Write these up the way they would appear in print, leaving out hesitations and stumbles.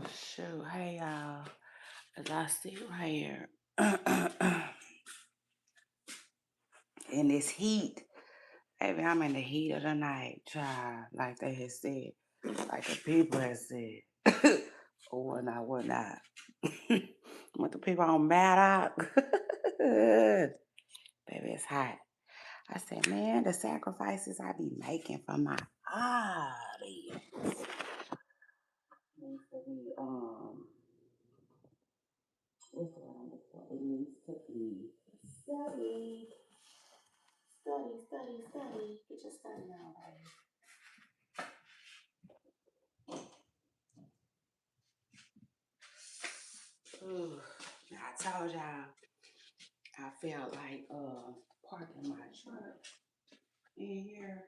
Shoot, hey y'all. As I sit right here in this heat, baby, I'm in the heat of the night, child, like they had said, like the people had said, or whatnot, whatnot. What the people on Mad Out, baby, it's hot. I said, man, the sacrifices I be making for my audience. Needs to be, what's the word I'm looking for? It needs to be studied. Study, study, study. Get your study on, baby. Ooh, I told y'all I felt like parking my truck in here.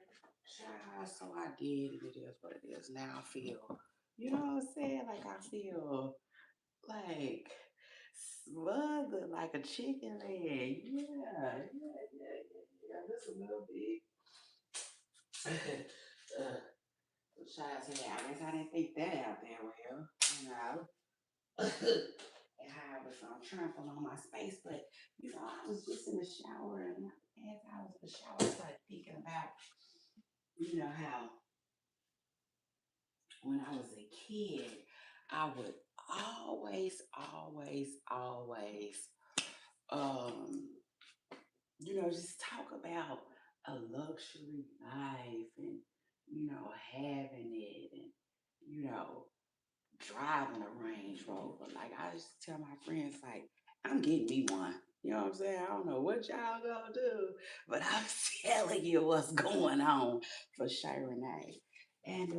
Child, so I did, and it is what it is. Now I feel, you know what I'm saying? Like I feel like smothered like a chicken leg. Yeah. Just a little bit. Child said, I guess I didn't think that out there well, you know. And how I was trampling on my space. But I was just in the shower, and as I was in the shower, I started thinking about, how when I was a kid, I would always, um, just talk about a luxury life and, having it and, you know, driving a Range Rover. Like I used to tell my friends, like, I'm getting me one. You know what I'm saying? I don't know what y'all gonna do, but I'm telling you what's going on for Shay Renee. And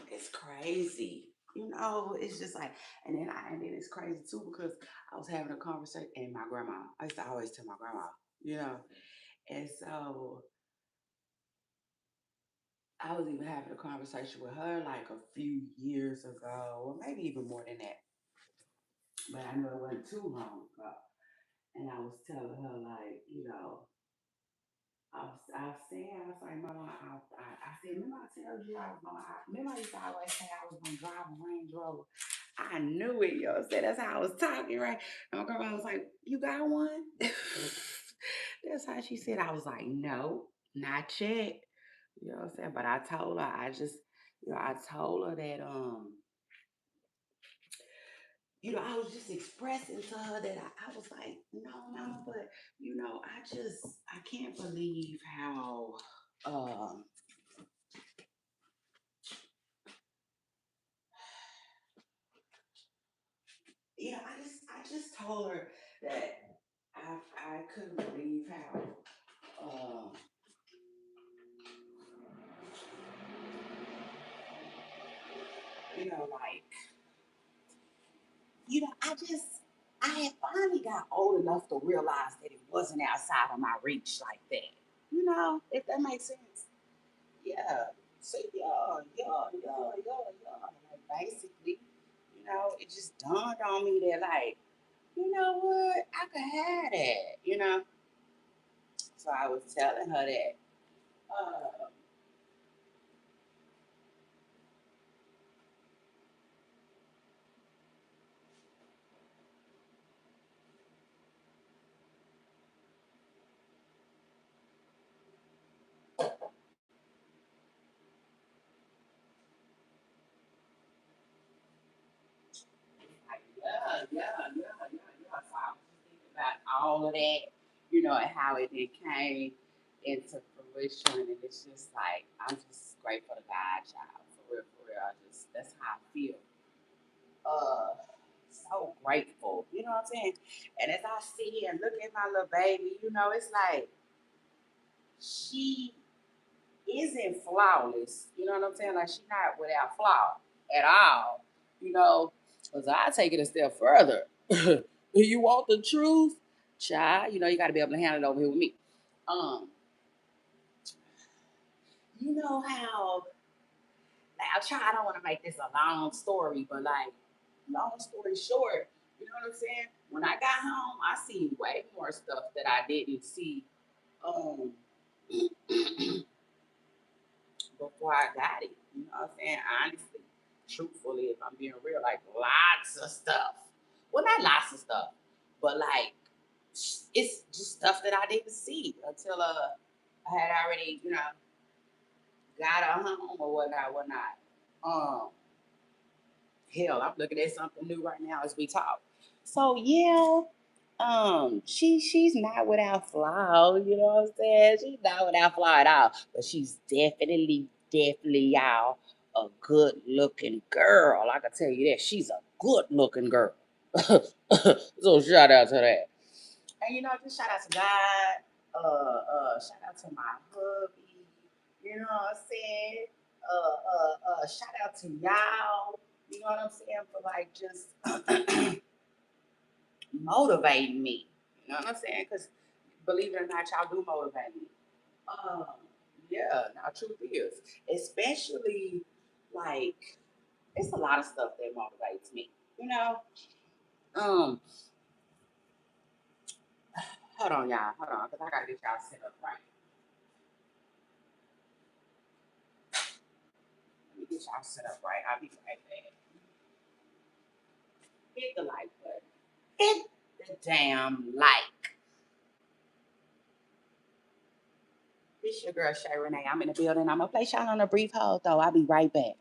it's crazy. It's just like, and then it's crazy too because I was having a conversation and my grandma. I used to always tell my grandma, you know, and so I was even having a conversation with her like a few years ago, or maybe even more than that. But I know it wasn't too long ago. And I was telling her, like, I was like, Mama, I said, remember I told you I was going, remember I used to always say I was going to drive a Range Rover. I knew it, said that's how I was talking, right? And my grandma was like, you got one? That's how she said. I was like, no, not yet. You know what I'm saying? But I told her, I told her that, I was just expressing to her that I was like, no, mama, but I can't believe how, um, I just told her that I couldn't believe how, um, like, I had finally got old enough to realize that it wasn't outside of my reach like that. If that makes sense. Yeah. So like basically, it just dawned on me that like, you know what, I could have that. So I was telling her that. Uh, like, yeah. So I was just thinking about all of that, and how it then came into fruition, and it's just like I'm just grateful to God, child, for real. That's how I feel. uh so grateful. You know what I'm saying? And as I sit here and look at my little baby, it's like she isn't flawless. You know what I'm saying? Like she's not without flaw at all. Because I take it a step further. You want the truth, child? You got to be able to handle it over here with me. Um, you know how? I'll try. I don't want to make this a long story, but like, long story short, you know what I'm saying? When I got home, I seen way more stuff that I didn't see um before I got it. You know what I'm saying? Honestly, truthfully, if I'm being real, like lots of stuff. Well, not lots of stuff, but like it's just stuff that I didn't see until I had already, got a home or whatnot. Um, Hell, I'm looking at something new right now as we talk. So yeah, she's not without flaw, you know what I'm saying? She's not without flaw at all. But she's definitely y'all a good looking girl. I can tell you that. She's a good looking girl. So shout out to that. And just shout out to God. Shout out to my hubby. You know what I'm saying? Shout out to y'all. You know what I'm saying? For like just motivating me. You know what I'm saying? Because believe it or not, y'all do motivate me. Um, yeah, now truth is, especially like it's a lot of stuff that motivates me. You know, um, hold on, y'all, hold on, because I gotta get y'all set up right. Let me get y'all set up right. I'll be right back. Hit the like button. Hit the damn like. This your girl Shay Renee. I'm in the building. I'm gonna place y'all on a brief hold though. I'll be right back.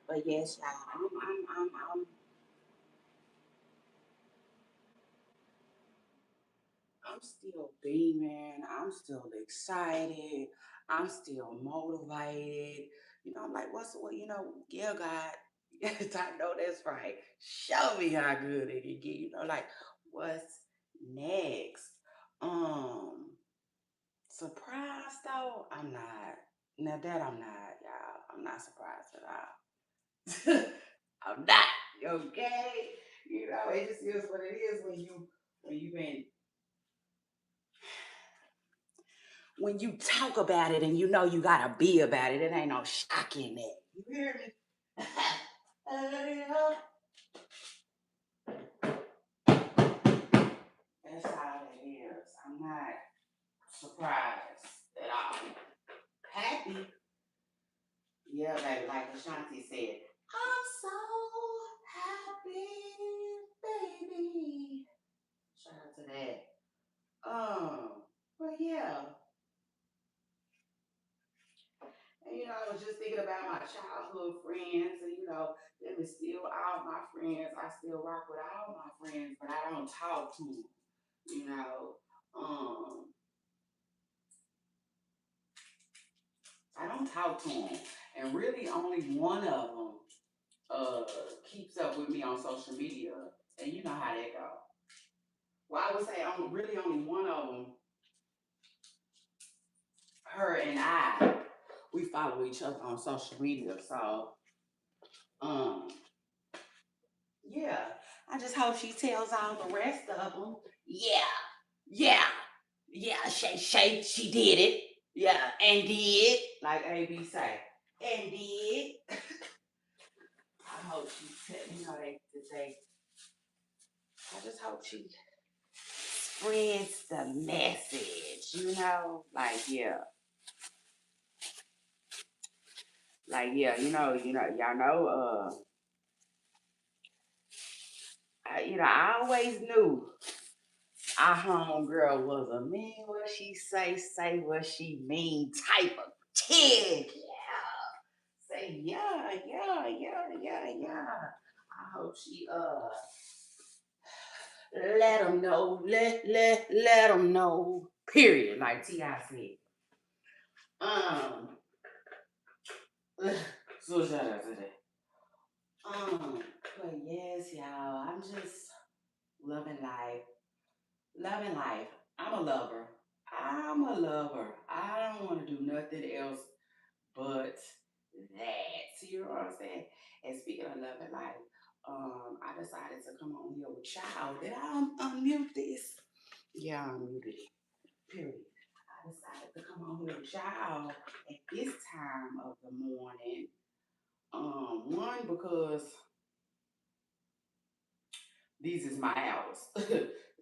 But yes, y'all, I'm still beaming. I'm still excited. I'm still motivated. I'm like, what's what? Yeah, God. Yes, I know that's right. Show me how good it can get. Like what's next? Um, Surprised though, I'm not. Now that I'm not, y'all. I'm not surprised at all. I'm not. Okay. It just is what it is when you talk about it and you gotta be about it. It ain't no shock in that. You hear me? That's how it is. I'm not surprised at all. Happy, yeah, baby. Like Ashanti said, I'm so childhood friends, and them is still all my friends. I still rock with all my friends, but I don't talk to them. You know, um, I don't talk to them, and really only one of them uh keeps up with me on social media, and you know how that go. Well, I would say really only one of them, her and I, we follow each other on social media. So, um, yeah, I just hope she tells all the rest of them, yeah, yeah, yeah, she did it. Yeah, and did, like AB say, and did. I hope she, I just hope she spreads the message, like, yeah, y'all know, I always knew our homegirl was a mean what she say what she mean type of kid. Yeah. Say yeah. I hope she let them know, let them know. Period. Like T.I. said. Um so shout out to that. But yes, y'all, I'm just loving life. Loving life. I'm a lover. I'm a lover. I don't want to do nothing else but that. You know what I'm saying? And speaking of loving life, I decided to come on here with y'all. Did I unmute this? Yeah, I unmuted it. Period. I decided to come on here with y'all at this time of the morning. One because these is my hours.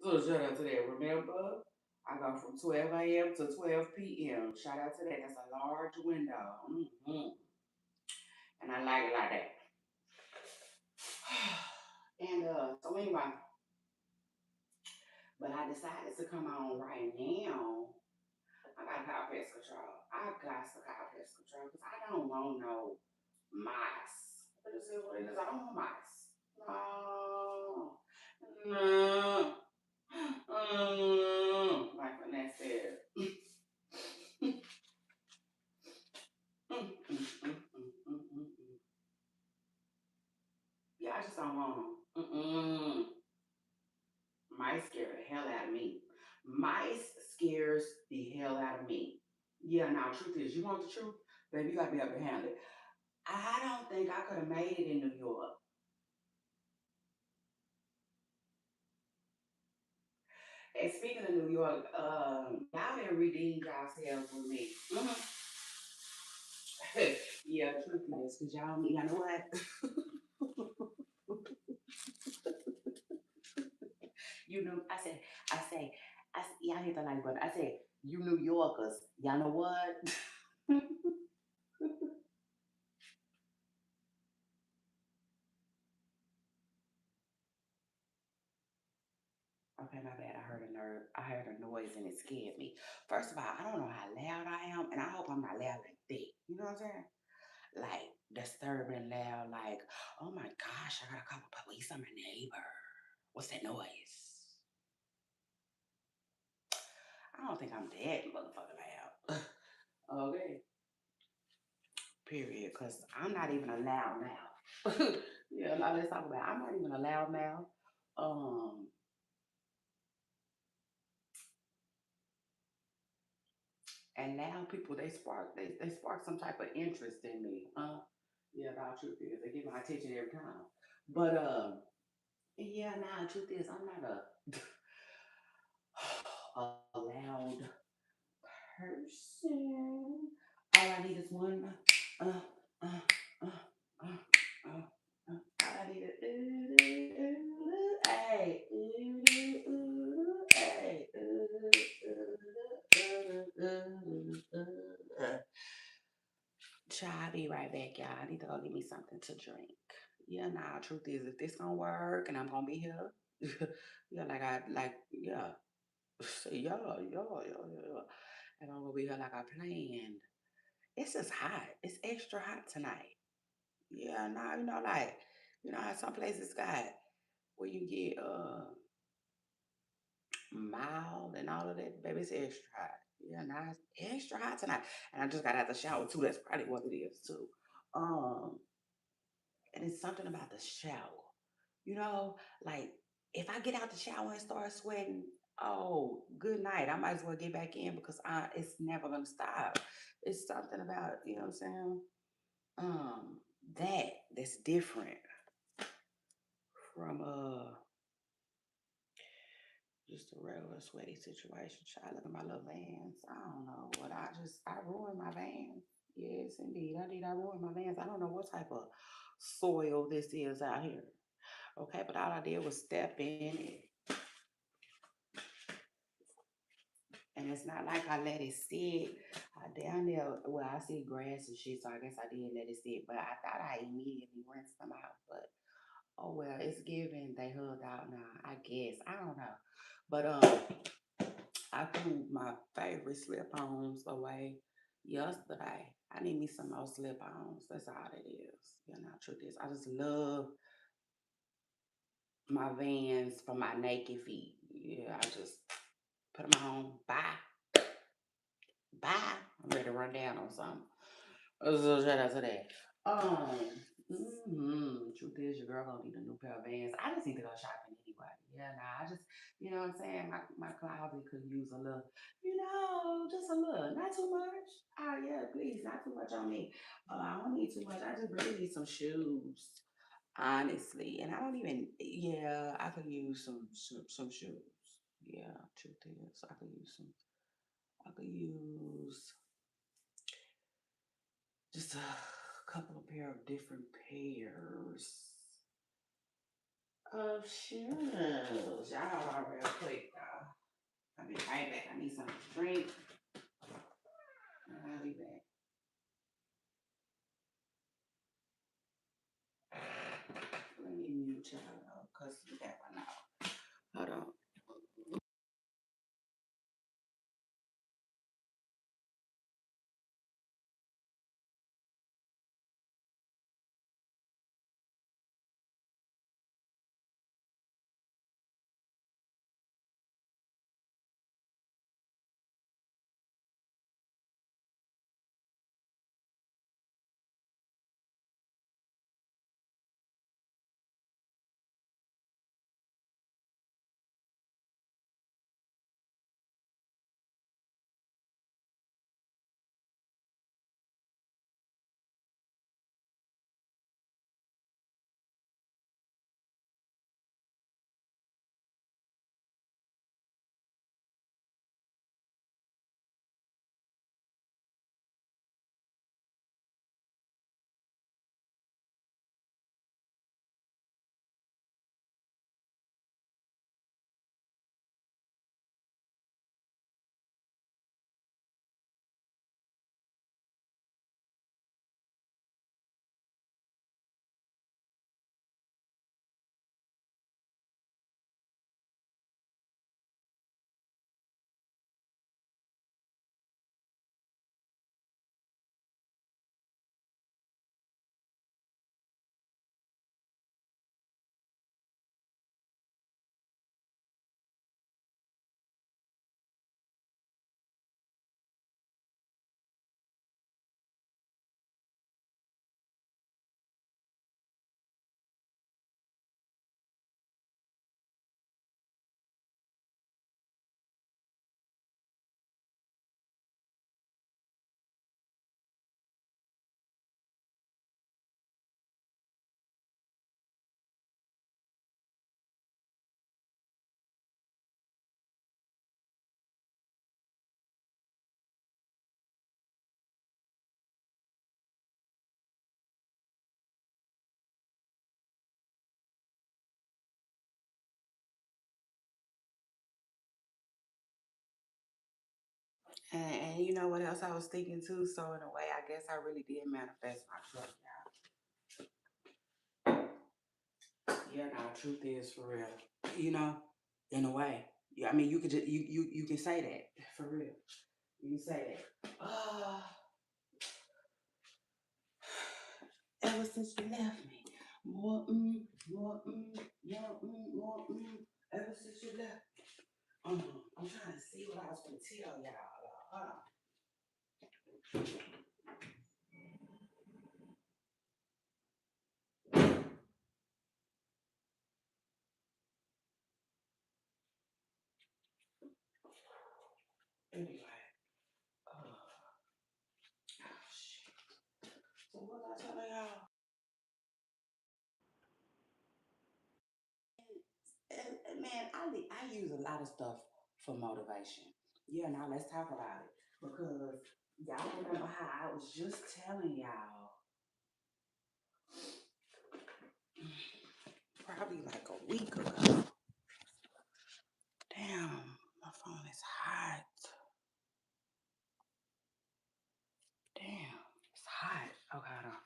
So shout out to that. Remember, I go from 12 a.m. to 12 p.m. Shout out to that. That's a large window. And I like it like that. And so anyway, but I decided to come on right now. I gotta call pest control. I got to call pest control because I don't want no mice. What is it? What it is? I don't want mice. No. No. Like Vanessa said. Yeah, I just don't want them. Mice scare the hell out of me. Mice scares the hell out of me. Yeah, now truth is, you want the truth, baby, you gotta be able to handle it. I don't think I could have made it in New York. And speaking of New York, y'all didn't redeem yourselves with me. Yeah, truth is, cause y'all know what? I say, y'all hit the like button. I said, you New Yorkers, y'all know what? Okay, my bad. I heard a noise and it scared me. First of all, I don't know how loud I am, and I hope I'm not loud like that. You know what I'm saying? Like disturbing loud, like, oh my gosh, I gotta call the police on my neighbor. What's that noise? I don't think I'm that motherfucking loud. Okay. Period. Cause I'm not even a loud mouth. Yeah, now let's talk about it. I'm not even a loud mouth. Um, and now people they spark some type of interest in me. Yeah, the truth is they get my attention every time. But yeah, nah, the truth is I'm not a loud person. All I need is one uh uh uh uh uh. All I need is hey, hey, Child, I'll be right back, y'all. I need to go get me something to drink. Yeah, nah, truth is, if this gonna work and I'm gonna be here, yeah, yeah. Yeah. And I'm gonna be here like I planned. It's just hot. It's extra hot tonight. Yeah, now you know, like how some places got where you get mild and all of that. Baby, it's extra hot. Yeah, now it's extra hot tonight, and I just got out the shower too. That's probably what it is too. Um, and it's something about the shower. You know, like if I get out the shower and start sweating, oh, good night. I might as well get back in because it's never gonna stop. It's something about what I'm saying. Um, that's different from just a regular sweaty situation. Try look at my little vans. I don't know what I ruined my vans. Yes, indeed, I did. I ruined my vans. I don't know what type of soil this is out here. Okay, but all I did was step in it, and it's not like I let it sit. Down there, well, I see grass and shit, so I guess I did let it sit. But I thought I immediately rinsed them out. But oh well, it's given. They hugged out now. I guess I don't know, but I threw my favorite slip-ons away yesterday. I need me some more slip-ons. That's all it is. Truth is, I just love my Vans for my naked feet. Yeah, I just put them on. Bye, bye. I'm ready to run down on something. So shout out to that. Truth is, your girl gonna need a new pair of Vans. I just need to go shopping anyway. Yeah, nah, I just, what I'm saying? My closet could use a little, just a little, not too much. Oh yeah, please, not too much on me. I don't need too much. I just really need some shoes, honestly. And I don't even, yeah, I could use some shoes. Yeah, truth is, I could use some. I could use just a couple of pair of different pairs of shoes. Y'all hold on real quick, though. I'll be right back. I need something to drink. I'll be back. Let me mute y'all because you got one out. Hold on. And you know what else I was thinking too? So in a way, I guess I really did manifest my truck, y'all. Yeah, now truth is for real. You know, in a way. Yeah, I mean, you could just you can say that for real. You can say that. ever since you left me. More more ever since you left me. I'm trying to see what I was gonna tell y'all. Hold on. Anyway, shit. So what was I telling y'all? Man, I use a lot of stuff for motivation. Yeah, now let's talk about it because y'all remember how I was just telling y'all probably like a week ago. Damn, my phone is hot. Damn, it's hot. Okay, hold on.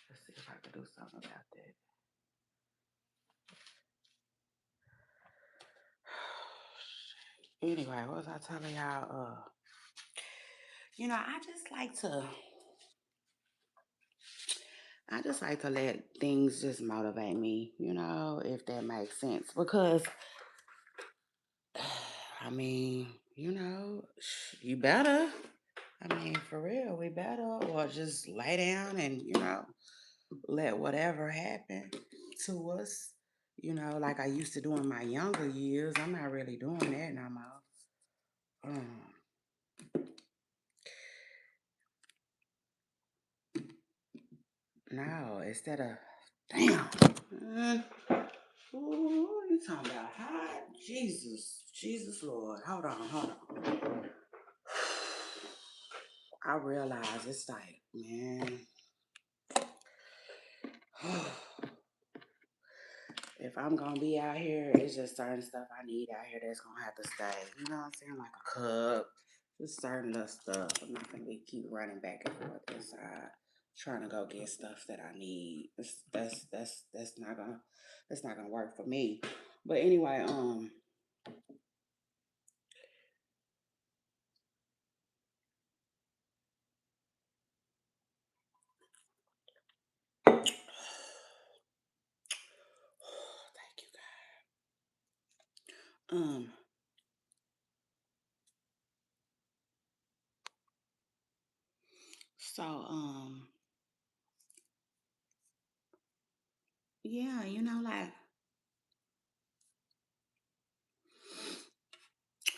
Let's see if I can do something about that. Anyway, what was I telling y'all? I just like to let things just motivate me, if that makes sense. Because I mean, you better. I mean, for real, we better, or just lay down and, let whatever happen to us, like I used to do in my younger years. I'm not really doing that no more. Um, no, instead of, damn. Ooh, you talking about hot? Jesus Lord. Hold on. I realize it's like, man, if I'm gonna be out here, it's just certain stuff I need out here that's gonna have to stay. You know what I'm saying? Like a cup, just certain little stuff. I'm not gonna keep running back and forth inside trying to go get stuff that I need. That's not gonna work for me. But anyway, thank you guys. So yeah, like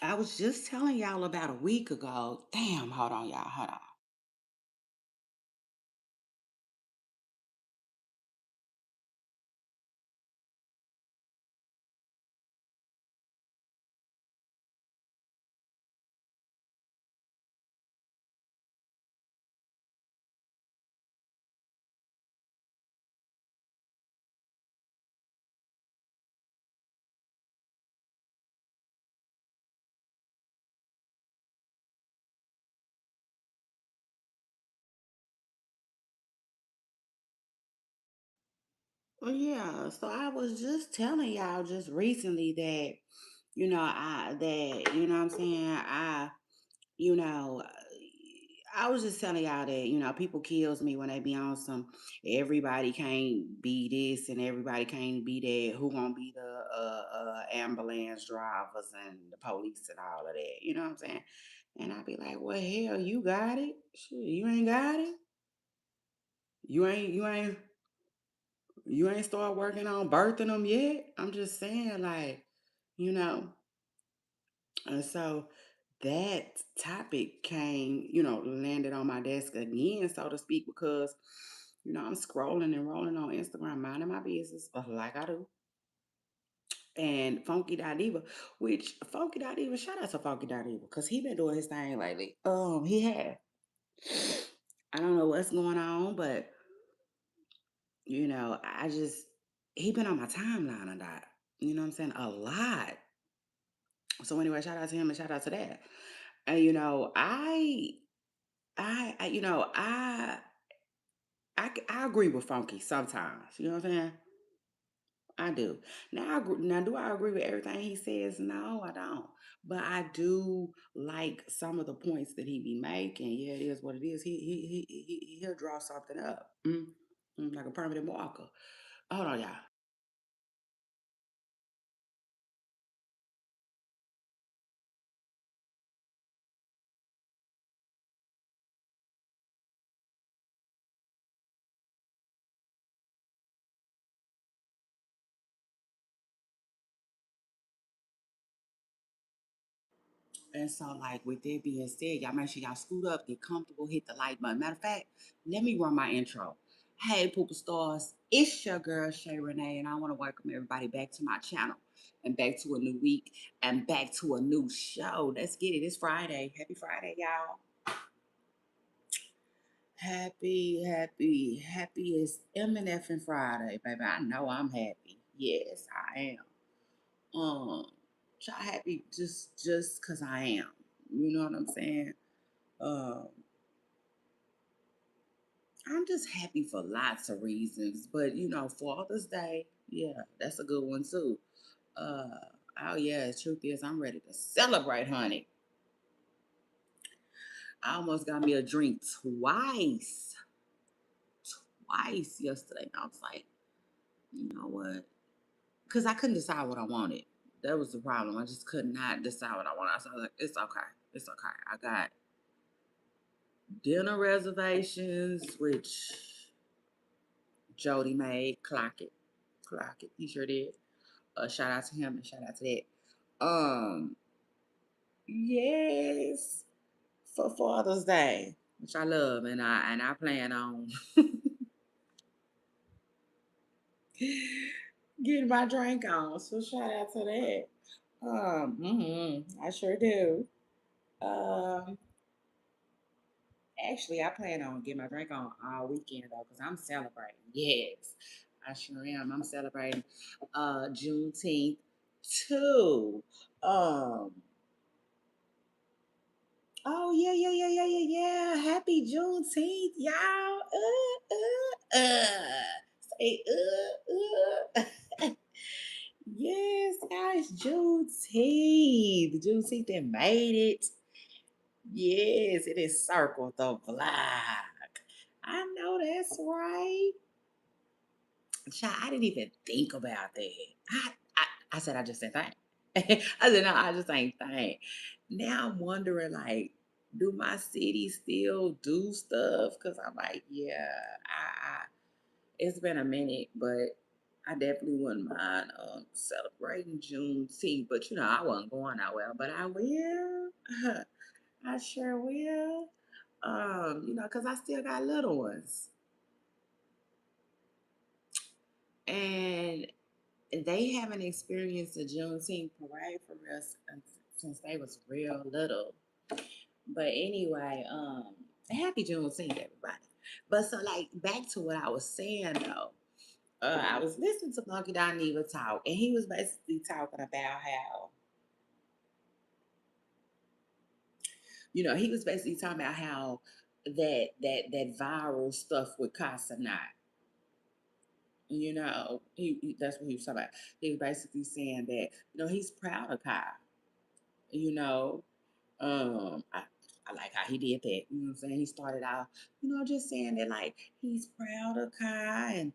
I was just telling y'all about a week ago. Damn, hold on, y'all, hold on. Well, yeah. So I was just telling y'all just recently that, what I'm saying, you know, I was just telling y'all that, people kills me when they be on some, everybody can't be this and everybody can't be that. Who gonna be the ambulance drivers and the police and all of that? You know what I'm saying? And I be like, well, hell, you got it. Shit, you ain't got it. You ain't you ain't start working on birthing them yet. I'm just saying, like, you know. And so that topic came, landed on my desk again, so to speak, because, I'm scrolling and rolling on Instagram, minding my business, like I do. And Funky Diva, which Funky Diva, shout out to Funky Diva, because he been doing his thing lately. He had. I don't know what's going on, but I just he been on my timeline a lot. You know what I'm saying? A lot. So anyway, shout out to him and shout out to that. And I I agree with Funky sometimes. You know what I'm saying? I do. Now, do I agree with everything he says? No, I don't. But I do like some of the points that he be making. Yeah, it is what it is. He'll draw something up. like a permanent marker. Hold on, y'all. And so, like, with that being said, y'all make sure y'all scoot up, get comfortable, hit the like button. Matter of fact, let me run my intro. Hey, Pooper Stars, it's your girl, Shay Renee, and I want to welcome everybody back to my channel and back to a new week and back to a new show. Let's get it. It's Friday. Happy Friday, y'all. Happy is MNF and Friday, baby. I know I'm happy. Yes, I am. Try happy just cause I am. You know what I'm saying? Um, I'm just happy for lots of reasons, but Father's Day, yeah, that's a good one too. Uh, oh yeah, the truth is, I'm ready to celebrate, honey. I almost got me a drink twice yesterday. And I was like, you know what? Because I couldn't decide what I wanted. That was the problem. I just could not decide what I wanted. So I was like, it's okay. I got dinner reservations, which Jody made. Clock it. He sure did. Shout out to him and shout out to that. Yes, for Father's Day, which I love, and I plan on getting my drink on. So shout out to that. I sure do. Um, Actually, I plan on getting my drink on all weekend though, because I'm celebrating. Yes, I sure am. I'm celebrating Juneteenth too. Um, Oh yeah. Happy Juneteenth, y'all. Say Yes, guys, Juneteenth. Juneteenth that made it. Yes, it is circled the block. I know that's right. Child, I didn't even think about that. I said I just said thank. I said no, I just ain't thank. Now I'm wondering like, do my city still do stuff? Cause I'm like, yeah, I it's been a minute, but I definitely wouldn't mind celebrating Juneteenth. But I wasn't going nowhere. But I will. I sure will. Cause I still got little ones. And they haven't experienced a Juneteenth parade for real since they was real little. But anyway, happy Juneteenth, everybody. But so like back to what I was saying though. I was listening to Monkey Dineva talk, and he was basically talking about how, he was basically talking about how that viral stuff with Casanat. That's what he was talking about. He was basically saying that he's proud of Kai. You know, I like how he did that. You know what I'm saying? He started out, just saying that like he's proud of Kai, and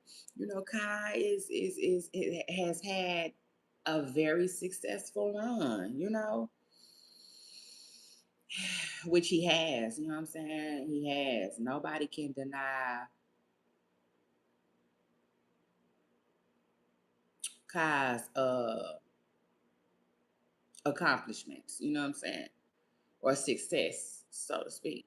Kai has had a very successful run. Which he has. You know what I'm saying? He has. Nobody can deny Kai's accomplishments. You know what I'm saying? Or success, so to speak.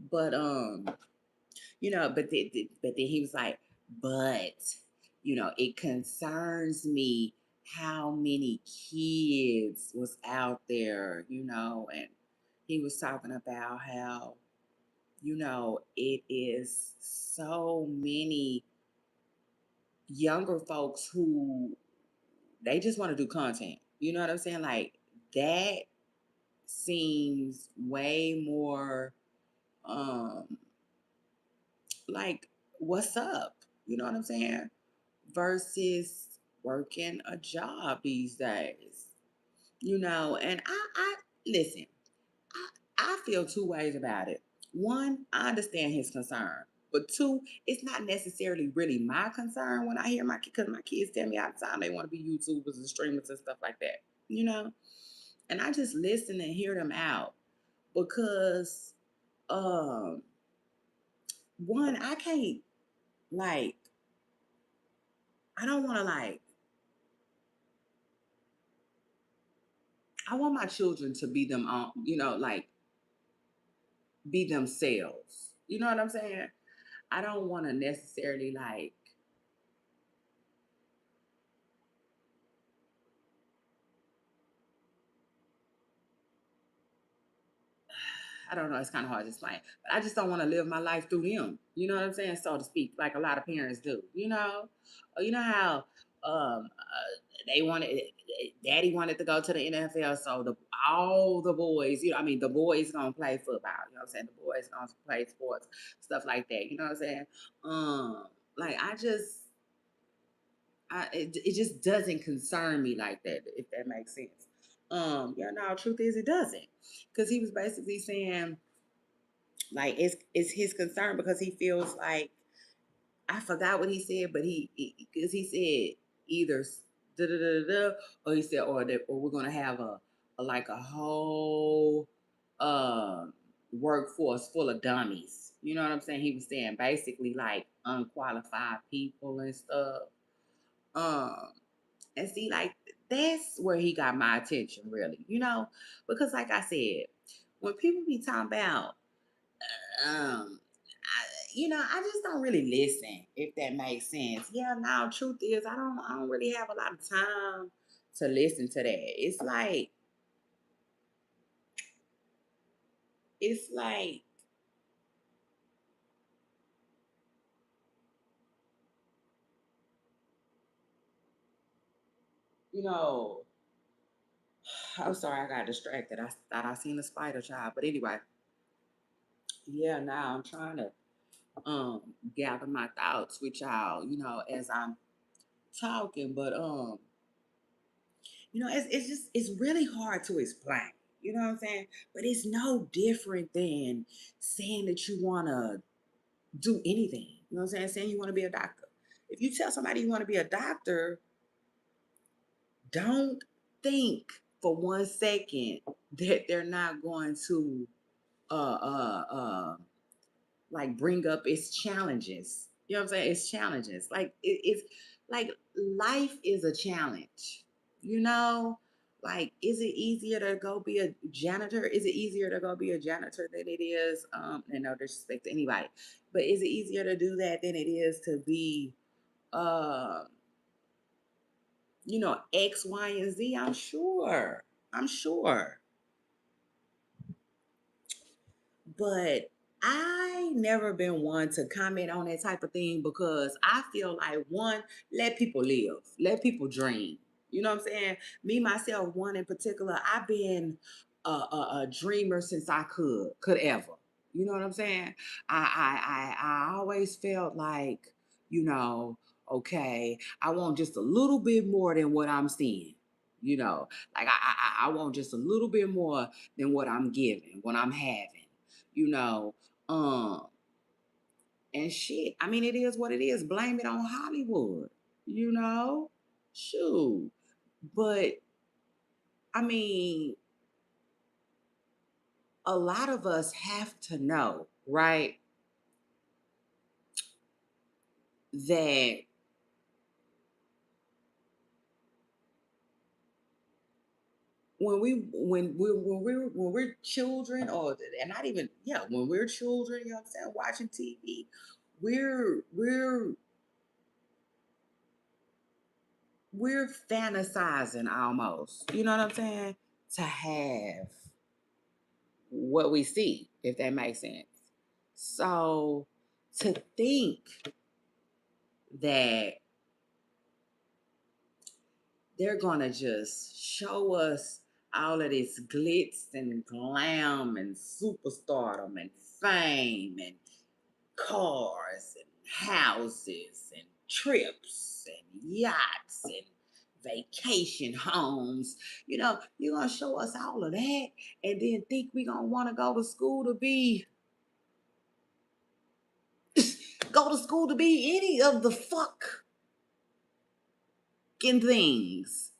But but then he was like, but it concerns me how many kids was out there, and he was talking about how, it is so many younger folks who they just want to do content. You know what I'm saying? Like that seems way more um like what's up? You know what I'm saying? Versus working a job these days. And I listen, I feel two ways about it. One, I understand his concern. But two, it's not necessarily really my concern when I hear my kids, because my kids tell me all the time they want to be YouTubers and streamers and stuff like that, you know? And I just listen and hear them out because, um, one, I can't, like, I don't want to, like, I want my children to be them on, like, be themselves. You know what I'm saying? I don't want to necessarily, like, I don't know, it's kind of hard to explain, but I just don't want to live my life through them. You know what I'm saying? So to speak, like a lot of parents do. You know how they wanted, daddy wanted to go to the NFL, so all the boys, I mean, the boys gonna play football. You know what I'm saying? The boys gonna play sports, stuff like that. You know what I'm saying? Um, like it just doesn't concern me like that, if that makes sense. Yeah, no, truth is it doesn't, because he was basically saying, like, it's his concern because he feels like, I forgot what he said, but because he said either da da da da, or he said, or we're gonna have a like a whole uh workforce full of dummies. You know what I'm saying? He was saying basically like unqualified people and stuff. Um, and see, like, that's where he got my attention, really. Because like I said, when people be talking about I just don't really listen, if that makes sense. Yeah, now truth is I don't really have a lot of time to listen to that. It's like you know, I'm sorry, I got distracted. I thought I seen a spider child. But anyway, yeah, now I'm trying to um gather my thoughts with y'all, as I'm talking. But it's really hard to explain. You know what I'm saying? But it's no different than saying that you wanna do anything. You know what I'm saying? Saying you want to be a doctor. If you tell somebody you want to be a doctor, don't think for 1 second that they're not going to uh uh uh like bring up its challenges. You know what I'm saying? It's challenges. Like it's like life is a challenge. You know, like, is it easier to go be a janitor? Is it easier to go be a janitor than it is? And no disrespect to anybody, but is it easier to do that than it is to be, uh, X, Y, and Z? I'm sure. I'm sure. But I never been one to comment on that type of thing because I feel like, one, let people live, let people dream. You know what I'm saying? Me myself, one in particular, I've been a dreamer since I could ever. You know what I'm saying? I always felt like, you know, okay, I want just a little bit more than what I'm seeing. Like I want just a little bit more than what I'm giving, what I'm having you know. Um, and shit. I mean, it is what it is. Blame it on Hollywood, you know? Shoot. But I mean, a lot of us have to know, right? That when we're children, or and not even, yeah, when we're children, you know what I'm saying, watching TV, we're fantasizing almost, you know what I'm saying, to have what we see, if that makes sense. So to think that they're gonna just show us all of this glitz and glam and superstardom and fame and cars and houses and trips and yachts and vacation homes. You're gonna show us all of that and then think we're gonna want to go to school to be go to school to be any of the fucking things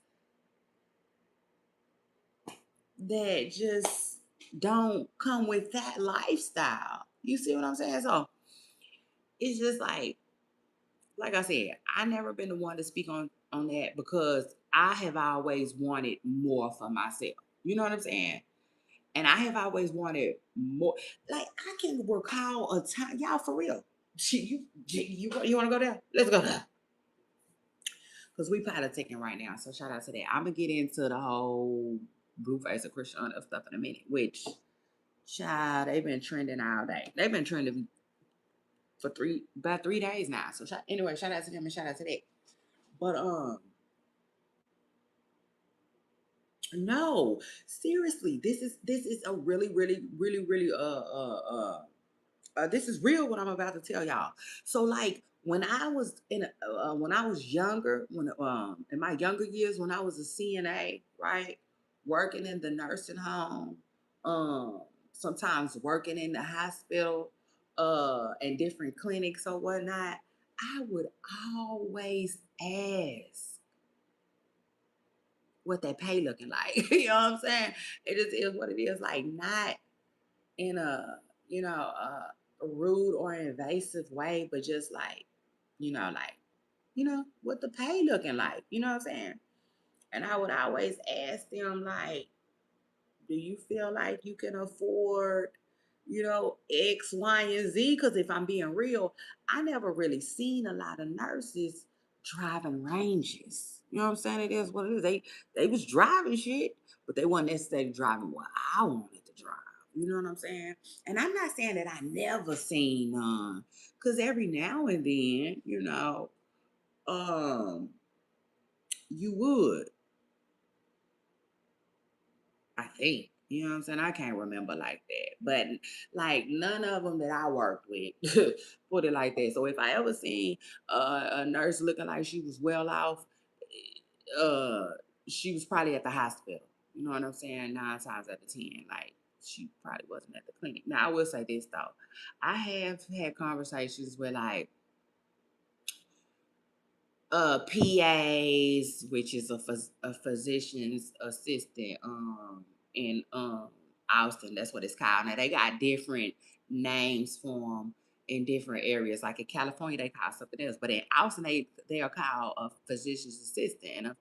that just don't come with that lifestyle. You see what I'm saying? So it's just like I said, I never been the one to speak on that because I have always wanted more for myself. You know what I'm saying? And I have always wanted more. Like I can recall a time, y'all for real. You want to go there? Let's go there. Because we politicking right now. So shout out to that. I'm gonna get into the whole Blueface and Chrisean of stuff in a minute. Which, child, they've been trending all day. They've been trending for about 3 days now. So anyway, shout out to them and shout out to that. But no, seriously, this is a really this is real what I'm about to tell y'all. So like when I was younger, when in my younger years when I was a CNA, right, working in the nursing home, um, sometimes working in the hospital, and different clinics or whatnot, I would always ask what that pay looking like. You know what I'm saying? It just is what it is. Like not in a rude or invasive way, but just what the pay looking like. You know what I'm saying? And I would always ask them like, do you feel like you can afford, X, Y, and Z? Because if I'm being real, I never really seen a lot of nurses driving ranges. You know what I'm saying? It is what it is. They was driving shit, but they weren't necessarily driving what I wanted to drive. You know what I'm saying? And I'm not saying that I never seen none, because every now and then, you would. I think. You know what I'm saying? I can't remember like that. But like none of them that I worked with put it like that. So if I ever seen a nurse looking like she was well off, uh, she was probably at the hospital. You know what I'm saying? 9 times out of 10. Like she probably wasn't at the clinic. Now I will say this though. I have had conversations where like PAs, which is a physician's assistant, in Austin. That's what it's called. Now they got different names for them in different areas. Like in California, they call something else, but in Austin, they are called a physician's assistant. And a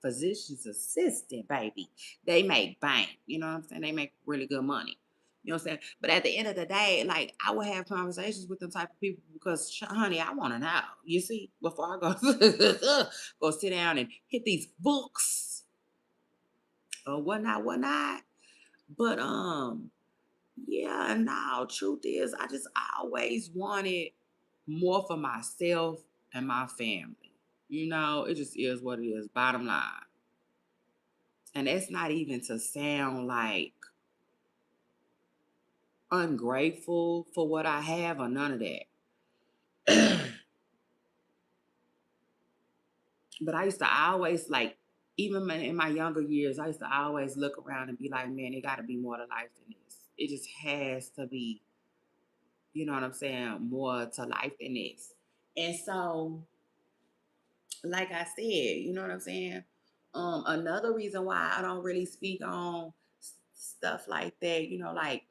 physician's assistant, baby, they make bank. You know what I'm saying? They make really good money. You know what I'm saying? But at the end of the day, like I would have conversations with them type of people because, honey, I want to know. You see, before I go go sit down and hit these books or whatnot. But yeah, no. Truth is, I just always wanted more for myself and my family. It just is what it is. Bottom line, and that's not even to sound like ungrateful for what I have or none of that. But I used to always like, even in my younger years, I used to always look around and be like, man, it got to be more to life than this. It just has to be, you know what I'm saying, more to life than this. And so, like I said, you know what I'm saying? Another reason why I don't really speak on stuff like that, like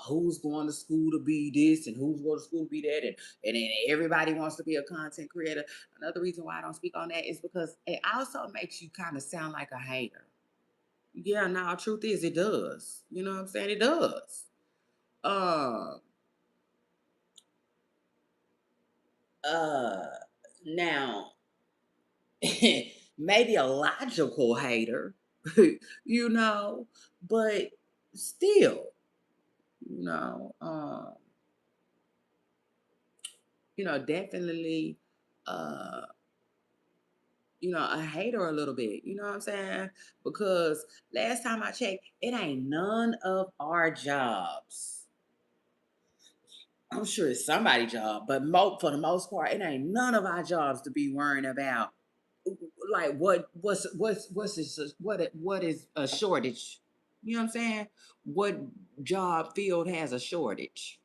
who's going to school to be this and who's going to school to be that, and then everybody wants to be a content creator. Another reason why I don't speak on that is because it also makes you kind of sound like a hater. Yeah, no, truth is it does. You know what I'm saying? It does. Um uh Now maybe a logical hater, you know, but still, you know, um, definitely, uh, a hater a little bit, you know what I'm saying? Because last time I checked, it ain't none of our jobs. I'm sure it's somebody's job, but for the most part, it ain't none of our jobs to be worrying about like what is a shortage? You know what I'm saying? What job field has a shortage?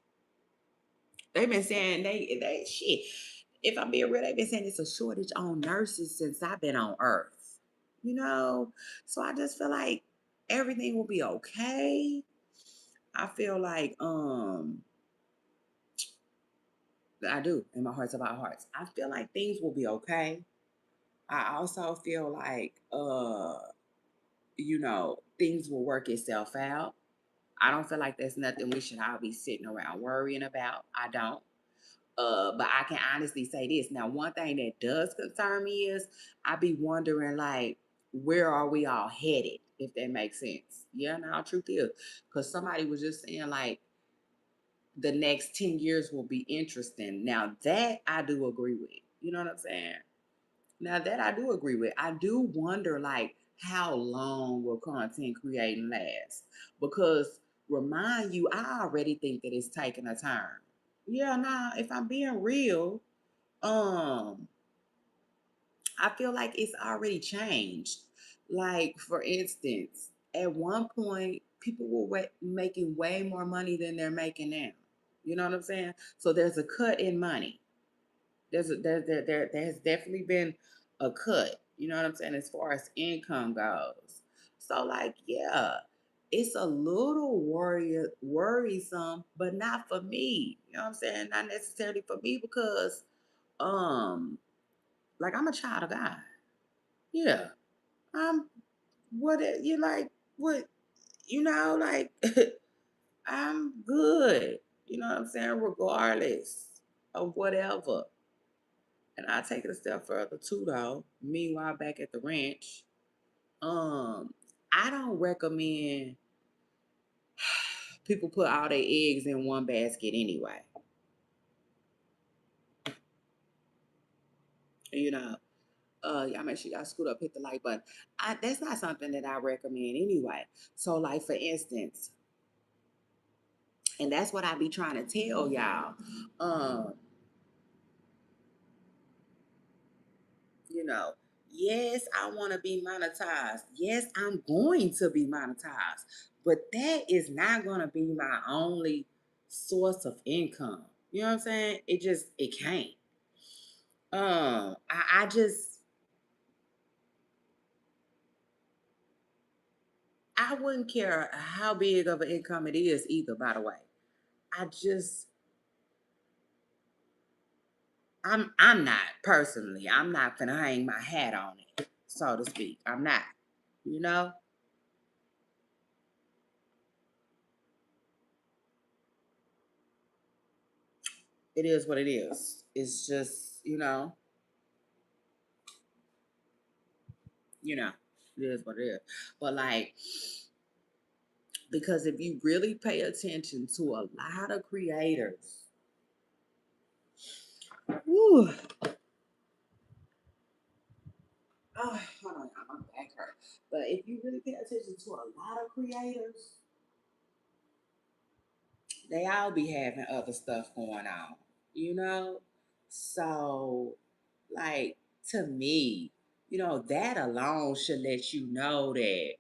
They've been saying they shit. If I'm being real, they've been saying it's a shortage on nurses since I've been on Earth. You know? So I just feel like everything will be okay. I feel like I do in my hearts of our hearts. I feel like things will be okay. I also feel like things will work itself out. I don't feel like there's nothing we should all be sitting around worrying about. I don't. But I can honestly say this. Now, one thing that does concern me is I be wondering like, where are we all headed, if that makes sense? Yeah, now truth is. Because somebody was just saying like the next 10 years will be interesting. Now that I do agree with. You know what I'm saying? Now that I do agree with. I do wonder like how long will content creating last? Because remind you, I already think that it's taking a turn. Yeah, nah, if I'm being real, um, I feel like it's already changed. Like, for instance, at one point, people were making way more money than they're making now. You know what I'm saying? So there's a cut in money. There has definitely been a cut. You know what I'm saying? As far as income goes. So like, yeah, it's a little worrisome, but not for me. You know what I'm saying? Not necessarily for me because um like I'm a child of God. Yeah. I'm you like what like I'm good. You know what I'm saying? Regardless of whatever. And I take it a step further too though. Meanwhile back at the ranch, um, I don't recommend people put all their eggs in one basket anyway. You know, y'all make sure y'all scoot up, hit the like button. That's not something that I recommend anyway. So, like for instance, and that's what I be trying to tell y'all. Um, you know, yes, I want to be monetized. Yes, I'm going to be monetized, but that is not going to be my only source of income. You know what I'm saying? It can't. I just I wouldn't care how big of an income it is either. By the way, I just I'm not personally. I'm not gonna hang my hat on it, so to speak. I'm not. You know, it is what it is. It's just you know, it is what it is. But like, because if you really pay attention to a lot of creators, whew, oh, hold on, my back hurt. But if you really pay attention to a lot of creators, they all be having other stuff going on, you know? So, like, to me, that alone should let you know that,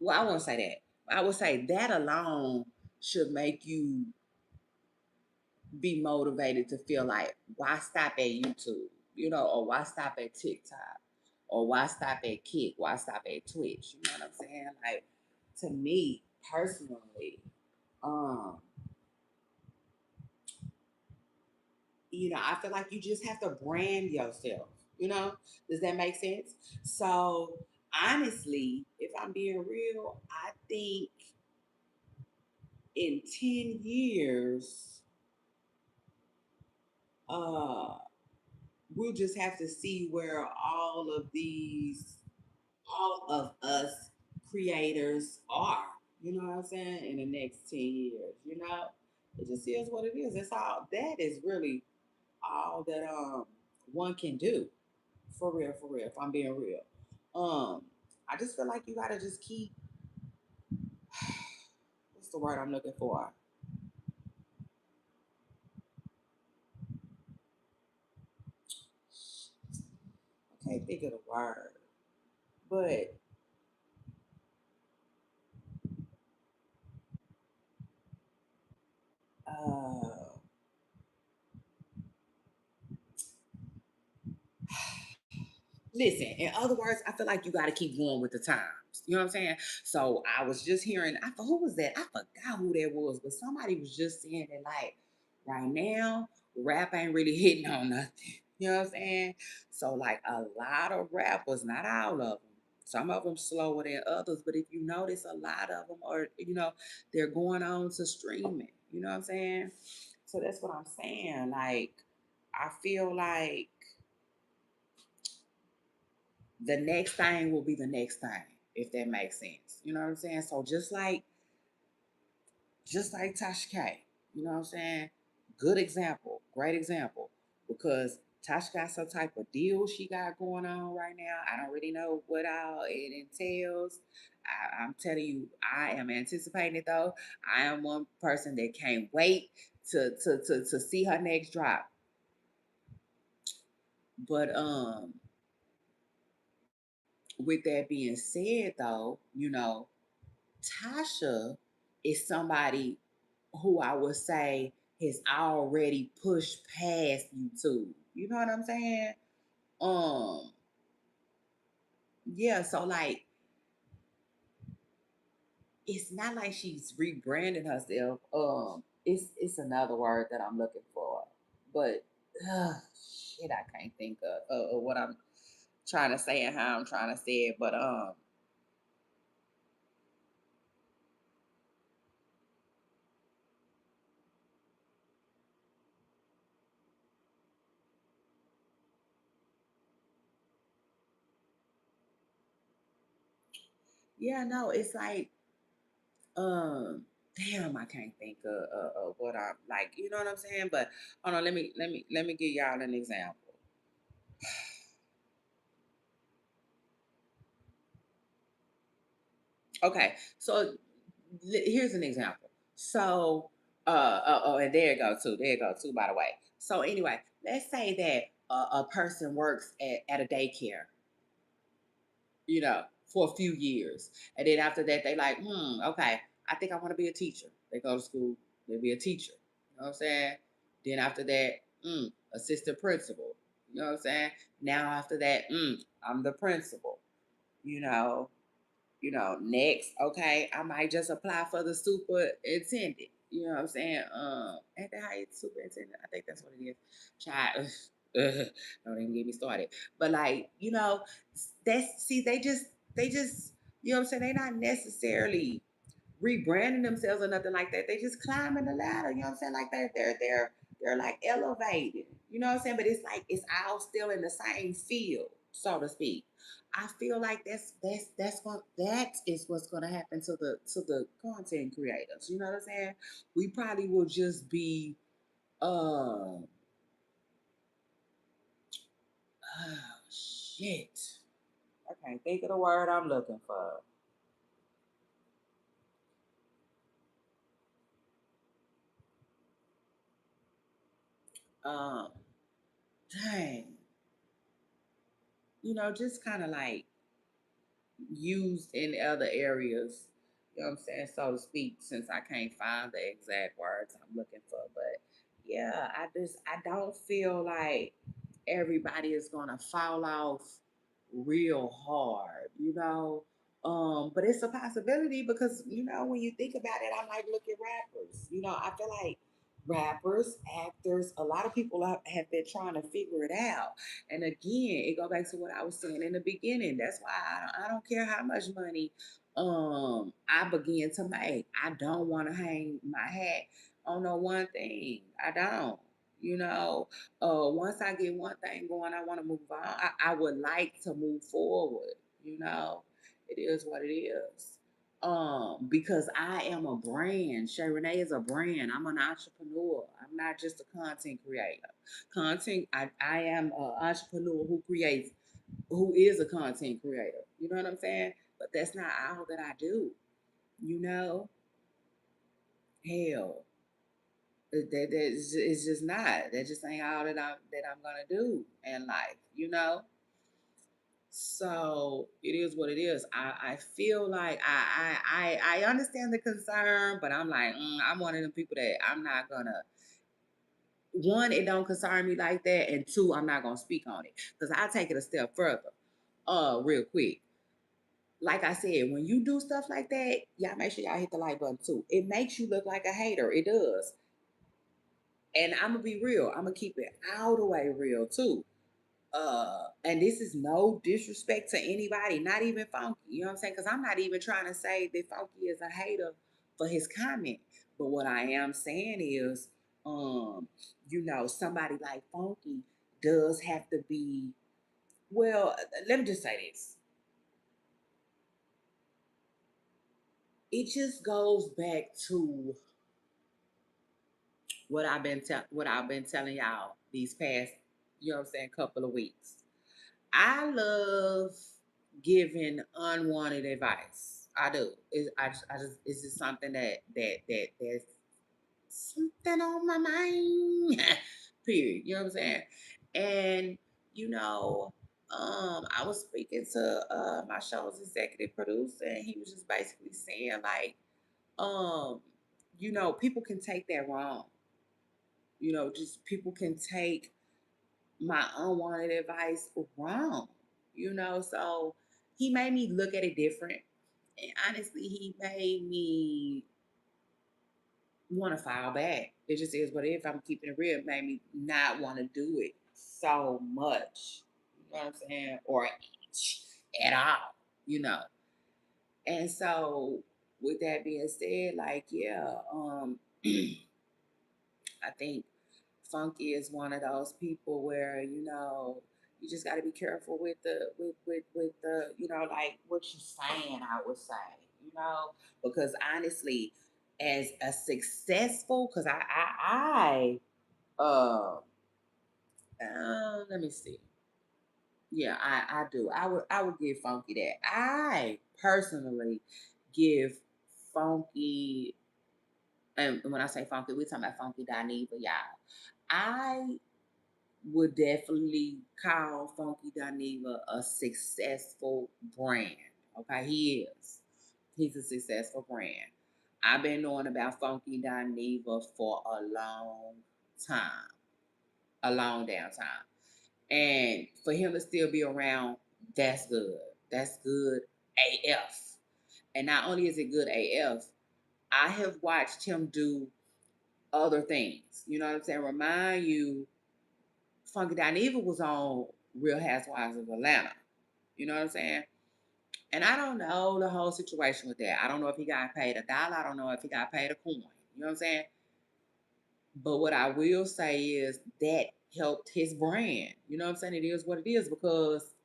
well, I won't say that. I would say that alone should make you be motivated to feel like, why stop at YouTube, or why stop at TikTok, or why stop at Kick, why stop at Twitch? You know what I'm saying? Like, to me personally, um, I feel like you just have to brand yourself. You know, does that make sense? So honestly, if I'm being real, I think in 10 years, uh, we'll just have to see where all of us creators are. You know what I'm saying? In the next 10 years, it just is what it is. That's all. That is really all that one can do. For real, for real. If I'm being real, I just feel like you gotta just keep. What's the word I'm looking for? I can't think of the word, but listen, in other words, I feel like you got to keep going with the times. You know what I'm saying? So I was just hearing, who was that? I forgot who that was, but somebody was just saying that, like, right now, rap ain't really hitting on nothing. You know what I'm saying? So, like, a lot of rappers, not all of them, some of them slower than others, but if you notice, a lot of them are, they're going on to streaming. You know what I'm saying? So that's what I'm saying. Like, I feel like the next thing will be the next thing, if that makes sense. You know what I'm saying? So just like Tasha K, you know what I'm saying? Good example, great example. Because Tasha got some type of deal she got going on right now. I don't really know what all it entails. I'm telling you, I am anticipating it though. I am one person that can't wait to see her next drop. But with that being said though, Tasha is somebody who I would say has already pushed past YouTube. You know what I'm saying? Um, yeah, so like it's not like she's rebranding herself. It's another word that I'm looking for. But shit, I can't think of what I'm trying to say and how I'm trying to say it. But yeah, no, it's like Um, damn, I can't think of what I'm like. You know what I'm saying? But hold on, let me give y'all an example. Okay, so here's an example. So, oh, and there you go too. There you go too. By the way. So anyway, let's say that a person works at a daycare, for a few years. And then after that, they like, okay, I think I want to be a teacher. They go to school, they be a teacher. You know what I'm saying? Then after that, assistant principal. You know what I'm saying? Now after that, I'm the principal. You know, next, okay, I might just apply for the superintendent. You know what I'm saying? Ain't that how you superintendent? I think that's what it is. Child, don't even get me started. But like, that's see, they just, you know what I'm saying? They're not necessarily rebranding themselves or nothing like that. They just climbing the ladder. You know what I'm saying? Like they're like elevated. You know what I'm saying? But it's like it's all still in the same field, so to speak. I feel like that is what's gonna happen to the content creators. You know what I'm saying? We probably will just be oh shit. I can't think of the word I'm looking for. Um dang. Just kind of like used in other areas, you know what I'm saying, so to speak, since I can't find the exact words I'm looking for. But yeah, I don't feel like everybody is gonna fall off real hard. But it's a possibility because when you think about it, I'm like, look at rappers. I feel like rappers, actors, a lot of people have been trying to figure it out. And again, it go back to what I was saying in the beginning. That's why I don't care how much money I begin to make. I don't want to hang my hat on no one thing. I don't. Once I get one thing going, I want to move on. I would like to move forward. You know, it is what it is. Because I am a brand. Shay Renee is a brand. I'm an entrepreneur. I'm not just a content creator. I am an entrepreneur who is a content creator. You know what I'm saying? But that's not all that I do. You know, hell, it's just not. That just ain't all that I'm gonna do in life. So it is what it is. I feel like I understand the concern, but I'm like, I'm one of them people that I'm not gonna. One, it don't concern me like that, and two, I'm not gonna speak on it because I take it a step further. real quick. Like I said, when you do stuff like that, y'all make sure y'all hit the like button too. It makes you look like a hater. It does. And I'm gonna be real. I'm gonna keep it all the way real too. And this is no disrespect to anybody, not even Funky. You know what I'm saying? Because I'm not even trying to say that Funky is a hater for his comment. But what I am saying is, um, somebody like Funky does have to be. Well, let me just say this. It just goes back to what I've been telling y'all these past, couple of weeks. I love giving unwanted advice. I do. It's just something that's something on my mind. Period. You know what I'm saying? And you know, I was speaking to my show's executive producer, and he was just basically saying like, um, people can take that wrong. Just people can take my unwanted advice wrong, so he made me look at it different. And honestly, he made me want to file back. It just is what it is. If I'm keeping it real, it made me not want to do it so much. You know what I'm saying? Or at all, you know. And so with that being said, like, yeah, I think Funky is one of those people where you just got to be careful with the like what you're saying. I would say because honestly, as a successful, because let me see. Yeah, I do. I would give Funky that. I personally give Funky, and when I say Funky, we're talking about Funky Dineva, y'all. I would definitely call Funky Dineva a successful brand. Okay, he is. He's a successful brand. I've been knowing about Funky Dineva for a long time, a long damn time. And for him to still be around, that's good. That's good AF. And not only is it good AF, I have watched him do other things. You know what I'm saying? Remind you, Funky Dineva was on Real Housewives of Atlanta. You know what I'm saying? And I don't know the whole situation with that. I don't know if he got paid $1. I don't know if he got paid a coin. You know what I'm saying? But what I will say is that helped his brand. You know what I'm saying? It is what it is because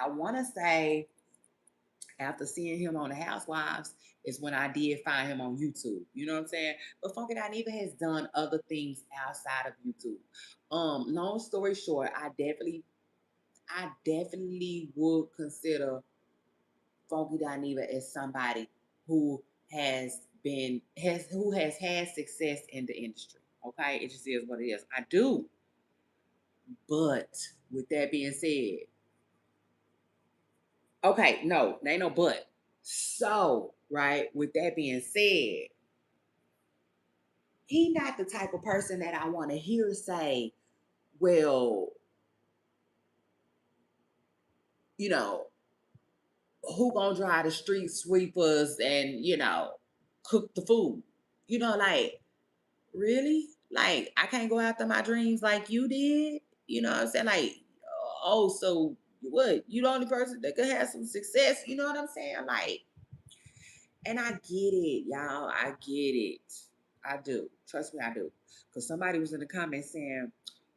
I want to say after seeing him on the Housewives is when I did find him on YouTube. You know what I'm saying? But Funky Dineva has done other things outside of YouTube. Long story short, I definitely would consider Funky Dineva as somebody who has had success in the industry. Okay, it just is what it is. I do. But with that being said, okay, no, there ain't no but. So, right, with that being said, he not the type of person that I want to hear say, well, you know, who gonna drive the street sweepers and, cook the food? Like, really? Like, I can't go after my dreams like you did? You know what I'm saying? Like, oh, so what? You the only person that could have some success? You know what I'm saying? Like, and I get it, y'all. I get it. I do. Trust me, I do. Because somebody was in the comments saying,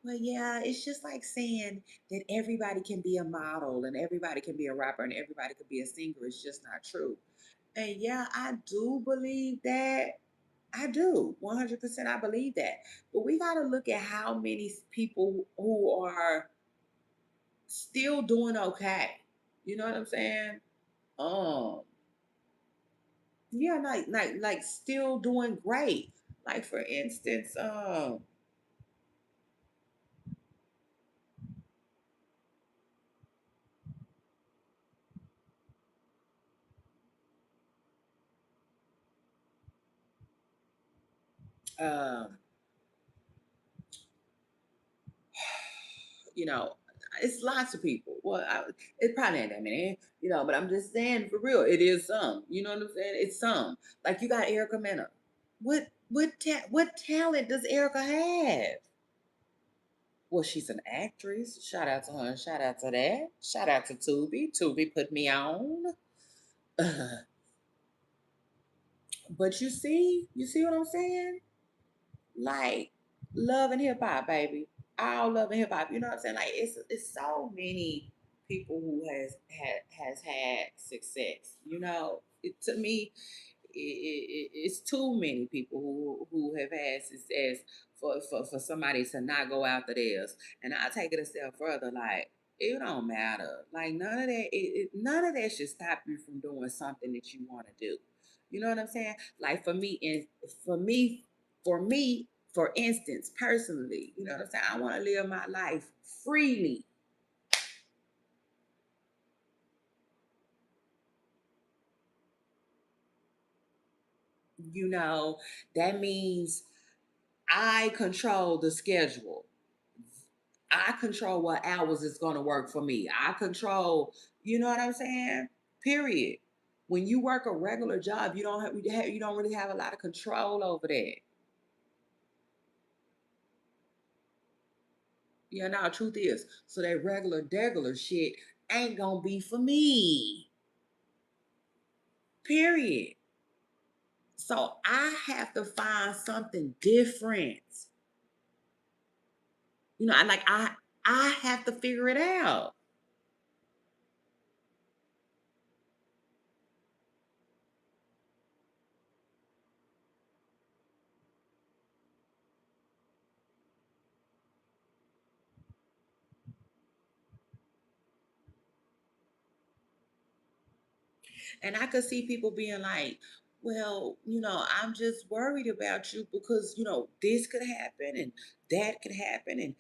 well, yeah, it's just like saying that everybody can be a model and everybody can be a rapper and everybody could be a singer. It's just not true. And yeah, I do believe that. I do. 100% I believe that. But we got to look at how many people who are still doing okay. You know what I'm saying? Um, yeah, like still doing great. Like for instance, um, you know, It's lots of people. Well, it probably ain't that many, but I'm just saying for real, it is some. You know what I'm saying? It's some. Like you got Erica Mena. What talent does Erica have? Well, she's an actress. Shout out to her and shout out to that. Shout out to Tubi. Tubi put me on. But you see what I'm saying? Like love and hip hop, baby. All love and hip hop. You know what I'm saying? Like it's so many people who has had success. To me, it's too many people who have had success for somebody to not go after theirs. And I take it a step further, like it don't matter. Like none of that should stop you from doing something that you want to do. You know what I'm saying? Like for me, for instance, personally, you know what I'm saying? I want to live my life freely. You know, that means I control the schedule. I control what hours it's going to work for me. I control, you know what I'm saying? Period. When you work a regular job, you don't really have a lot of control over that. Yeah, now truth is, so that regular shit ain't gonna be for me. Period. So I have to find something different. I have to figure it out. And I could see people being like, well, I'm just worried about you because, this could happen and that could happen. And,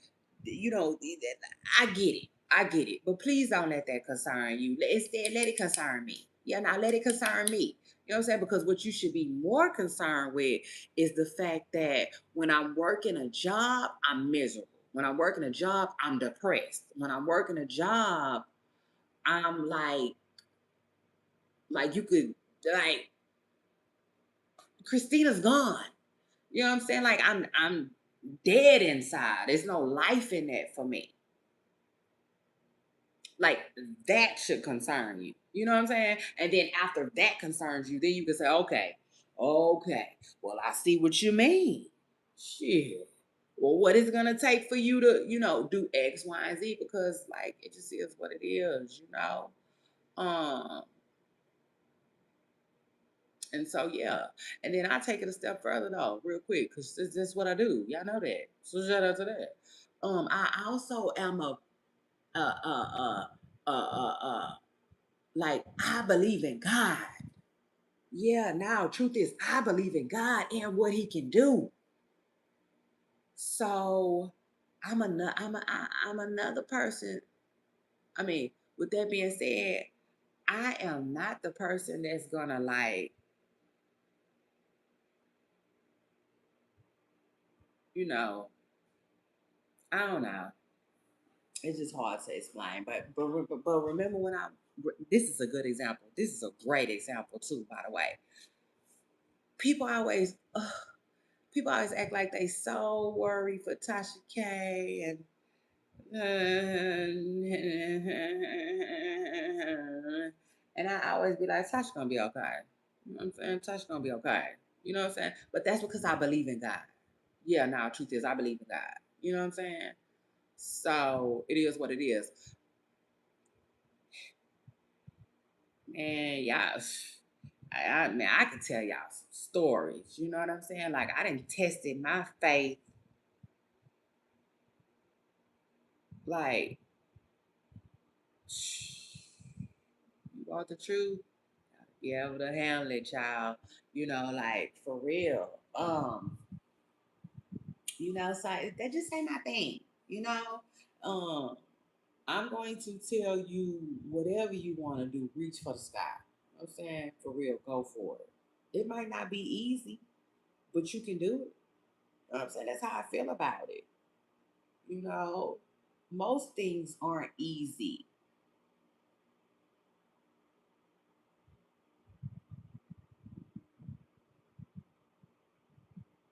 I get it. I get it. But please don't let that concern you. Instead, let it concern me. Yeah, now let it concern me. You know what I'm saying? Because what you should be more concerned with is the fact that when I'm working a job, I'm miserable. When I'm working a job, I'm depressed. When I'm working a job, I'm like you could like Christina's gone. You know what I'm saying? Like I'm dead inside. There's no life in that for me. Like that should concern you. You know what I'm saying? And then after that concerns you, then you can say, okay. Well, I see what you mean. Shit. Well, what is it gonna take for you to, do X, Y, and Z? Because like it just is what it is. Um, And so yeah, and then I take it a step further though, real quick, because this is what I do. Y'all know that. So shout out to that. I also am a like I believe in God. Yeah, now truth is I believe in God and what He can do. So I'm another person. I mean, with that being said, I am not the person that's gonna you know, I don't know. It's just hard to explain. But remember when this is a good example. This is a great example too, by the way. People always people always act like they so worried for Tasha K and I always be like, Tasha gonna be okay. You know what I'm saying? Tasha gonna be okay. You know what I'm saying? But that's because I believe in God. Yeah, now truth is I believe in God. You know what I'm saying? So it is what it is. Man, y'all, man, I can tell y'all some stories. You know what I'm saying? Like I didn't tested my faith. Like, you want the truth? Be able to handle it, child. Like for real. So that just ain't my thing. You know, um, I'm going to tell you whatever you want to do. Reach for the sky. You know what I'm saying, for real, go for it. It might not be easy, but you can do it. You know what I'm saying? That's how I feel about it. You know, most things aren't easy,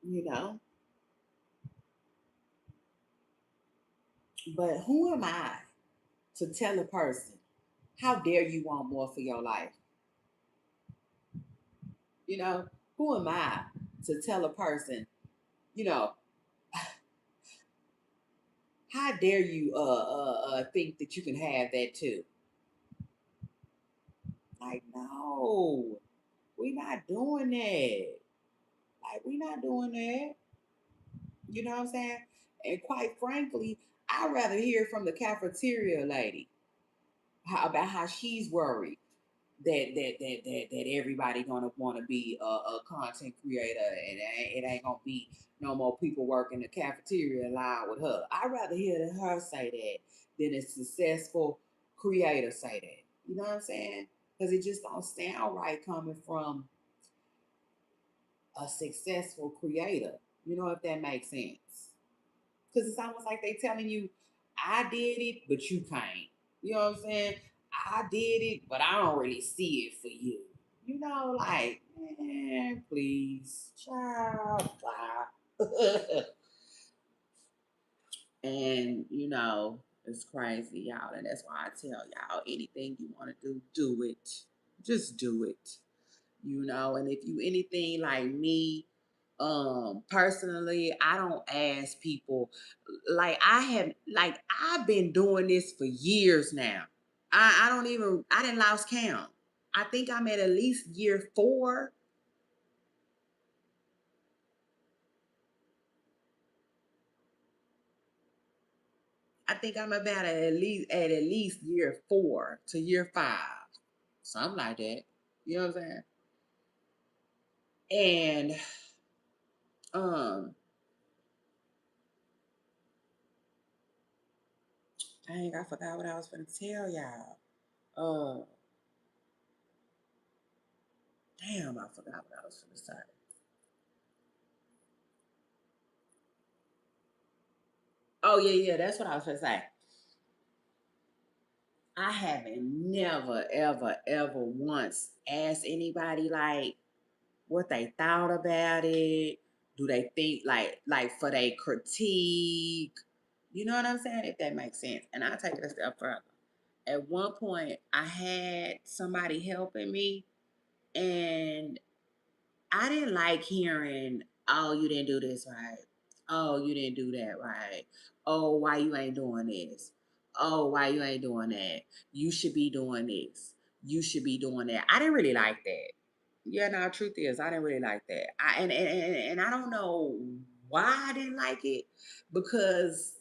you know. But who am I to tell a person, how dare you want more for your life? You know, who am I to tell a person, you know, how dare you think that you can have that too? Like, no, we not doing that. Like, we not doing that. You know what I'm saying? And quite frankly, I'd rather hear from the cafeteria lady about how she's worried that everybody gonna want to be a content creator, and it ain't gonna be no more people working the cafeteria line with her. I'd rather hear her say that than a successful creator say that. You know what I'm saying? Because it just don't sound right coming from a successful creator. You know, if that makes sense. Because it's almost like they telling you, I did it, but you can't. You know what I'm saying? I did it, but I don't really see it for you. You know, like, man, please, child, blah. And, it's crazy, y'all. And that's why I tell y'all, anything you want to do it. Just do it. And if you anything like me, personally, I don't ask people, I've been doing this for years now. I didn't lost count. I think I'm at least year 4. I think I'm about at least year 4 to year 5, something like that. You know what I'm saying? And um dang, I forgot what I was gonna tell y'all. Damn, I forgot what I was gonna say. Oh yeah, yeah, that's what I was gonna say. I haven't never, ever, ever once asked anybody like what they thought about it. Do they think like for their critique? You know what I'm saying? If that makes sense. And I'll take it a step further. At one point I had somebody helping me, and I didn't like hearing, oh, you didn't do this right. Oh, you didn't do that right. Oh, why you ain't doing this? Oh, why you ain't doing that? You should be doing this. You should be doing that. I didn't really like that. Yeah, no, truth is, I didn't really like that. And I don't know why I didn't like it, because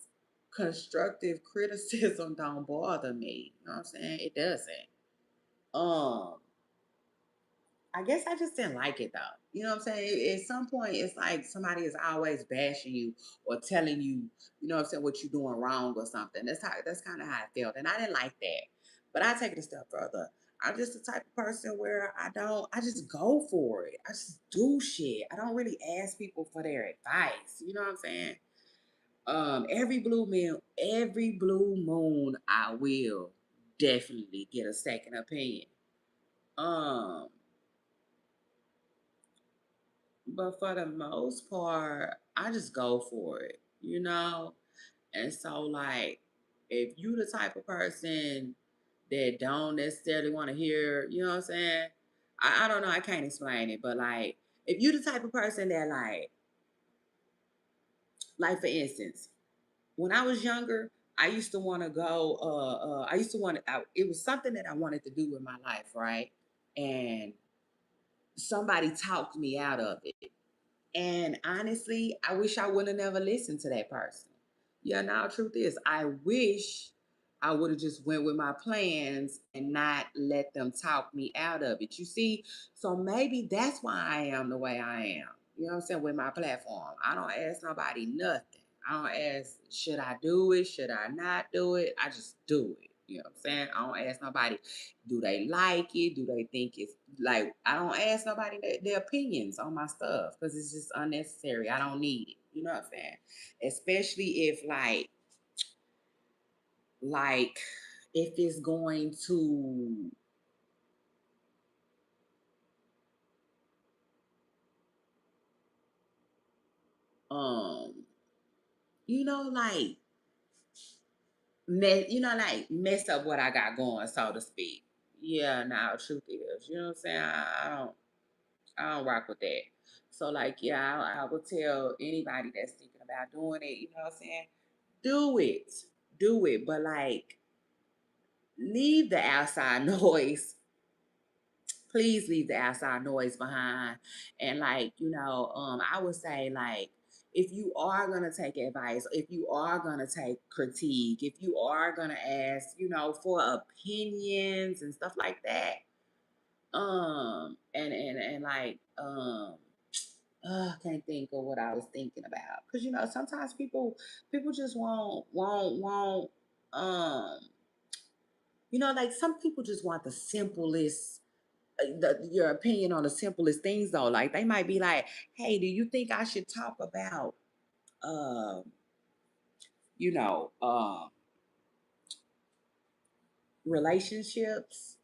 constructive criticism don't bother me. You know what I'm saying? It doesn't. Um, I guess I just didn't like it though. You know what I'm saying? At some point, it's like somebody is always bashing you or telling you, you know what I'm saying, what you're doing wrong or something. That's kind of how I felt, and I didn't like that. But I take it a step further. I'm just the type of person where I just go for it. I just do shit. I don't really ask people for their advice. You know what I'm saying? Every blue moon, I will definitely get a second opinion. Um, But for the most part, I just go for it. And so, like, if you the type of person that don't necessarily want to hear, you know what I'm saying? I don't know, I can't explain it, but like, if you the type of person that like for instance, when I was younger, I used to want to go. I used to want to. It was something that I wanted to do with my life, right? And somebody talked me out of it. And honestly, I wish I would have never listened to that person. Yeah, now truth is, I wish I would have just went with my plans and not let them talk me out of it. You see, so maybe that's why I am the way I am. You know what I'm saying? With my platform, I don't ask nobody nothing. I don't ask, should I do it? Should I not do it? I just do it. You know what I'm saying? I don't ask nobody, do they like it? Do they think it's like, I don't ask nobody their opinions on my stuff because it's just unnecessary. I don't need it. You know what I'm saying? Especially if, like, like if it's going to um like mess up what I got going, so to speak. Yeah, now truth is, you know what I'm saying? I don't rock with that. So like, yeah, I would tell anybody that's thinking about doing it, you know what I'm saying? Do it. Do it. But like leave the outside noise. Please leave the outside noise behind. And like, I would say like if you are gonna take advice, if you are gonna take critique, if you are gonna ask, for opinions and stuff like that, and like I can't think of what I was thinking about. Because sometimes people just won't um like some people just want the simplest your opinion on the simplest things though. Like they might be like, hey, do you think I should talk about um you know relationships?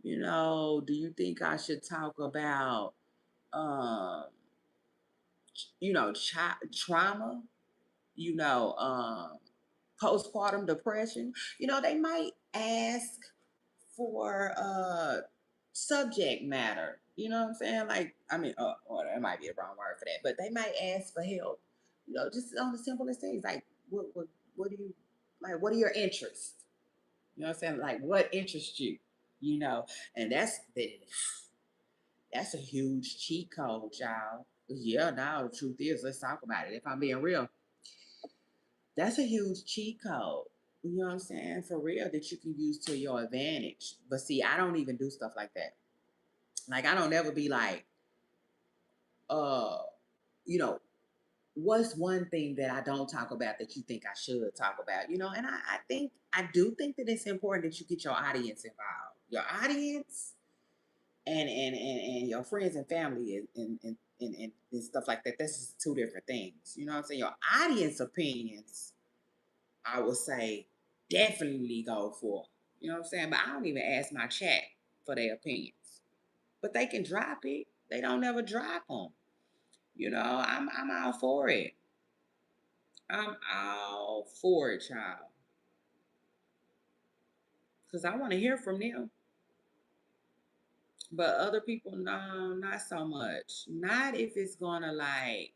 Do you think I should talk about um trauma, you know um postpartum depression? They might ask for subject matter. You know what I'm saying? Like, I mean, or that might be the wrong word for that, but they might ask for help. Just on the simplest things, like what do you like? What are your interests? You know what I'm saying? Like, what interests you? You know, and that's a huge cheat code, y'all. Yeah, now the truth is, let's talk about it. If I'm being real, that's a huge cheat code. You know what I'm saying? For real, that you can use to your advantage. But see, I don't even do stuff like that. Like I don't ever be like, uh, you know, what's one thing that I don't talk about that you think I should talk about? And I do think that it's important that you get your audience involved. Your audience and your friends and family and stuff like that. That's just two different things. You know what I'm saying? Your audience opinions, I would say, definitely go for. You know what I'm saying? But I don't even ask my chat for their opinions. But they can drop it. They don't ever drop them. I'm all for it. I'm all for it, child. Because I want to hear from them. But other people, no, not so much. Not if it's gonna like,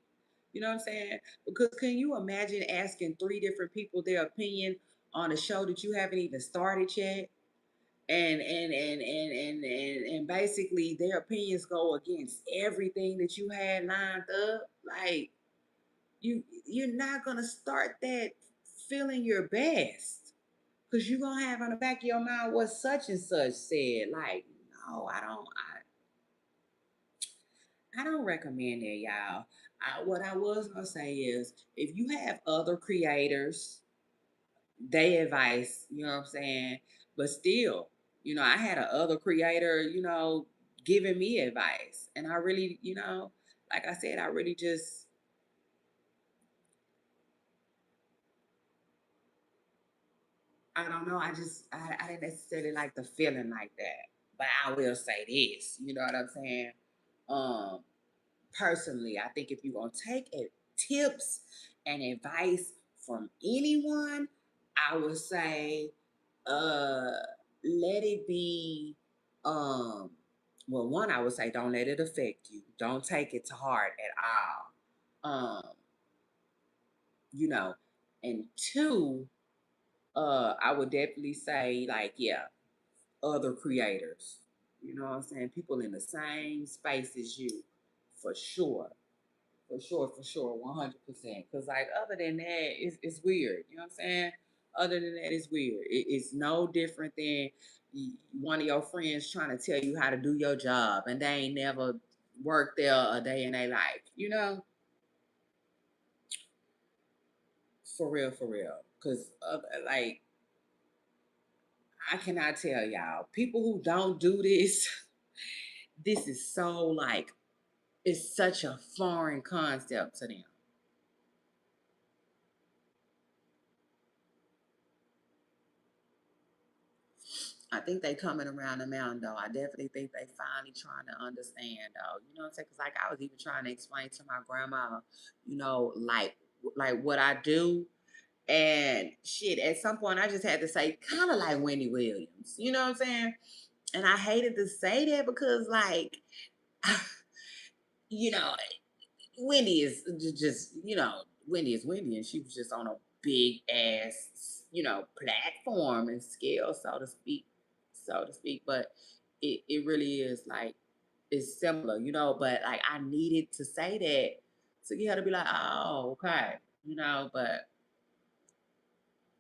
you know what I'm saying? Because can you imagine asking three different people their opinion on a show that you haven't even started yet? And basically their opinions go against everything that you had lined up. Like you're not gonna start that feeling your best. Cause you're gonna have on the back of your mind what such and such said. Like, no, I don't recommend that, y'all. What I was gonna say is if you have other creators, they advice, you know what I'm saying? But still, I had a other creator, giving me advice. And I really, like I said, I really just I don't know. I didn't necessarily like the feeling like that. But I will say this, you know what I'm saying? Um, Personally, I think if you're gonna take tips and advice from anyone, I would say uh let it be well, one, I would say don't let it affect you. Don't take it to heart at all. You know, and two, I would definitely say like, yeah, other creators. You know what I'm saying? People in the same space as you, for sure. For sure, 100%. Because, like, other than that, it's weird. You know what I'm saying? Other than that, it's weird. It's no different than one of your friends trying to tell you how to do your job and they ain't never worked there a day in their life. For real, for real. Because, like, I cannot tell y'all, people who don't do this, this is so, like, it's such a foreign concept to them. I think they coming around the mountain though. I definitely think they finally trying to understand though. You know what I'm saying? Because like I was even trying to explain to my grandma, you know, like what I do. And shit, at some point I just had to say, kind of like Wendy Williams. You know what I'm saying? And I hated to say that because like you know, Wendy is just, you know, Wendy is Wendy, and she was just on a big ass, you know, platform and scale, so to speak. But it really is like it's similar, you know. But like I needed to say that to get her to be like, oh, okay, you know. But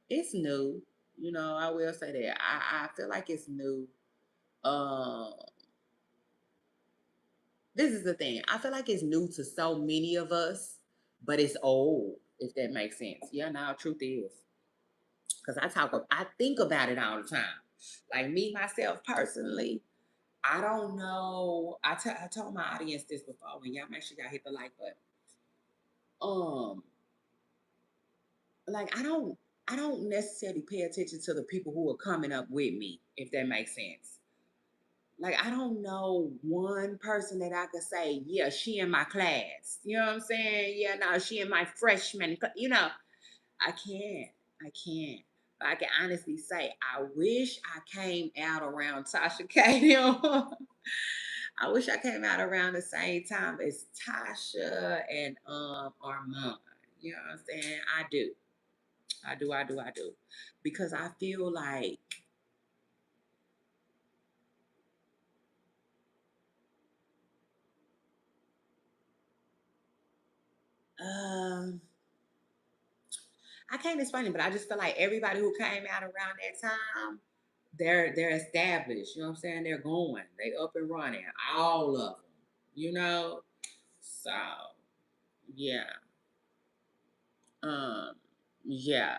it's new, you know. I will say that I feel like it's new. Um, this is the thing. I feel like it's new to so many of us, but it's old, if that makes sense. Yeah, now truth is. Because I think about it all the time. Like me, myself, personally, I don't know. I told my audience this before when y'all make sure y'all hit the like button. Um, like I don't necessarily pay attention to the people who are coming up with me, if that makes sense. Like I don't know one person that I could say, yeah, she in my class. You know what I'm saying? Yeah, no, she in my freshman. You know, I can't. I can't. But I can honestly say, I wish I came out around Tasha K. I wish I came out around the same time as Tasha and Armand. You know what I'm saying? I do. I do. Because I feel like um I can't explain it, but I just feel like everybody who came out around that time, they're established. You know what I'm saying? They're going, they up and running, all of them. You know, so yeah, um, yeah,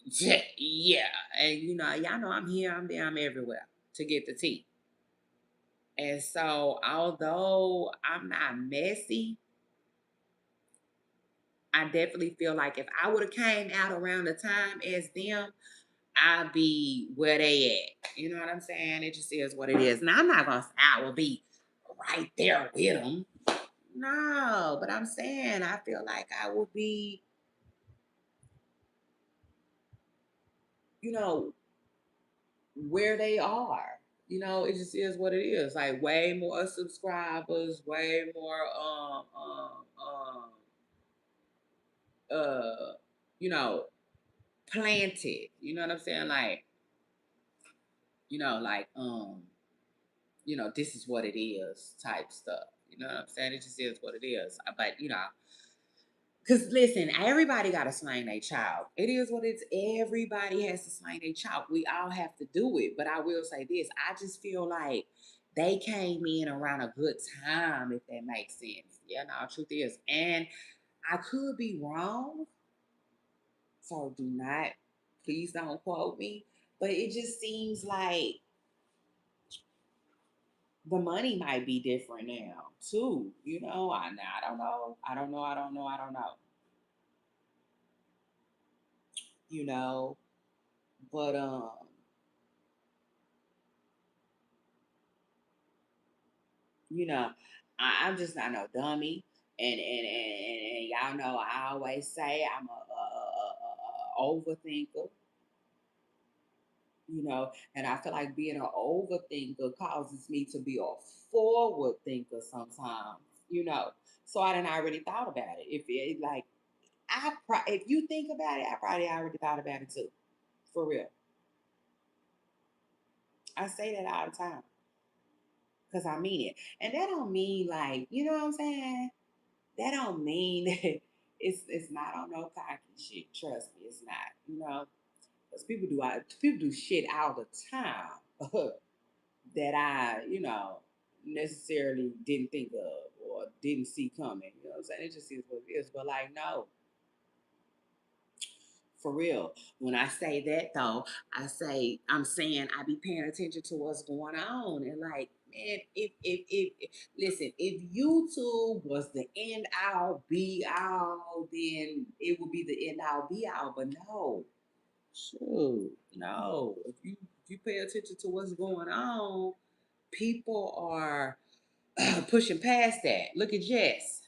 yeah, yeah, and you know, y'all know I'm here, I'm there, I'm everywhere to get the tea. And so, although I'm not messy, I definitely feel like if I would have came out around the time as them, I'll be where they at. You know what I'm saying? It just is what it is. Now I'm not gonna say I will be right there with them. No, but I'm saying I feel like I will be, you know, where they are. You know, it just is what it is. Like way more subscribers, way more uh you know, planted. You know what I'm saying? Like, you know, like you know, this is what it is type stuff. You know what I'm saying? It just is what it is. But you know, because listen, everybody got to slang their child. It is what it's. Everybody has to slang their child. We all have to do it. But I will say this: I just feel like they came in around a good time, if that makes sense. Yeah, no, truth is, and I could be wrong. So do not, please don't quote me. But it just seems like the money might be different now too. You know, I don't know. I don't know. You know, but you know, I'm just not no dummy. And y'all know I always say I'm a overthinker, you know, and I feel like being an overthinker causes me to be a forward thinker sometimes, you know. So I didn't already thought about it. If it like if you think about it, I probably already thought about it too. For real. I say that all the time because I mean it. And that don't mean like, you know what I'm saying? That don't mean that it's not on no cocky shit. Trust me, it's not. You know, because people do shit all the time that I necessarily didn't think of or didn't see coming. You know what I'm saying? It just is what it is. But like, no, for real. When I say that though, I'm saying I be paying attention to what's going on and like, man, if listen, if YouTube was the end all be all, then it would be the end all be all. But no, shoot, no. If you if you pay attention to what's going on, people are pushing past that. Look at Jess.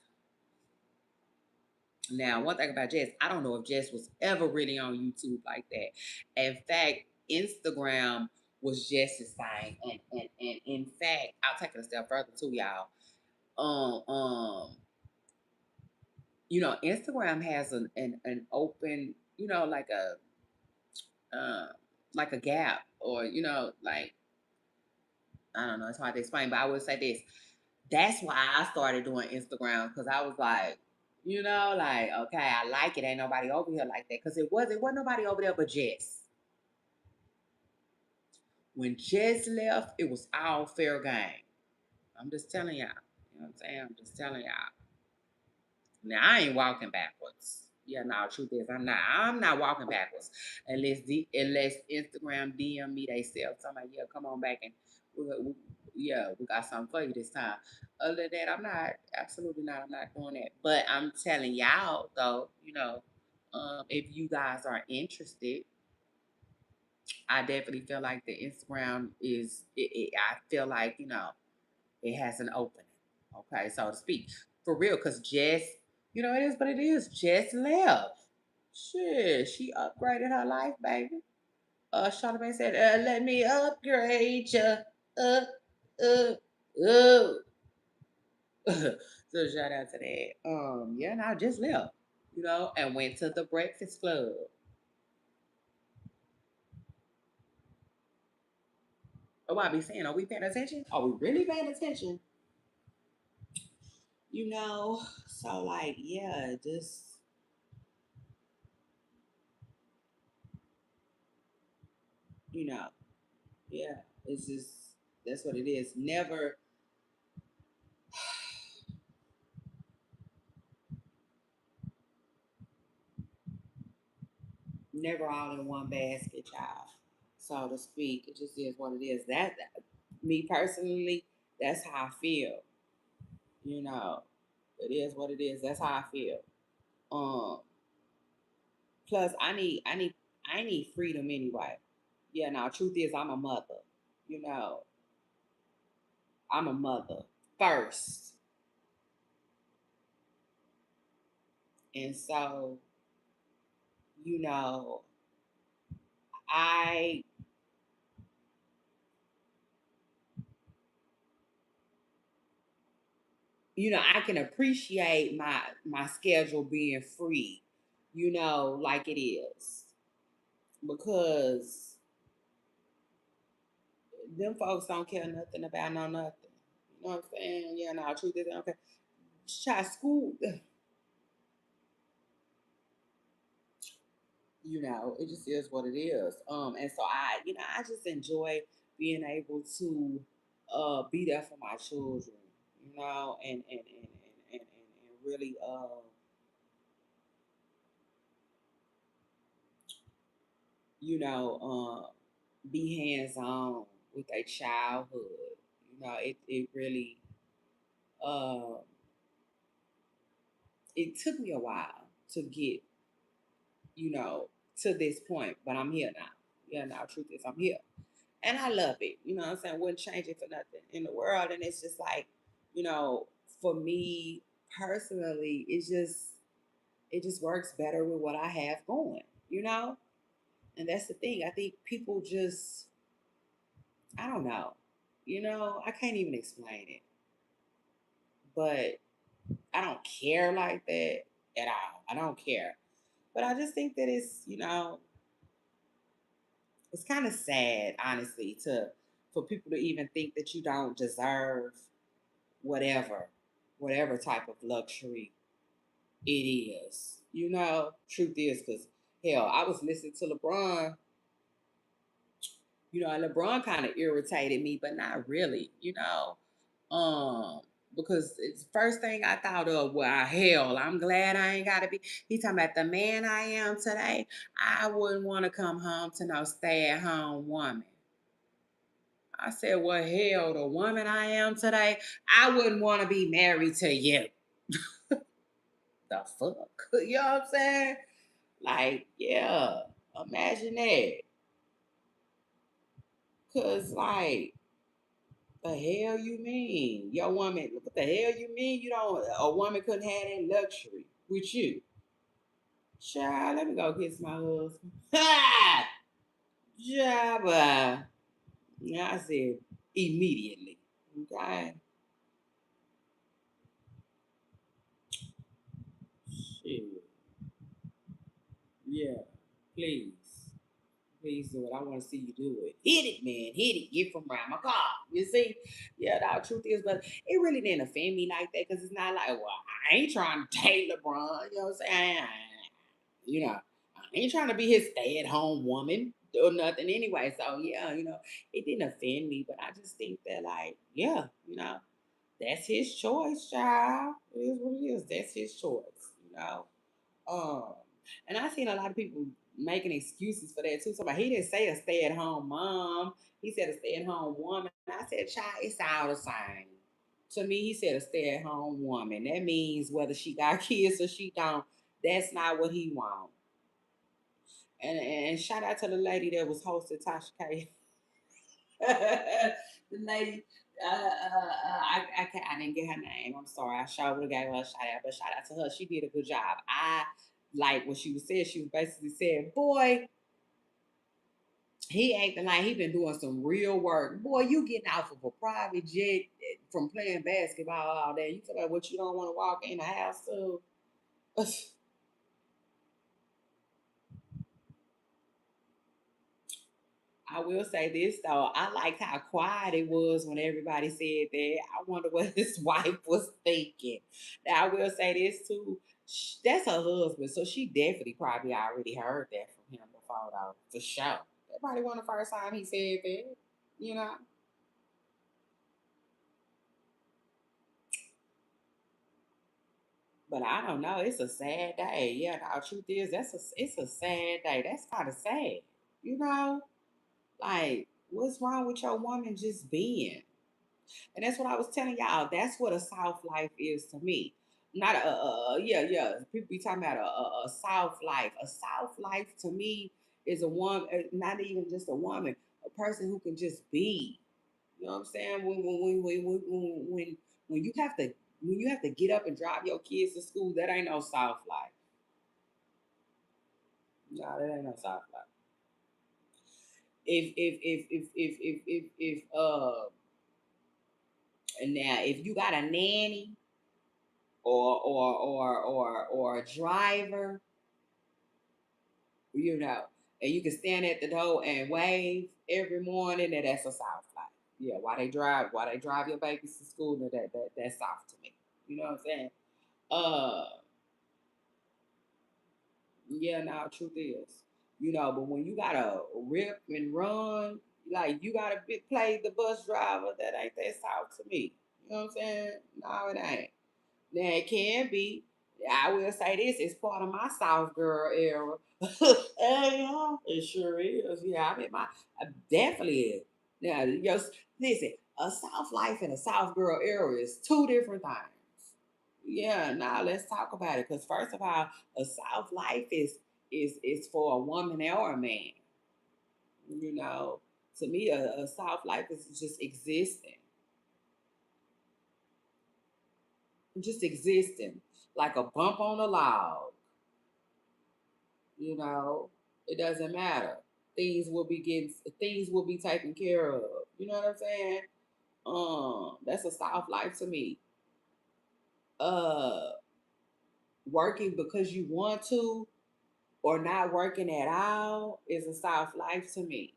Now, one thing about Jess, I don't know if Jess was ever really on YouTube like that. In fact, Instagram was Jess's thing. And in fact, I'll take it a step further too, y'all. Um, um, Instagram has an open, uh, like a gap, or like, I don't know, it's hard to explain, but I would say this. That's why I started doing Instagram, because I was like, like, okay, I like it. Ain't nobody over here like that. Because it wasn't nobody over there but Jess. When Jess left, it was all fair game. I'm just telling y'all. You know what I'm saying? I'm just telling y'all. Now I ain't walking backwards. Yeah, no, truth is I'm not walking backwards unless Instagram DM me they sell somebody, yeah, come on back and we got something for you this time. Other than that, I'm not, absolutely not, I'm not doing that. But I'm telling y'all though, if you guys are interested, I definitely feel like the Instagram I feel like, it has an opening, okay, so to speak. For real, because Jess, it is what it is. Jess left. Shit, she upgraded her life, baby. Charlamagne said, let me upgrade ya. Uh, uh, uh. So shout out to that. Yeah, and I just left, and went to the Breakfast Club. Oh, I be saying, are we paying attention? Are we really paying attention? So like, yeah, just you know, yeah, it's just, that's what it is. Never all in one basket, child, so to speak. It just is what it is. That me personally, that's how I feel. You know, it is what it is. That's how I feel. Um, Plus, I need freedom anyway. Yeah. Now, truth is, I'm a mother. You know, I'm a mother first, and so you know, I I can appreciate my schedule being free, like it is, because them folks don't care nothing about no nothing. You know what I'm saying? Yeah, no, truth is, okay. Child school, it just is what it is. And so I just enjoy being able to be there for my children, and really you know, be hands on with their childhood. It really uh, it took me a while to get, you know, to this point, but I'm here now. Yeah, now truth is I'm here. And I love it. You know what I'm saying? Wouldn't change it for nothing in the world. And it's just like, you know, for me personally, it just works better with what I have going, you know? And that's the thing. I think people just, I don't know. I can't even explain it. But I don't care like that at all. I don't care. But I just think that it's kind of sad, honestly, to for people to even think that you don't deserve whatever, whatever type of luxury it is. Truth is, because hell, I was listening to LeBron. And LeBron kind of irritated me, but not really. Um, because it's the first thing I thought of. Well, hell, I'm glad I ain't gotta be. He talking about the man I am today. I wouldn't want to come home to no stay-at-home woman. I said, well, hell, the woman I am today, I wouldn't want to be married to you. The fuck? You know what I'm saying? Like, yeah, imagine that. Cause like the hell you mean? Your woman, what the hell you mean you don't a woman couldn't have that luxury with you? Child, let me go kiss my husband. Ha! Jabba. Yeah, I said immediately. Okay. Shit. Yeah. Please. Please do it. I want to see you do it. Hit it, man. Hit it. Get from around my car. You see? Yeah, the truth is, but it really didn't offend me like that because it's not like, well, I ain't trying to date LeBron. You know what I'm saying? You know, I ain't trying to be his stay-at-home woman or nothing anyway. So yeah, it didn't offend me, but I just think that like, yeah, that's his choice, child. It is what it is. That's his choice. Um, and I seen a lot of people making excuses for that too. So like, he didn't say a stay-at-home mom. He said a stay-at-home woman. I said, child, it's all the same. To me, he said a stay-at-home woman. That means whether she got kids or she don't. That's not what he wants. And shout out to the lady that was hosting Tasha K. The lady, I didn't get her name. I'm sorry. I sure would have gave her a shout out, but shout out to her. She did a good job. I like what she was saying. She was basically saying, "Boy, he acting like he been doing some real work. Boy, you getting off of a private jet from playing basketball all day. You talk about what you don't want to walk in the house to." I will say this though, I liked how quiet it was when everybody said that. I wonder what his wife was thinking. Now I will say this too. That's her husband, so she definitely probably already heard that from him before, though, for sure. That probably wasn't the first time he said that, you know. But I don't know. It's a sad day. Yeah, the truth is, it's a sad day. That's kind of sad, you know. Like, what's wrong with your woman just being? And that's what I was telling y'all. That's what a soft life is to me. Not yeah, yeah. People be talking about a soft life. A soft life to me is a woman, not even just a woman, a person who can just be. You know what I'm saying? When you have to get up and drive your kids to school, that ain't no soft life. No, that ain't no soft life. If and now if you got a nanny or a driver, and you can stand at the door and wave every morning, and that's a soft life. Yeah, why they drive your babies to school, that's soft to me. You know what I'm saying? Uh yeah, now truth is. But when you gotta rip and run, like you gotta play the bus driver, that ain't that soft to me. You know what I'm saying? No, it ain't. Now it can be. I will say this: it's part of my South girl era. Yeah, it sure is. Yeah, I definitely is. Now, listen, a South life and a South girl era is two different things. Yeah, now let's talk about it. Because first of all, a South life is for a woman or a man. You know, to me, a South life is just existing, like a bump on a log. You know, it doesn't matter. Things will be taken care of. You know what I'm saying? That's a soft life to me. Uh, Working because you want to or not working at all is a soft life to me.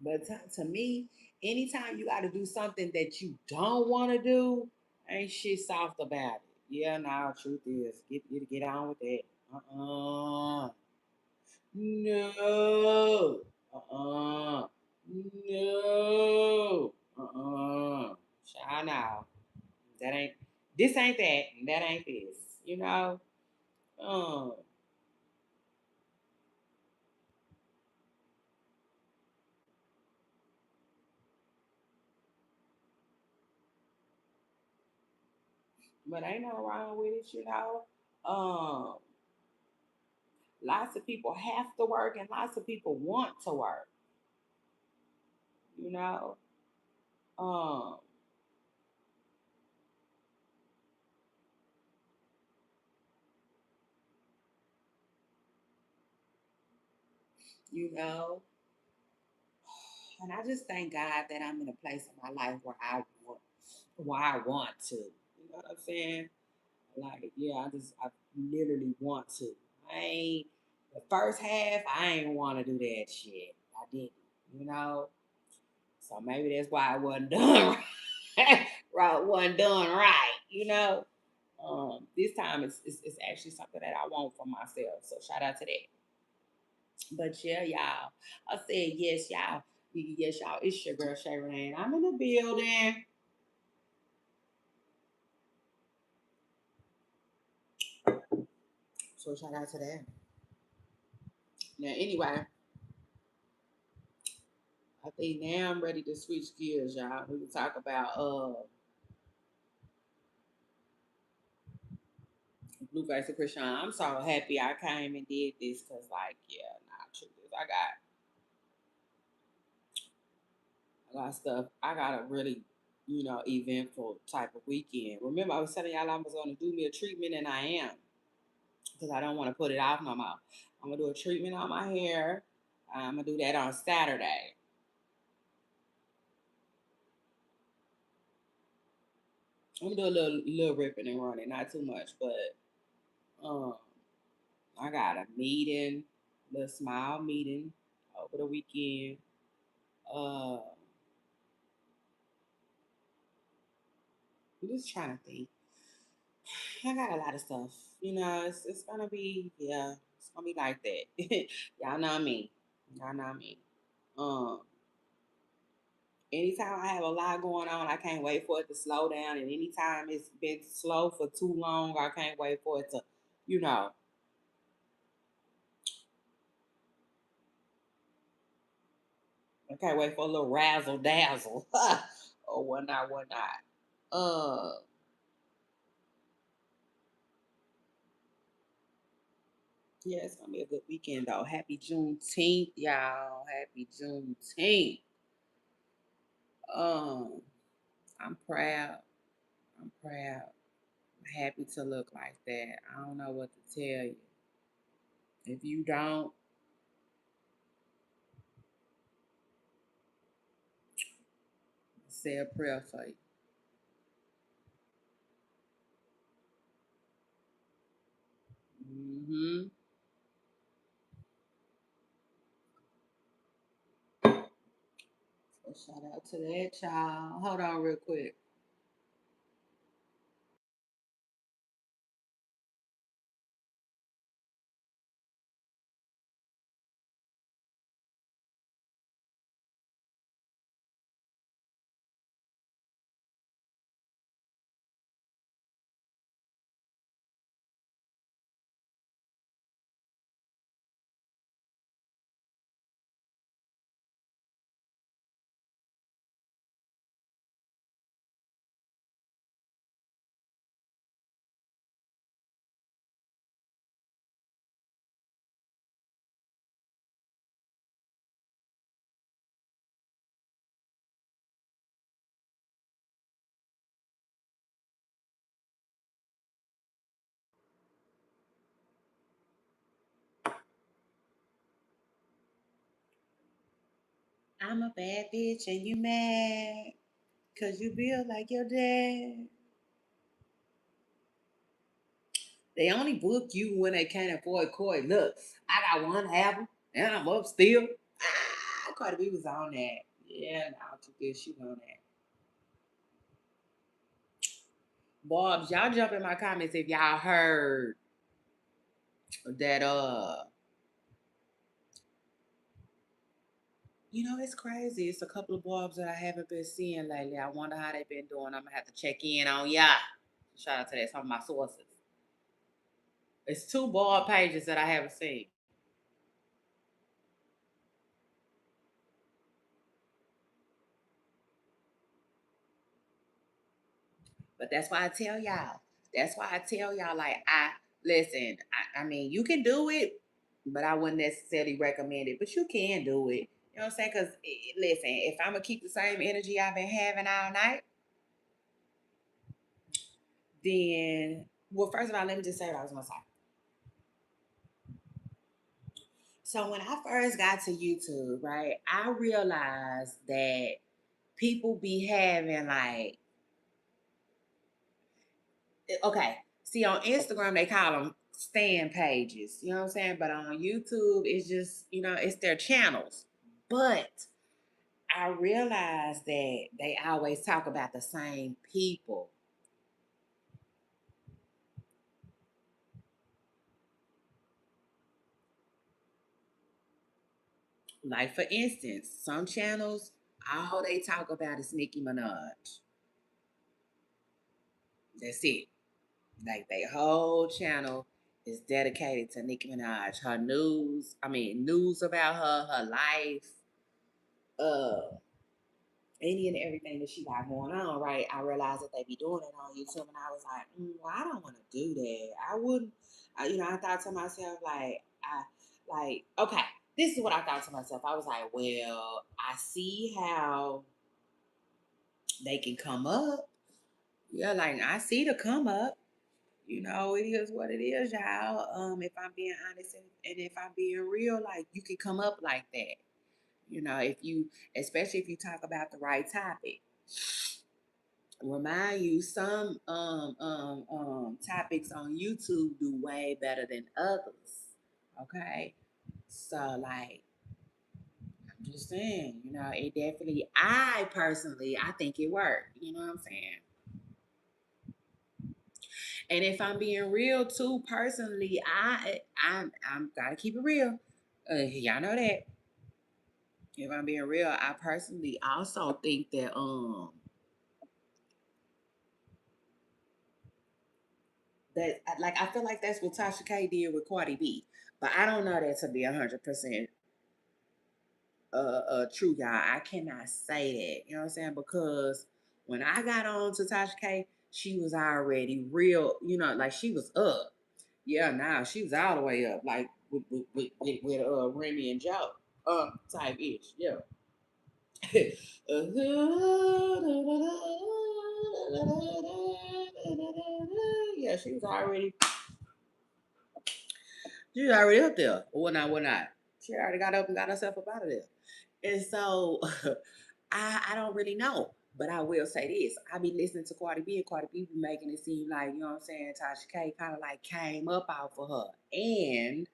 But to me, anytime you got to do something that you don't want to do, ain't shit soft about it. Yeah, now truth is, get on with that. No. Uh-uh. No. Child now. That ain't this ain't that, and that ain't this. You know? Um, But ain't nothing wrong with it, you know. Lots of people have to work and lots of people want to work, you know. Um, you know, and I just thank God that I'm in a place in my life where I want to. You know what I'm saying? Like, yeah, I literally want to. I ain't the first half. I ain't want to do that shit. I didn't. You know. So maybe that's why I wasn't done right. Right, wasn't done right. You know. This time it's actually something that I want for myself. So shout out to that. But yeah, y'all. I said yes, y'all. Yes, y'all. It's your girl Shay. I'm in the building. So shout out to that. Now, anyway, I think now I'm ready to switch gears, y'all. We can talk about Blueface and Chrisean. I'm so happy I came and did this because, like, yeah, nah, truth is, I got stuff. I got a really, eventful type of weekend. Remember, I was telling y'all I was going to do me a treatment, and I am because I don't want to put it off no more. I'm gonna do a treatment on my hair. I'm gonna do that on Saturday. I'm gonna do a little ripping and running, not too much, but um, I got a meeting, a little small meeting over the weekend. Uh, I'm just trying to think. I got a lot of stuff. It's gonna be, yeah, it's gonna be like that. Y'all know me. Y'all know me. Um, Anytime I have a lot going on, I can't wait for it to slow down. And anytime it's been slow for too long, I can't wait for it to, you know, I can't wait for a little razzle dazzle or whatnot, whatnot. Uh, yeah, it's gonna be a good weekend though. Happy Juneteenth, y'all. Happy Juneteenth. Um, I'm proud. I'm proud. I'm happy to look like that. I don't know what to tell you. If you don't, say a prayer for you. Mm-hmm. So shout out to that child. Hold on real quick. I'm a bad bitch and you mad because you feel like your dad. They only book you when they can't afford court. Look, I got one album and I'm up still. Cardi B was on that. Yeah, now too good. She was on that. Bobs, y'all jump in my comments if y'all heard that it's crazy. It's a couple of Bobs that I haven't been seeing lately. I wonder how they've been doing. I'm gonna have to check in on y'all. Shout out to that. Some of my sources. It's two Bob pages that I haven't seen. But that's why I tell y'all. That's why I tell y'all, like, I listen, I mean, you can do it, but I wouldn't necessarily recommend it, but you can do it. You know what I'm saying? Because listen, if I'm gonna keep the same energy I've been having all night, then well, first of all, let me just say what I was gonna say. So when I first got to YouTube, right, I realized that people be having like, okay, see on Instagram they call them stand pages, you know what I'm saying? But on YouTube, it's just, it's their channels. But I realized that they always talk about the same people. Like for instance, some channels, all they talk about is Nicki Minaj. That's it. Like their whole channel is dedicated to Nicki Minaj. Her news, I mean, news about her life, uh, any and everything that she got going on, right? I realized that they be doing it on YouTube, and I was like, well, I don't want to do that. I wouldn't, I thought to myself, okay, this is what I thought to myself. I was like, well, I see how they can come up. Yeah, like I see the come up. It is what it is, y'all. If I'm being honest and if I'm being real, like you can come up like that. If you, especially if you talk about the right topic. Remind you, some topics on YouTube do way better than others. Okay, so like I'm just saying, it definitely. I personally, I think it worked. You know what I'm saying? And if I'm being real too, personally, I'm gotta keep it real. Y'all know that. If I'm being real, I personally also think that like I feel like that's what Tasha K did with Cardi B, but I don't know that to be 100% true, y'all. I cannot say that. You know what I'm saying? Because when I got on to Tasha K, she was already real. Like she was up. Yeah, now she was all the way up, like with Remy and Joe, type ish. Yeah. Yeah, she was already up there. Or whatnot, whatnot. She already got up and got herself up out of there. And so I don't really know. But I will say this. I be listening to Cardi B, and Cardi B be making it seem like, you know what I'm saying, Tasha K kind of like came up out for her. And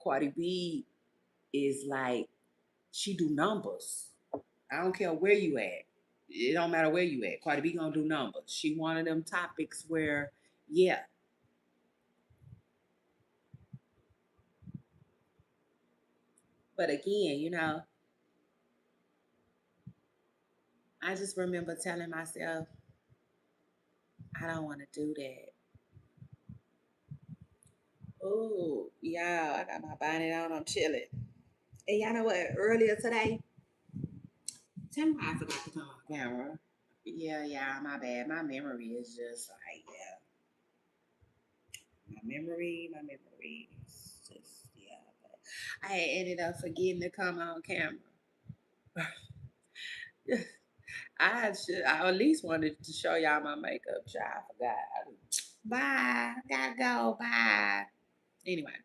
Cardi B is like, she do numbers. I don't care where you at. It don't matter where you at. Cardi B gonna do numbers. She one of them topics where, yeah. But again, I just remember telling myself, I don't want to do that. Oh, yeah, I got my bonnet on. I'm chilling. And y'all know what? Earlier today, tell me why I forgot to turn on the camera. Yeah, my bad. My memory is just like, yeah. My memory is just, yeah. But I ended up forgetting to come on camera. I at least wanted to show y'all my makeup. Child, I forgot. Bye. Gotta go. Bye. Anyway,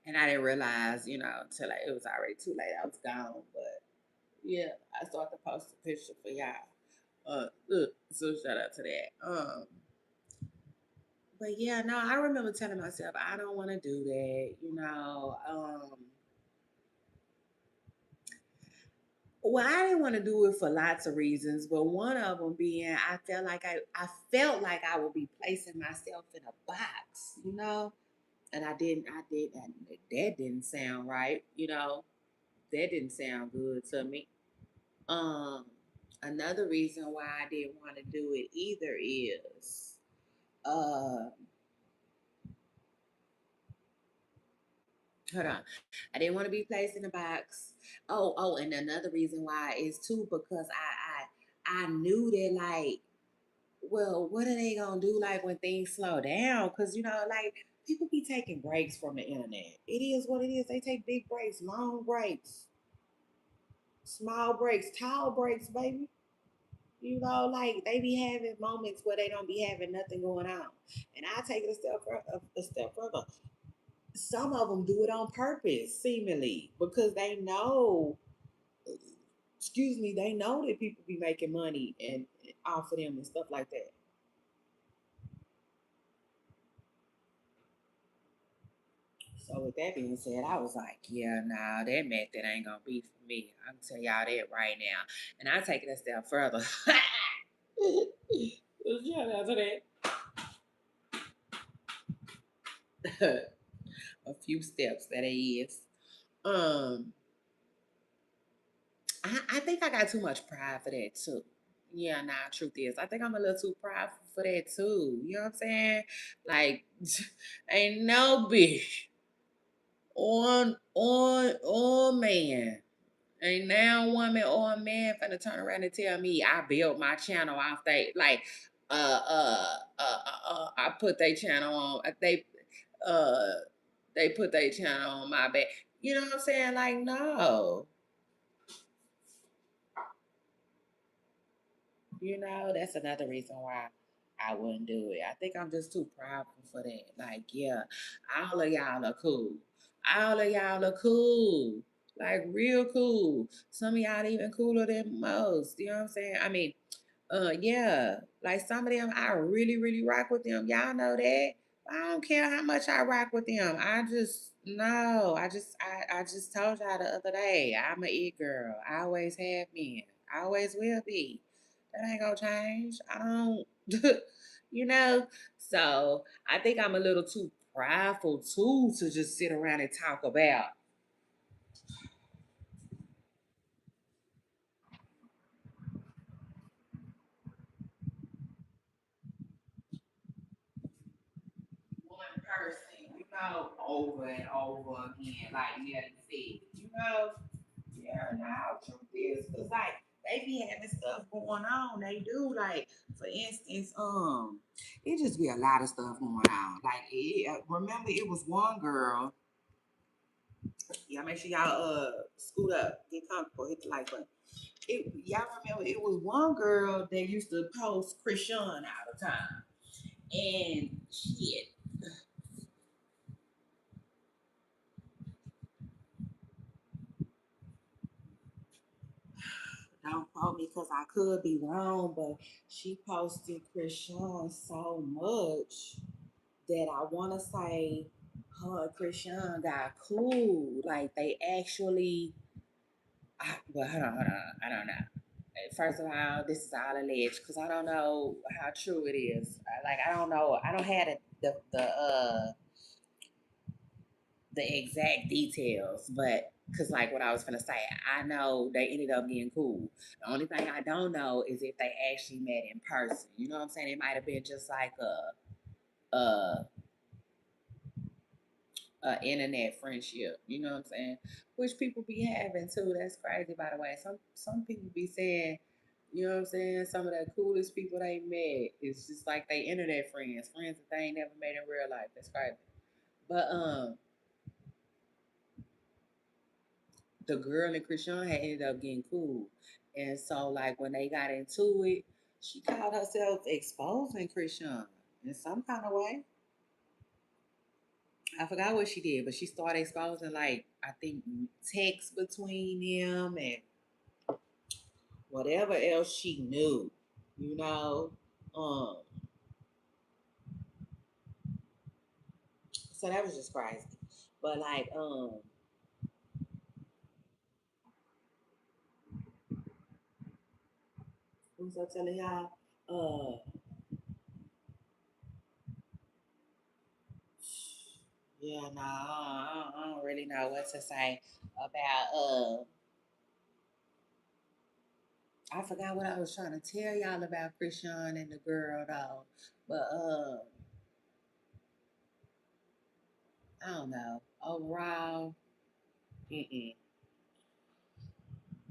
and I didn't realize, till like, it was already too late. I was gone. But yeah, I started to post a picture for y'all. So shout out to that. But yeah, no, I remember telling myself I don't want to do that. Well, I didn't want to do it for lots of reasons, but one of them being I felt like I would be placing myself in a box, and that didn't sound right, that didn't sound good to me. Um, Another reason why I didn't want to do it either is, uh, hold on, I didn't want to be placed in a box. And another reason why is too because I knew that like. well, what are they gonna do like when things slow down? Cause like people be taking breaks from the internet. It is what it is. They take big breaks, long breaks, small breaks, tall breaks, baby. Like they be having moments where they don't be having nothing going on. And I take it a step further. Some of them do it on purpose, seemingly, because they know, excuse me, they know that people be making money and off of them and stuff like that. So with that being said, I was like, yeah, nah, that method ain't gonna be for me. I'm tell y'all that right now. And I take it a step further. Shout out to that. A few steps that it is. Um, I think I got too much pride for that too. Yeah, nah, truth is, I think I'm a little too prideful for that too. You know what I'm saying? Like, ain't no bitch on man. Ain't now woman or a man finna turn around and tell me I built my channel off they like I put their channel on uh they put their channel on my back. You know what I'm saying? Like no. That's another reason why I wouldn't do it. I think I'm just too prideful for that. Like, yeah, all of y'all are cool. All of y'all are cool. Like real cool. Some of y'all even cooler than most. You know what I'm saying? I mean, yeah, like some of them, I really, really rock with them. Y'all know that. I don't care how much I rock with them. I just no. I just told y'all the other day. I'm a it girl. I always have been. I always will be. That ain't gonna change. I don't. you know. So I think I'm a little too prideful too to just sit around and talk about. One person, over and over again, like Nelly said, yeah, now truth is, cause like they be having stuff going on. They do, like for instance, it just be a lot of stuff going on. Like, remember, it was one girl. Y'all make sure y'all scoot up, get comfortable, hit the like button. Y'all remember it was one girl that used to post Chrisean all the time, and shit. Don't quote me because I could be wrong, but she posted Chrisean so much that I want to say her and Chrisean got cool. Like they actually, well, hold on. I don't know. First of all, this is all alleged because I don't know how true it is. I don't know. I don't have the exact details, but because like what I was gonna say, I know they ended up getting cool. The only thing I don't know is if they actually met in person. You know what I'm saying? It might have been just like a internet friendship. You know what I'm saying? Which people be having too. That's crazy, by the way. Some people be saying, you know what I'm saying? Some of the coolest people they met is just like they internet friends that they ain't never met in real life. That's crazy. But the girl and Chrisean had ended up getting cool. And so like when they got into it, she called herself exposing Chrisean in some kind of way. I forgot what she did, but she started exposing like I think text between them and whatever else she knew, you know. Um, so that was just crazy. But like, what was I telling y'all? Uh, yeah, no, I don't really know what to say about I forgot what I was trying to tell y'all about Chrisean and the girl though. But I don't know. Overall, mm-mm.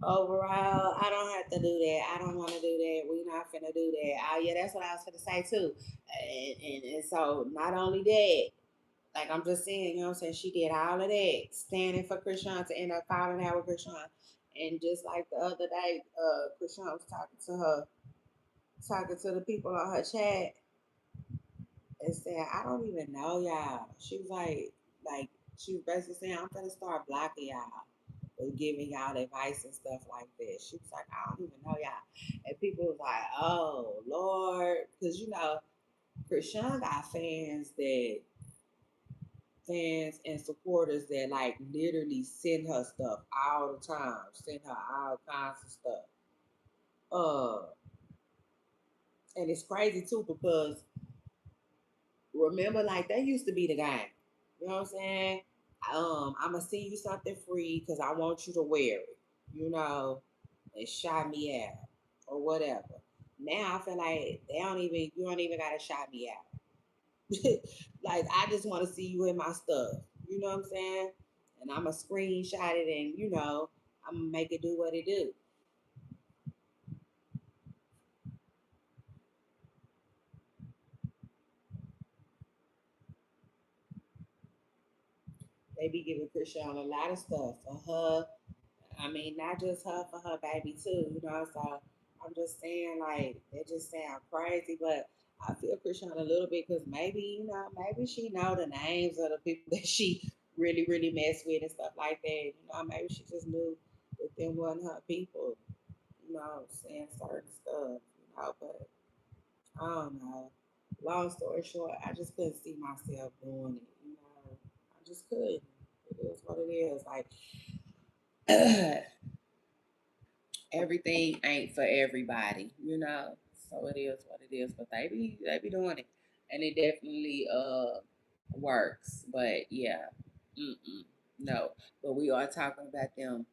overall, I don't have to do that. I don't want to do that. We not finna do that. Oh yeah, that's what I was finna say too. And so not only that, like I'm just saying, you know what I'm saying? She did all of that, standing for Chrisean to end up falling out with Chrisean. And just like the other day, Chrisean was talking to her, talking to the people on her chat and saying, I don't even know y'all. She was like she was basically saying, I'm gonna start blocking y'all or giving y'all advice and stuff like that. She was like, I don't even know y'all. And people was like, oh Lord, because you know, Chrisean got fans and supporters that like literally send her stuff all the time, send her all kinds of stuff. Uh, and it's crazy too because remember, like that used to be the game. You know what I'm saying? I'm gonna send you something free because I want you to wear it. You know, and shout me out or whatever. Now I feel like you don't even gotta shout me out. Like I just want to see you in my stuff. You know what I'm saying? And I'm going to screenshot it, and I'm gonna make it do what it do. They be giving Chrisean a lot of stuff for her. I mean, not just her, for her baby too. So I'm just saying, like, they just sound crazy, but I feel Chrisean a little bit because maybe maybe she know the names of the people that she really really mess with and stuff like that. Maybe she just knew that them wasn't her people. Saying certain stuff. But I don't know. Long story short, I just couldn't see myself doing it. I just couldn't. It is what it is. Like everything ain't for everybody. So it is what it is. But they be doing it, and it definitely works. But yeah, no. But we are talking about them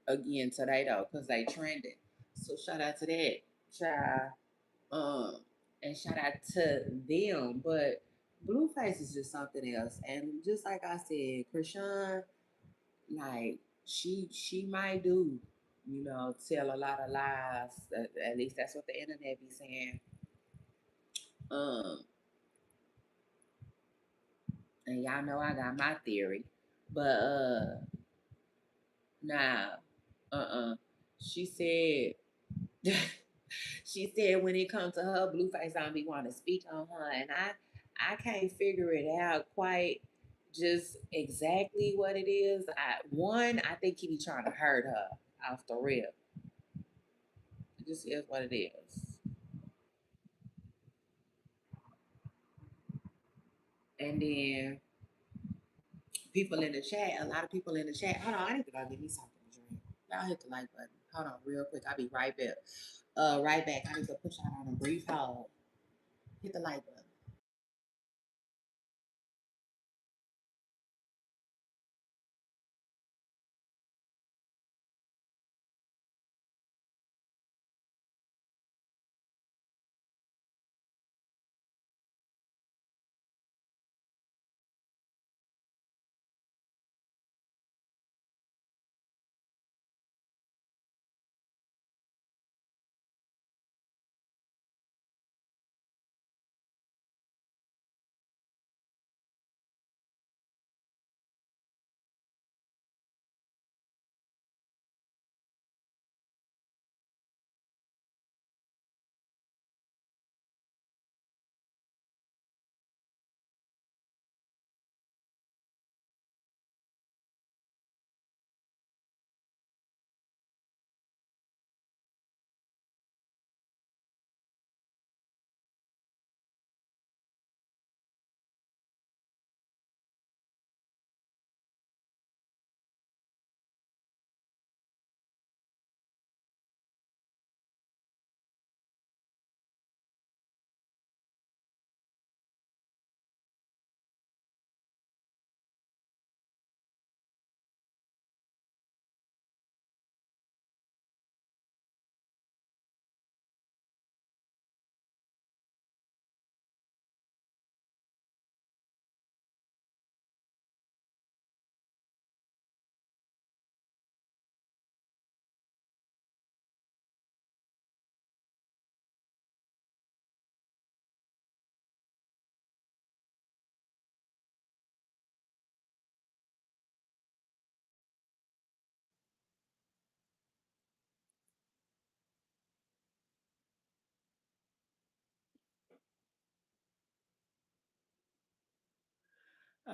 again today though, because they trending. So shout out to that, child. Um, and shout out to them. But Blueface is just something else. And just like I said, Chrisean, like she might tell a lot of lies. At least that's what the internet be saying. Um, and y'all know I got my theory, but nah, she said she said when it comes to her, Blueface don't be want to speak on her, and I can't figure it out quite just exactly what it is. I think he be trying to hurt her off the rip. It just is what it is. And then people in the chat, a lot of people in the chat. Hold on, I need to go get me something to drink. Y'all hit the like button. Hold on, real quick. I'll be right back. Right back. I need to put y'all on a brief hold. Hit the like button.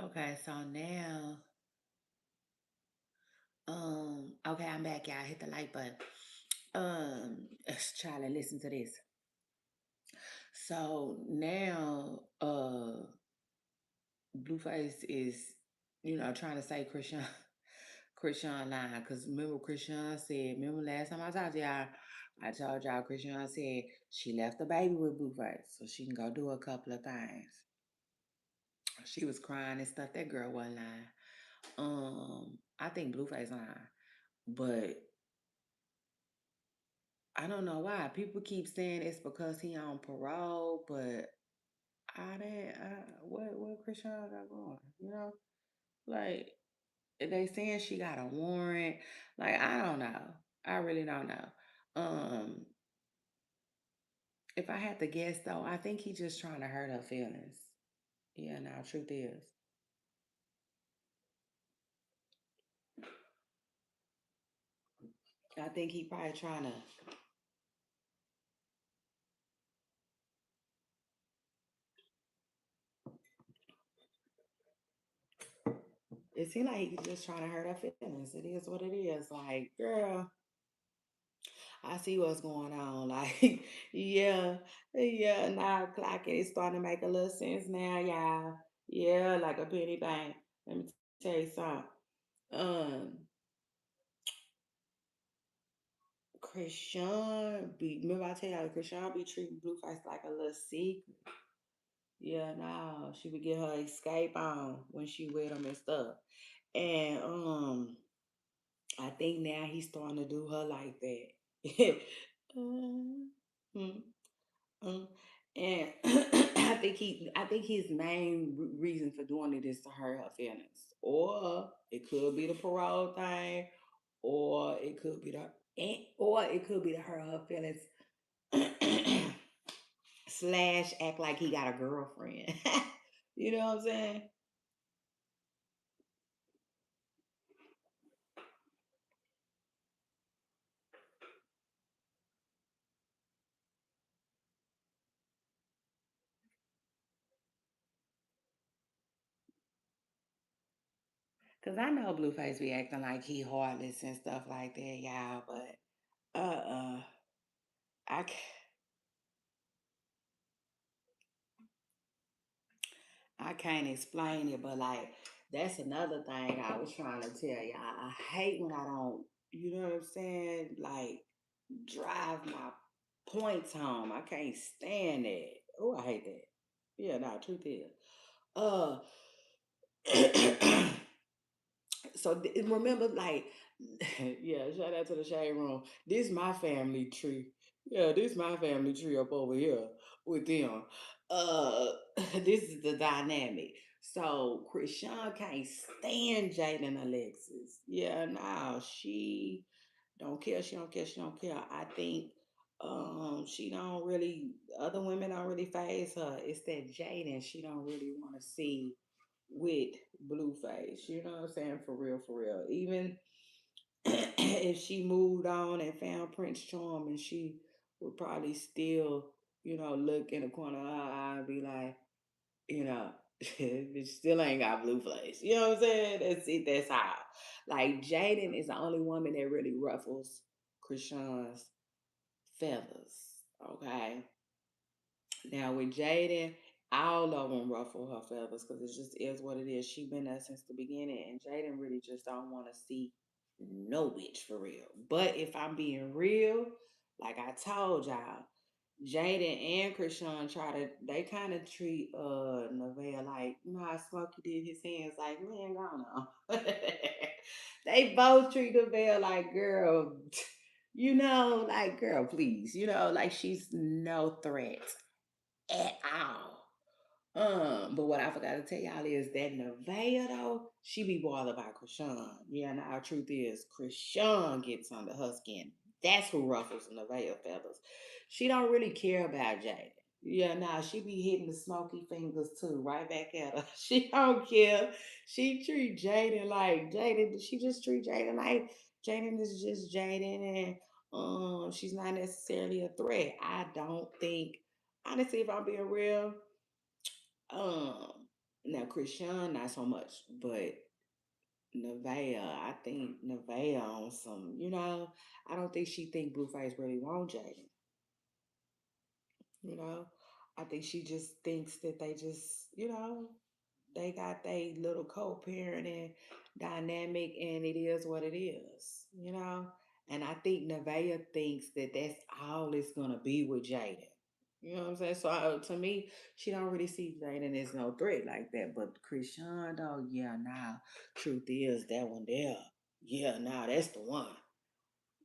Okay, so now, okay, I'm back, y'all. Hit the like button. Charlie, listen to this. So now, Blueface is, trying to say Chrisean lying. Because remember, Chrisean said, remember last time I talked to y'all, I told y'all Chrisean said she left the baby with Blueface so she can go do a couple of things. She was crying and stuff. That girl wasn't lying. I think Blueface lying. But I don't know why. People keep saying it's because he on parole, but I didn't. What Chrisean got going? Like they saying she got a warrant. Like I don't know. I really don't know. Um, if I had to guess though, I think he's just trying to hurt her feelings. Yeah, no, truth is. I think he probably trying to. It seems like he's just trying to hurt her feelings. It is what it is. Like, girl, I see what's going on. Like, yeah, yeah, 9 o'clock and it's starting to make a little sense now, y'all. Yeah, like a penny bank. Let me tell you something. Um, remember I tell y'all, Chrisean be treating Blueface like a little secret. Yeah, no, she would get her escape on when she with him and stuff. And I think now he's starting to do her like that. um, mm, mm. And I think his main reason for doing it is to hurt her feelings, or it could be the parole thing, or it could be or it could be to hurt her feelings slash act like he got a girlfriend. You know what I'm saying? Cause I know Blueface be acting like he heartless and stuff like that, y'all. But I I can't explain it. But like that's another thing I was trying to tell y'all. I hate when I don't, you know what I'm saying? Like drive my points home. I can't stand that. Oh, I hate that. Yeah, no, truth is. Uh so remember, like, yeah, shout out to the shade room. This my family tree. Yeah, this my family tree up over here with them. Uh, this is the dynamic. So Chrisean can't stand Jaden and Alexis. Yeah, no, she don't care. She don't care. She don't care. I think she don't really. Other women don't really phase her. It's that Jaden she don't really want to see with Blueface. You know what I'm saying? For real, for real. Even if she moved on and found Prince Charming, she would probably still, look in the corner of her eye and be like, you know, bitch still ain't got Blueface. You know what I'm saying? That's it. That's how. Like Jaden is the only woman that really ruffles Krishan's feathers. Okay. Now with Jaden, all of them ruffle her feathers because it just is what it is. She been there since the beginning, and Jaden really just don't want to see no bitch for real. But if I'm being real, like I told y'all, Jaden and Krishan they kind of treat Nevaeh like, how Smokey did his hands like, man, go on. They both treat Nevaeh like, girl, like, girl, please, like she's no threat at all. But what I forgot to tell y'all is that Nevaeh though, she be bothered by Krishan. Yeah, now our truth is Krishan gets under her skin. That's who ruffles Nevaeh feathers. She don't really care about Jaden. Yeah, nah, she be hitting the smoky fingers too, right back at her. She don't care. She treat Jaden like Jaden. She just treat Jaden like Jaden is just Jaden, and she's not necessarily a threat. I don't think. Honestly, if I'm being real, um, Now Chrisean not so much, but Nevaeh, I think Nevaeh on some, I don't think she think Blueface really want Jaden, you know. I think she just thinks that they just, they got their little co-parenting dynamic and it is what it is. And I think Nevaeh thinks that that's all it's gonna be with Jaden. You know what I'm saying? So to me, she don't really see Jaden as no threat like that. But Chrisean, though, yeah, nah. Truth is that one there. Yeah, nah, that's the one.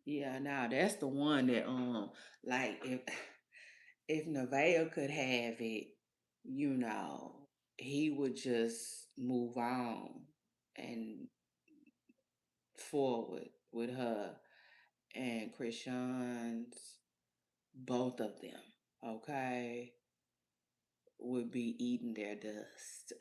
Yeah, nah, that's the one that like if Nevaeh could have it, you know, he would just move on and forward with her and Chrisean's both of them. Okay, would be eating their dust.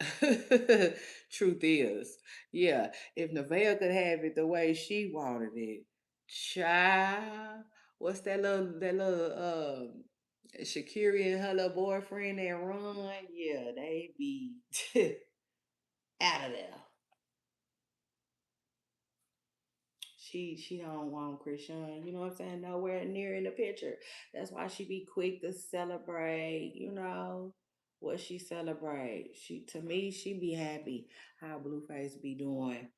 Truth is, yeah, if Nevaeh could have it the way she wanted it, child, what's that little Shakira and her little boyfriend that run? Yeah, they be out of there. She don't want Chrisean, you know what I'm saying? Nowhere near in the picture. That's why she be quick to celebrate, what she celebrate. She to me, she be happy how Blueface be doing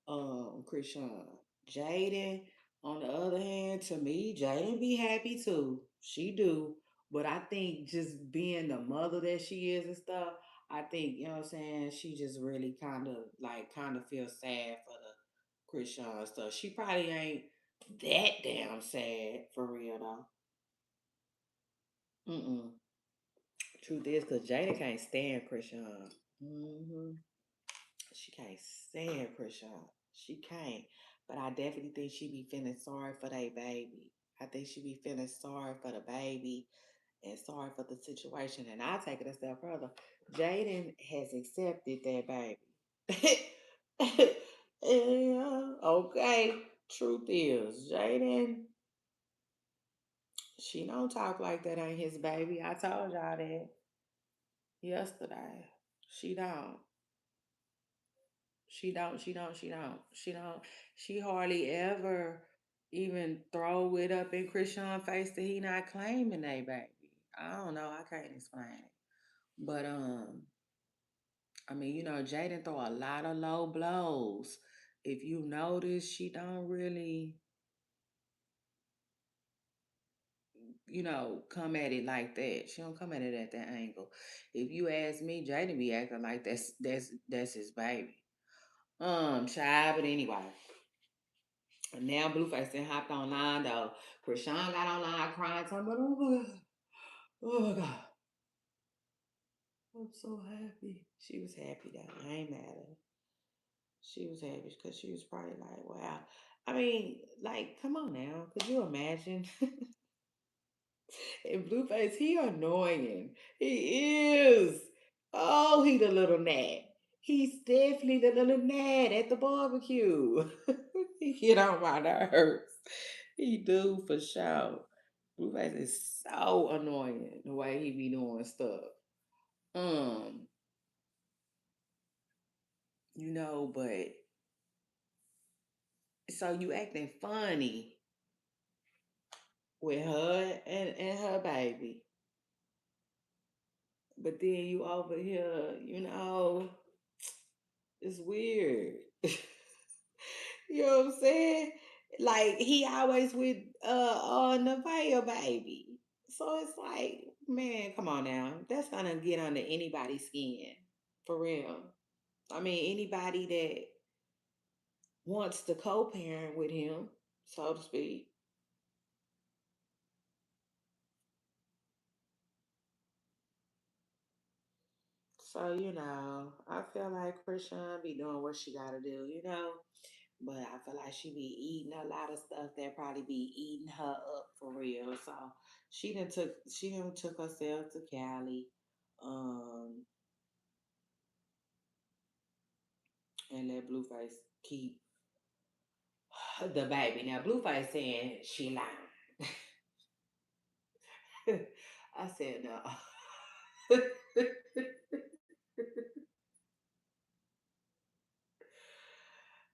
Chrisean. Jaden, on the other hand, to me, Jaden be happy too. She do. But I think just being the mother that she is and stuff, I think, you know what I'm saying, she just really kind of feels sad for the Chrisean stuff. She probably ain't that damn sad for real though. Mm-mm. Truth is, cause Jada can't stand Chrisean. Hmm. She can't stand Chrisean. She can't. But I definitely think she be feeling sorry for that baby. I think she be feeling sorry for the baby and sorry for the situation. And I take it a step further. Jaden has accepted that baby. Yeah, okay. Truth is, Jaden, she don't talk like that ain't his baby. I told y'all that yesterday. She don't. She don't. She don't. She don't. She don't. She hardly ever even throw it up in Chrisean face that he not claiming that baby. I don't know. I can't explain it. But I mean, Jaden throw a lot of low blows. If you notice, she don't really, come at it like that. She don't come at it at that angle. If you ask me, Jaden be acting like that's his baby. Child, but anyway. And now Blueface then hopped online though. Chrisean got online crying, talking about, oh my god, I'm so happy. She was happy though. I ain't mad at her. She was happy because she was probably like, wow. I mean, like, come on now. Could you imagine? And Blueface, he annoying. He is. Oh, he the little gnat. He's definitely the little gnat at the barbecue. He get on my nerves. He do for sure. Blueface is so annoying the way he be doing stuff. Um, but so you acting funny with her and her baby. But then you over here, it's weird. You know what I'm saying? Like he always with Nevaeh baby. So it's like, man, come on now. That's gonna get under anybody's skin. For real. I mean anybody that wants to co parent with him, so to speak. So, I feel like Chrisean be doing what she gotta do. But I feel like she be eating a lot of stuff that probably be eating her up for real. So she done took herself to Cali, um, and let Blueface keep the baby. Now Blueface saying she lying. I said no.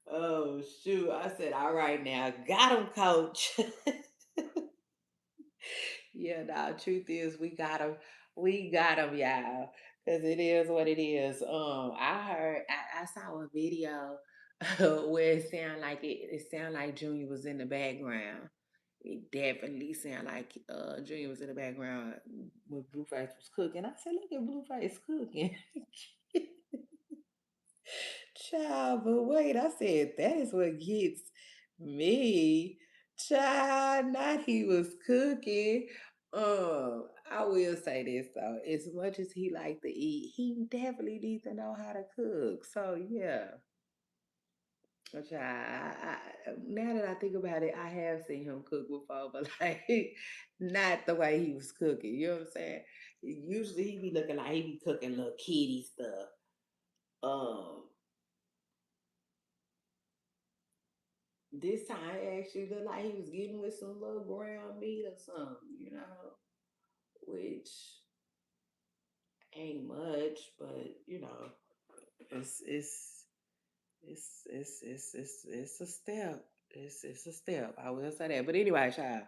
Oh shoot! I said, "All right, now, got him, coach." Yeah, now truth is we got him, y'all, because it is what it is. I saw a video where it sound like Junior was in the background. It definitely sound like Junior was in the background when Blueface was cooking. I said, look at Blueface cooking. Child, but wait, I said that is what gets me. Child, not he was cooking. I will say this though, as much as he like to eat, he definitely needs to know how to cook. So yeah, child, now that I think about it, I have seen him cook before, but like not the way he was cooking. You know what I'm saying? Usually he be looking like he be cooking little kitty stuff. Um, This time it actually looked like he was getting with some little ground meat or something, which ain't much, but it's it's it's a step. It's a step. I will say that. But anyway, child.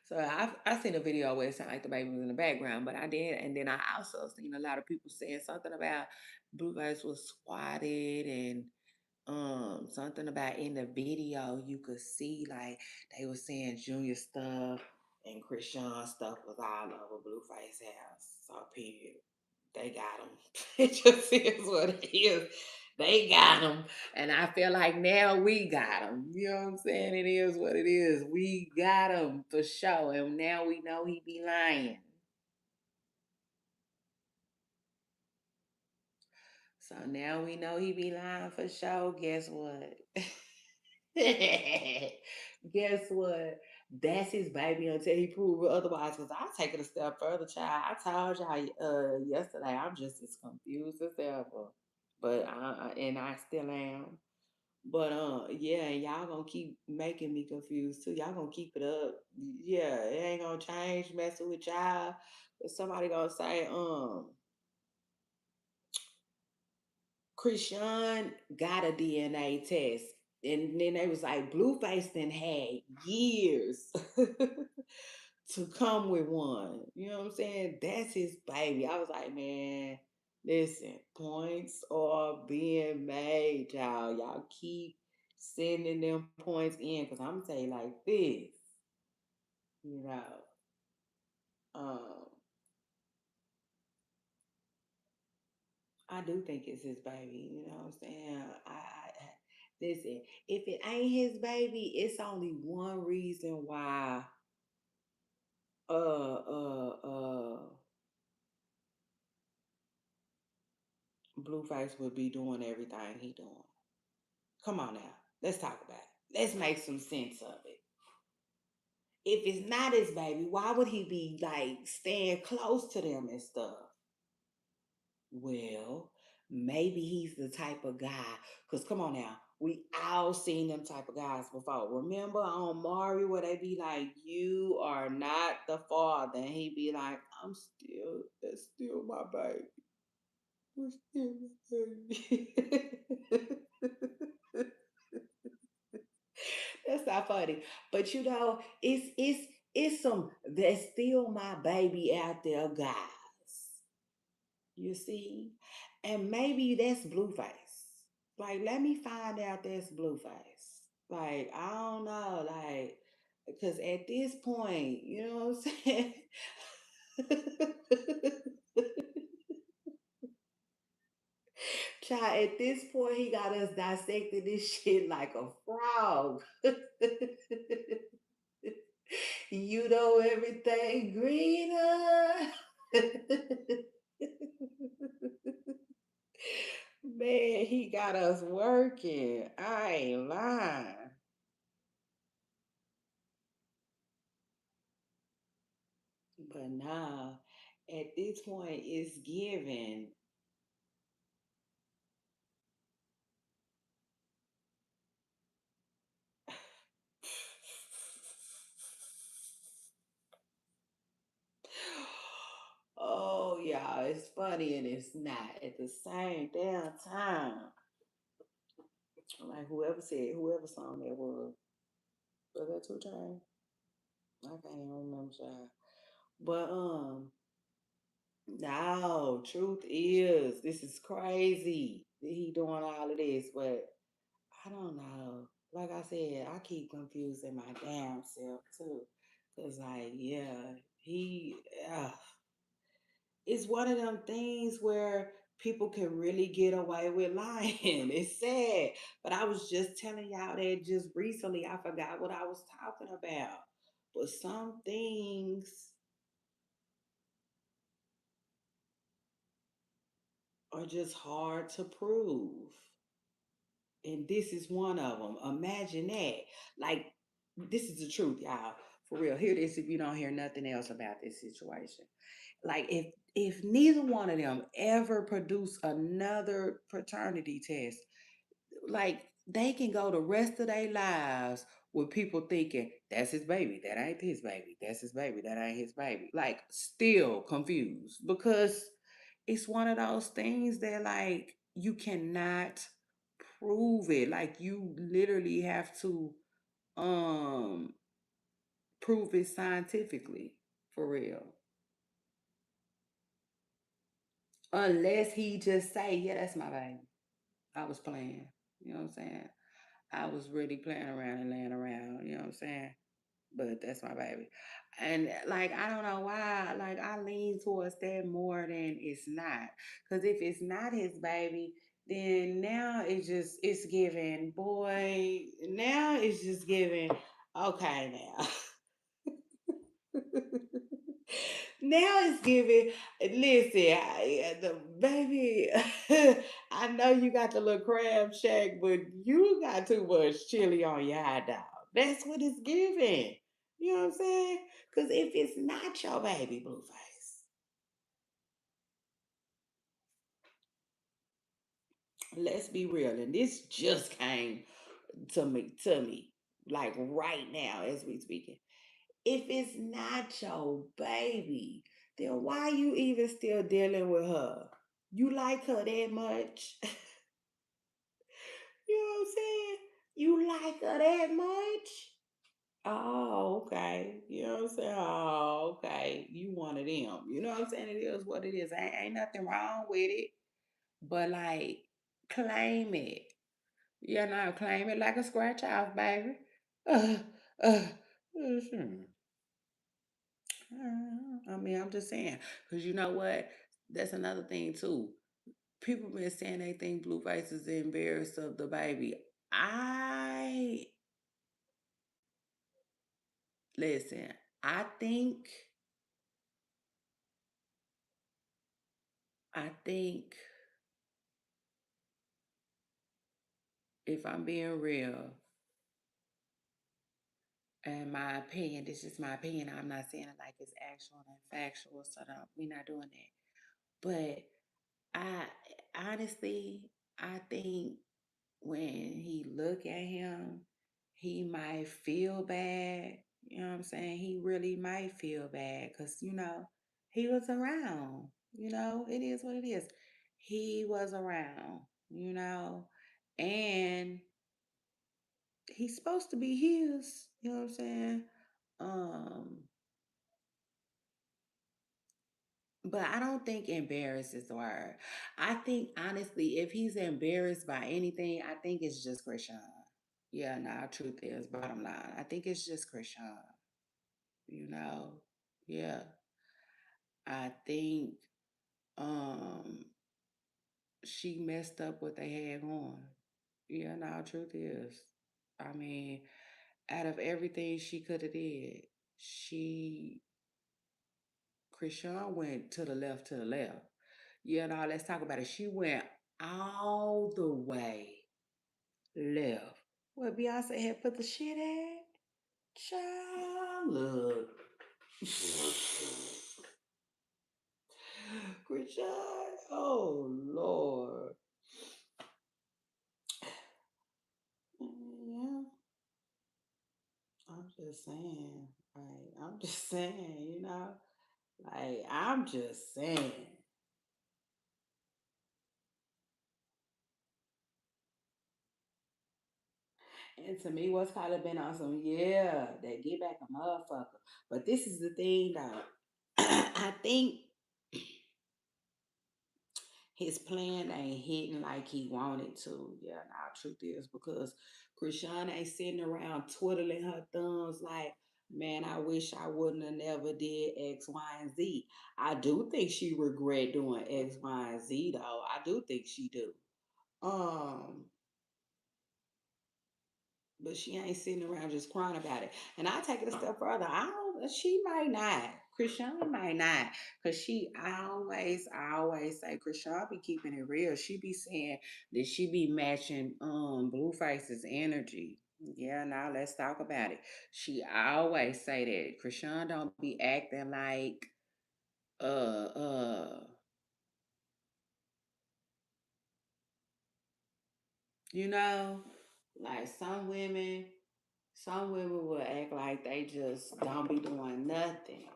So I seen a video where it sounded like the baby was in the background, but I did, and then I also seen a lot of people saying something about Blueface was squatted and something about in the video you could see like they were saying Junior stuff and Chrisean stuff was all over Blueface house. So period. They got him. It just is what it is. They got him. And I feel like now we got him. You know what I'm saying? It is what it is. We got him for sure. And now we know he be lying. So now we know he be lying for sure. Guess what? Guess what? That's his baby until he prove it otherwise. Cause I'll take it a step further, child. I told y'all yesterday I'm just as confused as ever, but and I still am. But yeah, and y'all gonna keep making me confused too. Y'all gonna keep it up. Yeah, it ain't gonna change messing with y'all. But somebody gonna say Chrisean got a DNA test. And then they was like, Blueface then had years to come with one. You know what I'm saying? That's his baby. I was like, man, listen, points are being made, y'all. Y'all keep sending them points in. Cause I'm saying like this, you know. Um, I do think it's his baby. You know what I'm saying? Listen. If it ain't his baby, it's only one reason why. Uh, uh, uh, Blueface would be doing everything he doing. Come on now, let's talk about it. Let's make some sense of it. If it's not his baby, why would he be like staying close to them and stuff? Well, maybe he's the type of guy. Cause come on now, we all seen them type of guys before. Remember on Mari where they be like, "You are not the father," and he be like, That's still my baby. That's still my baby." That's not funny, but it's some "That's still my baby" out there, guys. You see? And maybe that's Blueface. Like, let me find out that's Blueface. Like, I don't know. Like, because at this point, you know what I'm saying? Child, at this point, he got us dissecting this shit like a frog. You know everything greener. Man, he got us working. I ain't lying. But nah, at this point, it's given. Oh, yeah, it's funny and it's not at the same damn time. Like whoever said, whoever song that was that 2 Chainz? I can't even remember, child. But no, truth is, this is crazy that he doing all of this, but I don't know. Like I said, I keep confusing my damn self too, cause like, yeah, he, uh, it's one of them things where people can really get away with lying. It's sad, but I was just telling y'all that just recently. I forgot what I was talking about, but some things are just hard to prove. And this is one of them. Imagine that. Like, this is the truth, y'all. For real. Hear this if you don't hear nothing else about this situation. Like, if neither one of them ever produce another paternity test, like they can go the rest of their lives with people thinking that's his baby, that ain't his baby, that's his baby, that ain't his baby. Like still confused because it's one of those things that like you cannot prove it. Like you literally have to um prove it scientifically for real. Unless he just say, yeah, that's my baby. I was playing. You know what I'm saying? I was really playing around and laying around, you know what I'm saying? But that's my baby. And like I don't know why, like I lean towards that more than it's not. Cause if it's not his baby, then now it's giving, boy, now it's just giving, okay now. Now it's giving. Listen, the baby. I know you got the little crab shack, but you got too much chili on your hot dog. That's what it's giving. You know what I'm saying? Because if it's not your baby, Blueface, let's be real. And this just came to me, like right now as we speaking. If it's not your baby, then why you even still dealing with her? You like her that much? You know what I'm saying? You like her that much? Oh, okay. You know what I'm saying? Oh, okay. You one of them. You know what I'm saying? It is what it is. Ain't nothing wrong with it. But like, claim it. You know, claim it like a scratch off, baby. Uh, uh, hmm. I mean, I'm just saying, because you know what? That's another thing too. People been saying they think Blueface is embarrassed of the baby. I listen. I think. I think if I'm being real, and my opinion, this is my opinion. I'm not saying it like it's actual and factual, so we're not doing that. But I honestly, I think when he look at him, he might feel bad. You know what I'm saying? He really might feel bad because, he was around. It is what it is. He was around, and he's supposed to be his. You know what I'm saying? Um, but I don't think embarrassed is the word. I think honestly, if he's embarrassed by anything, I think it's just Chrisean. Yeah, nah, truth is, bottom line. I think it's just Chrisean, you know. Yeah. I think um she messed up what they had going. Yeah, nah, truth is. I mean, out of everything she could have did, she Chrisean went to the left to the left. Yeah, now let's talk about it. She went all the way left. Where Beyonce had put the shit at? Child, look. Chrisean, oh Lord. Yeah, I'm just saying. Like, I'm just saying, Like, I'm just saying. And to me, what's kind of been awesome, yeah, that get back a motherfucker. But this is the thing, though. I think his plan ain't hitting like he wanted to. Yeah, now truth is because Chrisean ain't sitting around twiddling her thumbs like, man, I wish I wouldn't have never did X, Y, and Z. I do think she regret doing X, Y, and Z though. I do think she do. Um, but she ain't sitting around just crying about it. And I take it a step further. I don't. She might not. Chrisean might not, cause I always say Chrisean be keeping it real. She be saying that she be matching Blueface's energy. Yeah, now let's talk about it. She always say that Chrisean don't be acting like uh uh you know like some women will act like they just don't be doing nothing,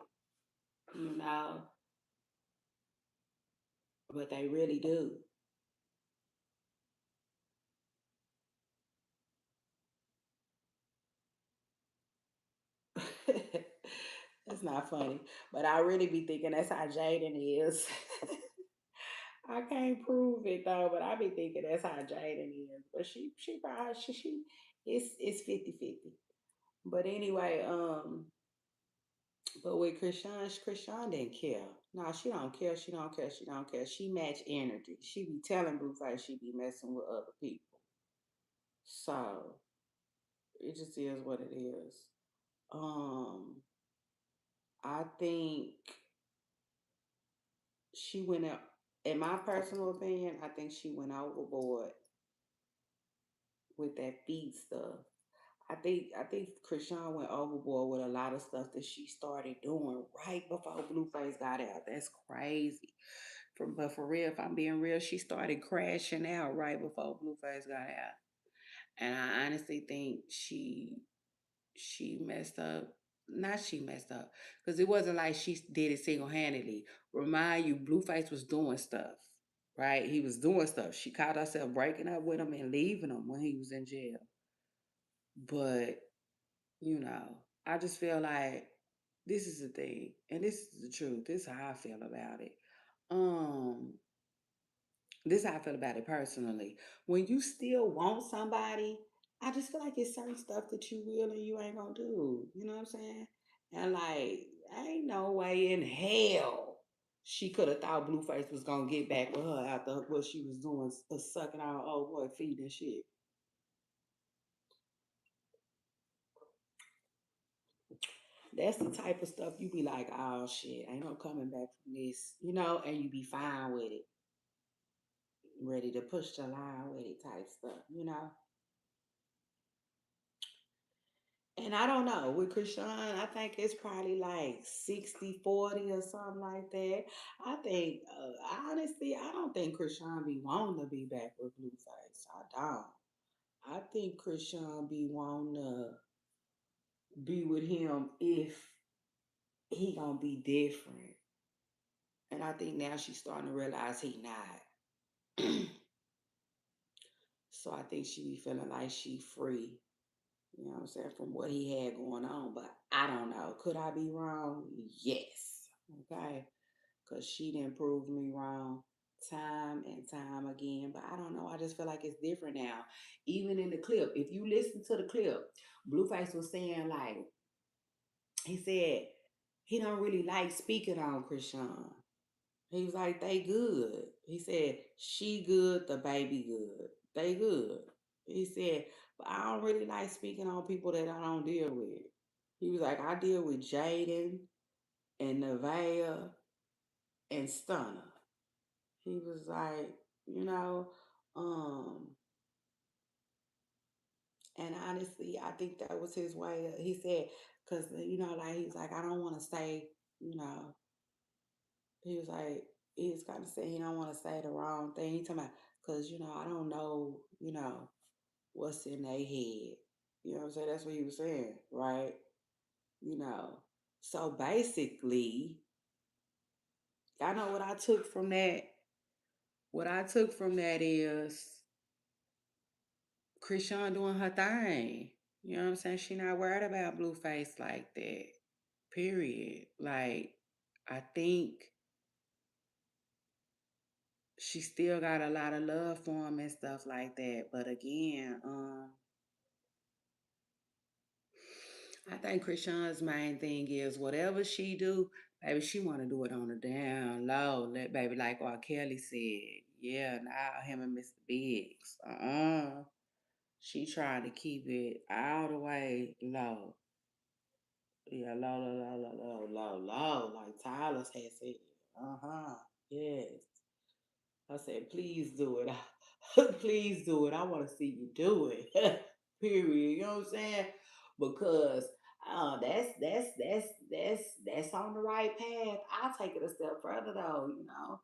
you know, but they really do. That's not funny, but I really be thinking that's how Jaden is. I can't prove it though, but I be thinking that's how Jaden is. But she probably she it's 50-50. But anyway, but with Chrisean didn't care. No, she don't care. She don't care. She don't care. She match energy. She be telling Blueface she be messing with other people. So it just is what it is. Um, I think she went out. In my personal opinion, I think she went overboard with that feed stuff. I think Chrisean went overboard with a lot of stuff that she started doing right before Blueface got out. That's crazy. But for real, if I'm being real, she started crashing out right before Blueface got out. And I honestly think she messed up. Not she messed up, because it wasn't like she did it single handedly. Remind you, Blueface was doing stuff, right? He was doing stuff. She caught herself breaking up with him and leaving him when he was in jail. But I just feel like this is the thing, and this is the truth. This is how I feel about it. Um, this is how I feel about it personally. When you still want somebody, I just feel like it's certain stuff that you will and you ain't gonna do. You know what I'm saying? And like, ain't no way in hell she could have thought Blueface was gonna get back with her after what she was doing, sucking our old boy feet and shit. That's the type of stuff you be like, oh shit, ain't no coming back from this, and you be fine with it, ready to push the line with it type stuff. And I don't know, with Chrisean, I think it's probably like 60-40 or something like that. I think, honestly, I don't think Chrisean be wanting to be back with Blueface. I don't. I think Chrisean be wanting to be with him if he gonna be different. And I think now she's starting to realize he not. So I think she be feeling like she free, you know what I'm saying, from what he had going on. But I don't know. Could I be wrong? Yes. Okay. Because she didn't prove me wrong time and time again. But I don't know. I just feel like it's different now. Even in the clip, if you listen to the clip, Blueface was saying, like, he said he don't really like speaking on Chrisean. He was like, they good. He said, she good, the baby good. They good. He said, but I don't really like speaking on people that I don't deal with. He was like, I deal with Jaden and Nevaeh and Stunner. He was like, you know, um, and honestly, I think that was his way. He said, because, like, he's like, I don't want to say, you know, he was like, he was kind of saying he don't want to say the wrong thing. He talking about, because, I don't know, what's in their head. You know what I'm saying? That's what he was saying, right? You know. So basically, I know what I took from that. What I took from that is Chrisean doing her thing. You know what I'm saying? She not worried about Blueface like that. Period. Like, I think she still got a lot of love for him and stuff like that. But again, I think Krishan's main thing is whatever she do, baby, she want to do it on the down low. Let baby, like R. Kelly said, yeah, now him and Mr. Biggs. She trying to keep it all the way low. Yeah, low, low, low, low, low, low, low, like Tyler had said. Yes. I said, please do it. Please do it. I want to see you do it. Period. You know what I'm saying? Because that's on the right path. I'll take it a step further though, you know.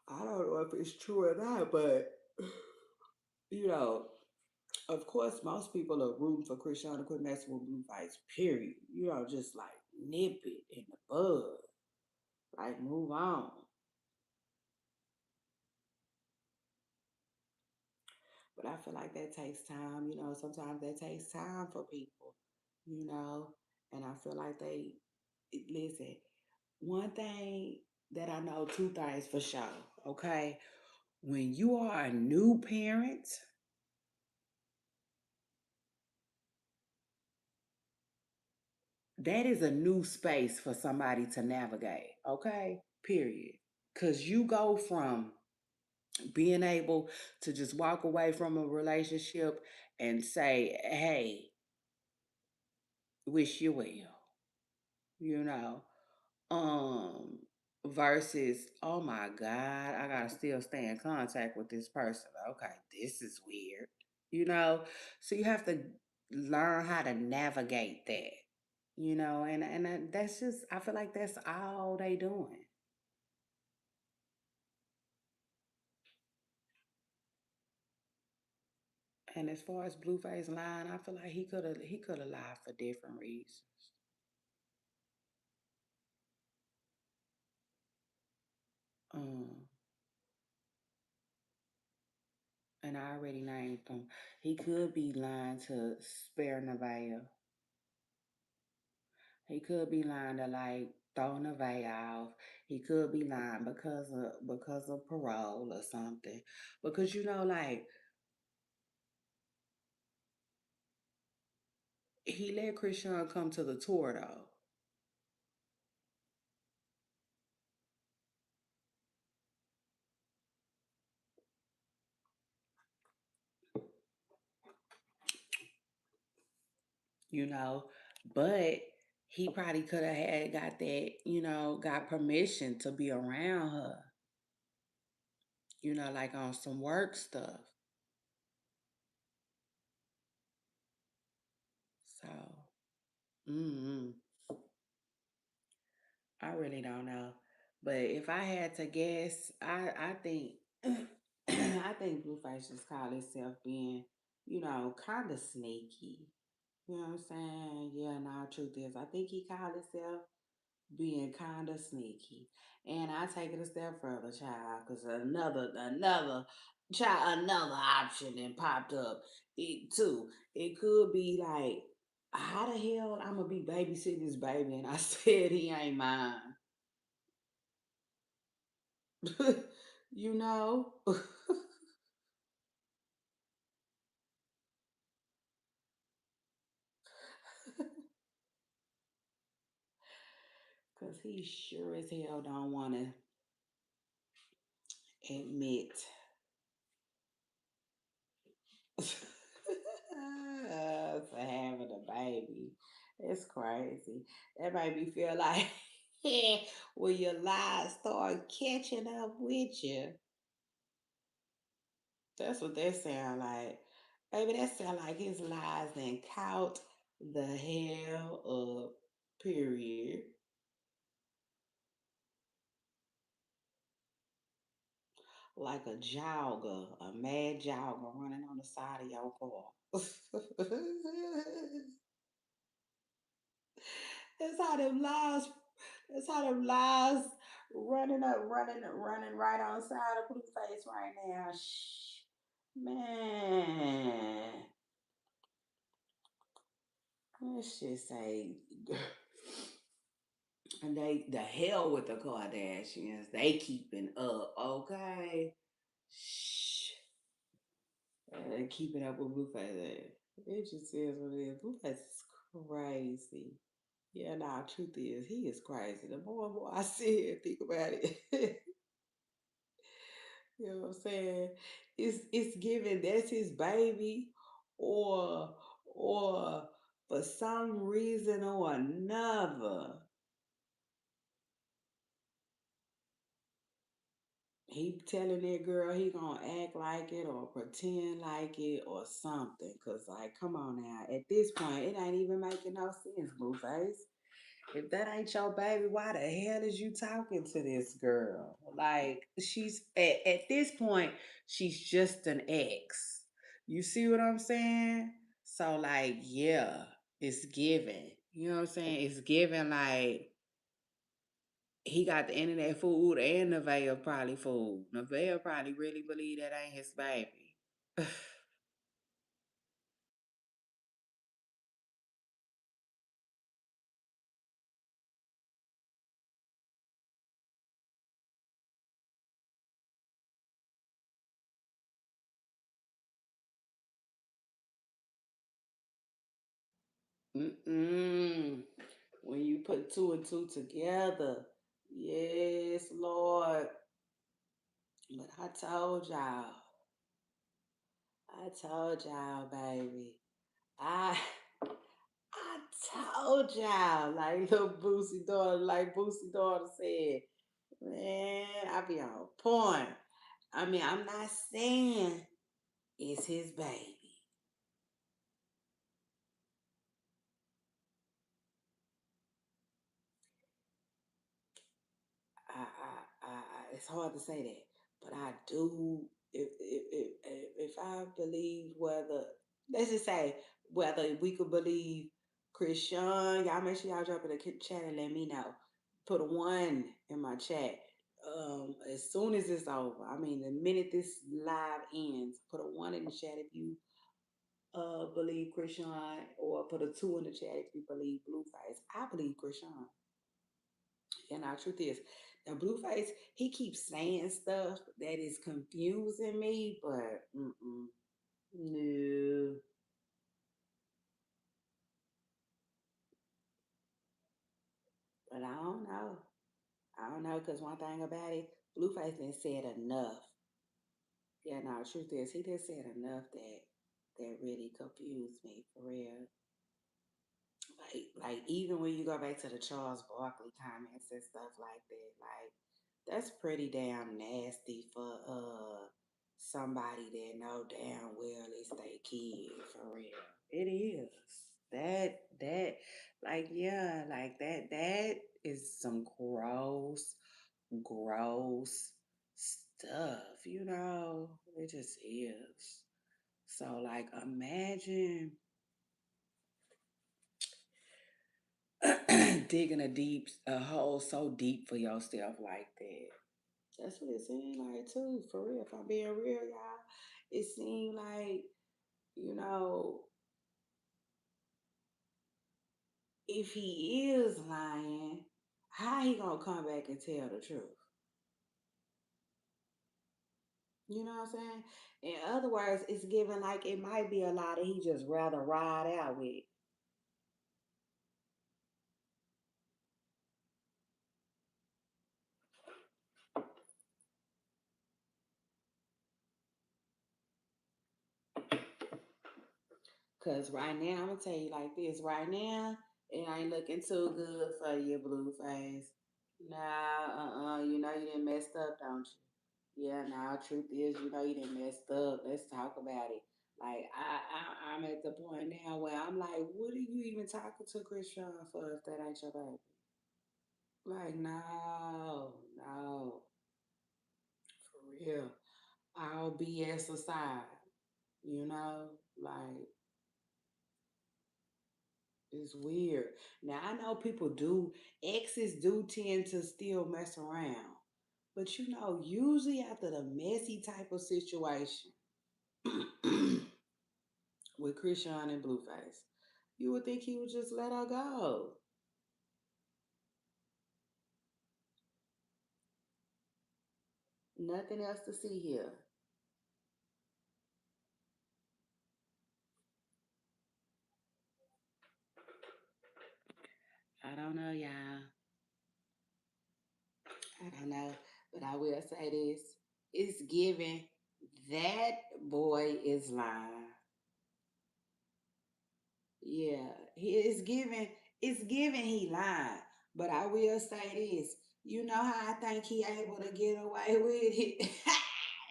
I don't know if it's true or not, but you know, of course most people are rooting for Christian to quit messing with blue fights, period. You know, just like nip it in the bud. Like move on. But I feel like that takes time. You know, sometimes that takes time for people, you know, and I feel like listen, one thing that I know, two things for sure, okay? When you are a new parent, that is a new space for somebody to navigate, okay? Period. Because you go from being able to just walk away from a relationship and say, hey, wish you well, you know, um versus oh my god, I gotta still stay in contact with this person. Okay, this is weird, you know. So you have to learn how to navigate that, you know, and that's just, I feel like that's all they doing. And as far as Blueface lying, I feel like he could have lied for different reasons. um and I already named them. He could be lying to spare Nevaeh. He could be lying to like throw Nevaeh off. He could be lying because of parole or something. Because you know, like he let Christian come to the tour though. You know, but he probably could have had got that, you know, got permission to be around her, you know, like on some work stuff. So, mm I really don't know. But if I had to guess, I think I think Blueface just called itself being, you know, kind of sneaky. You know what I'm saying? Yeah, now truth is, I think he called himself being kind of sneaky. And I take it a step further, child, because another child, another option then popped up. It too. It could be like, how the hell I'm gonna be babysitting this baby and I said he ain't mine. You know? Cause he sure as hell don't wanna admit to having a baby. It's crazy. That made me feel like when your lies start catching up with you. That's what that sound like. Baby, that sound like his lies then caught the hell up. Period. Like a jogger, a mad jogger running on the side of your car. That's how them lies. That's how them lies running up, running right on side of Blueface right now. Shh, man. Let's just say, and they the hell with the Kardashians. They keeping up, okay? Shh, they keeping up with Blueface. It just is what it is. Blueface is crazy. Yeah, nah, truth is, he is crazy. The more and more I sit here and think about it, you know what I'm saying? It's given that's his baby, or or for some reason or another, he telling that girl he gonna act like it or pretend like it or something. Cause like, come on now, at this point, it ain't even making no sense, Blueface. If that ain't your baby, why the hell is you talking to this girl? Like, she's at this point, she's just an ex. You see what I'm saying? So like, yeah, it's given. You know what I'm saying? It's given like he got the internet food and Nevaeh probably food. Nevaeh probably really believe that ain't his baby. Mm-mm. When you put two and two together, yes, Lord. But I told y'all, baby. I I told y'all, like little Boosie daughter said, man, I be on point. I mean, I'm not saying it's his baby. It's hard to say that, but I do. If I believe whether, let's just say whether we could believe Chrisean, y'all make sure y'all drop in the chat and let me know. Put a one in my chat. As soon as it's over, I mean, the minute this live ends, put a one in the chat if you believe Chrisean, or put a two in the chat if you believe Blueface. I believe Chrisean. And our truth is, now Blueface, he keeps saying stuff that is confusing me, but no. But I don't know. I don't know, because one thing about it, Blueface didn't said enough. Yeah, no, truth is, he did said enough that really confused me for real. Like even when you go back to the Charles Barkley comments and stuff like that, like that's pretty damn nasty for somebody that know damn well it's their kid for real. It is. That like yeah, like that is some gross stuff, you know? It just is. So like imagine digging a hole so deep for yourself like that. That's what it seemed like too, for real. If I'm being real, y'all, it seemed like, you know, if he is lying, how he gonna come back and tell the truth? You know what I'm saying? In other words, it's given like it might be a lie that he just rather ride out with. Cause right now, I'm gonna tell you like this. Right now, it ain't looking too good for you, Blueface. Nah, you know you done messed up, don't you? Yeah, now truth is, you know you done messed up. Let's talk about it. Like I'm at the point now where I'm like, what are you even talking to Chrisean for if that ain't your baby? Like, no, no, for real. All BS aside, you know, like It's weird. Now I know people do exes do tend to still mess around. But usually after the messy type of situation with Chrisean and Blueface, you would think he would just let her go. Nothing else to see here. I don't know, y'all. I don't know. But I will say this. It's given that boy is lying. Yeah, he is giving. It's giving he lied. But I will say this. You know how I think he able to get away with it,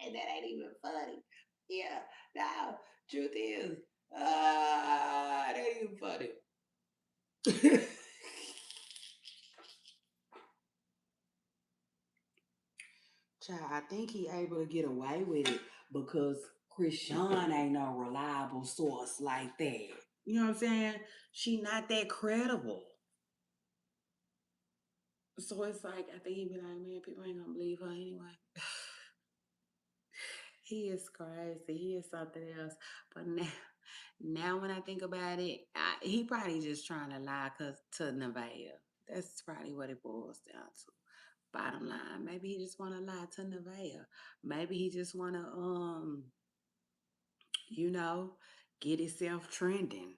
and that ain't even funny. Yeah, no. Truth is, that ain't even funny. Child, I think he able to get away with it because Chrisean ain't no reliable source like that. You know what I'm saying? She not that credible. So it's like I think he be like, man, people ain't gonna believe her anyway. He is crazy. He is something else. But now when I think about it, he probably just trying to lie to Nevaeh. That's probably what it boils down to. Bottom line, maybe he just want to lie to Nevaeh. Maybe he just want to you know, get himself trending.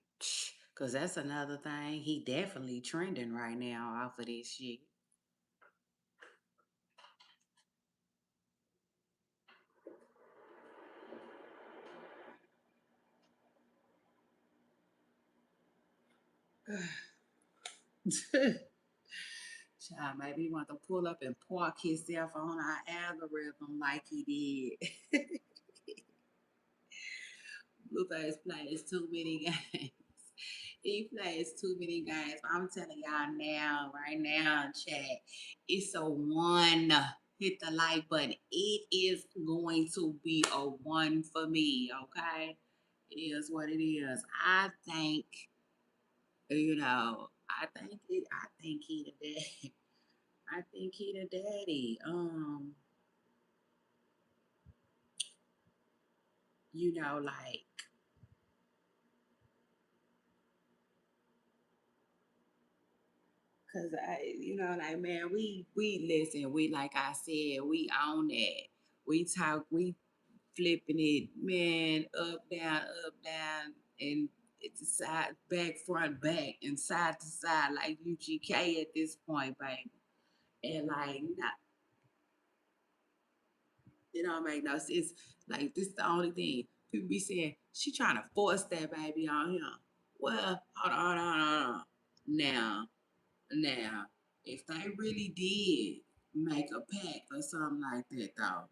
Cause that's another thing. He definitely trending right now off of this shit. Child, maybe he want to pull up and park himself on our algorithm like he did. Blueface plays too many games. He plays too many games. I'm telling y'all now, right now, chat, it's a one. Hit the like button. It is going to be a one for me, okay? It is what it is. I think, I think he the daddy. I think he the daddy. Like, cause like man, we listen. We like I said, we own that. We talk. We flipping it, man, up down, and it's side, back, front, back, and side to side like UGK at this point, baby. And like, not, it don't make no sense. Like, this the only thing people be saying. She trying to force that baby on him. Well, hold on. Now, Now, if they really did make a pact or something like that, though,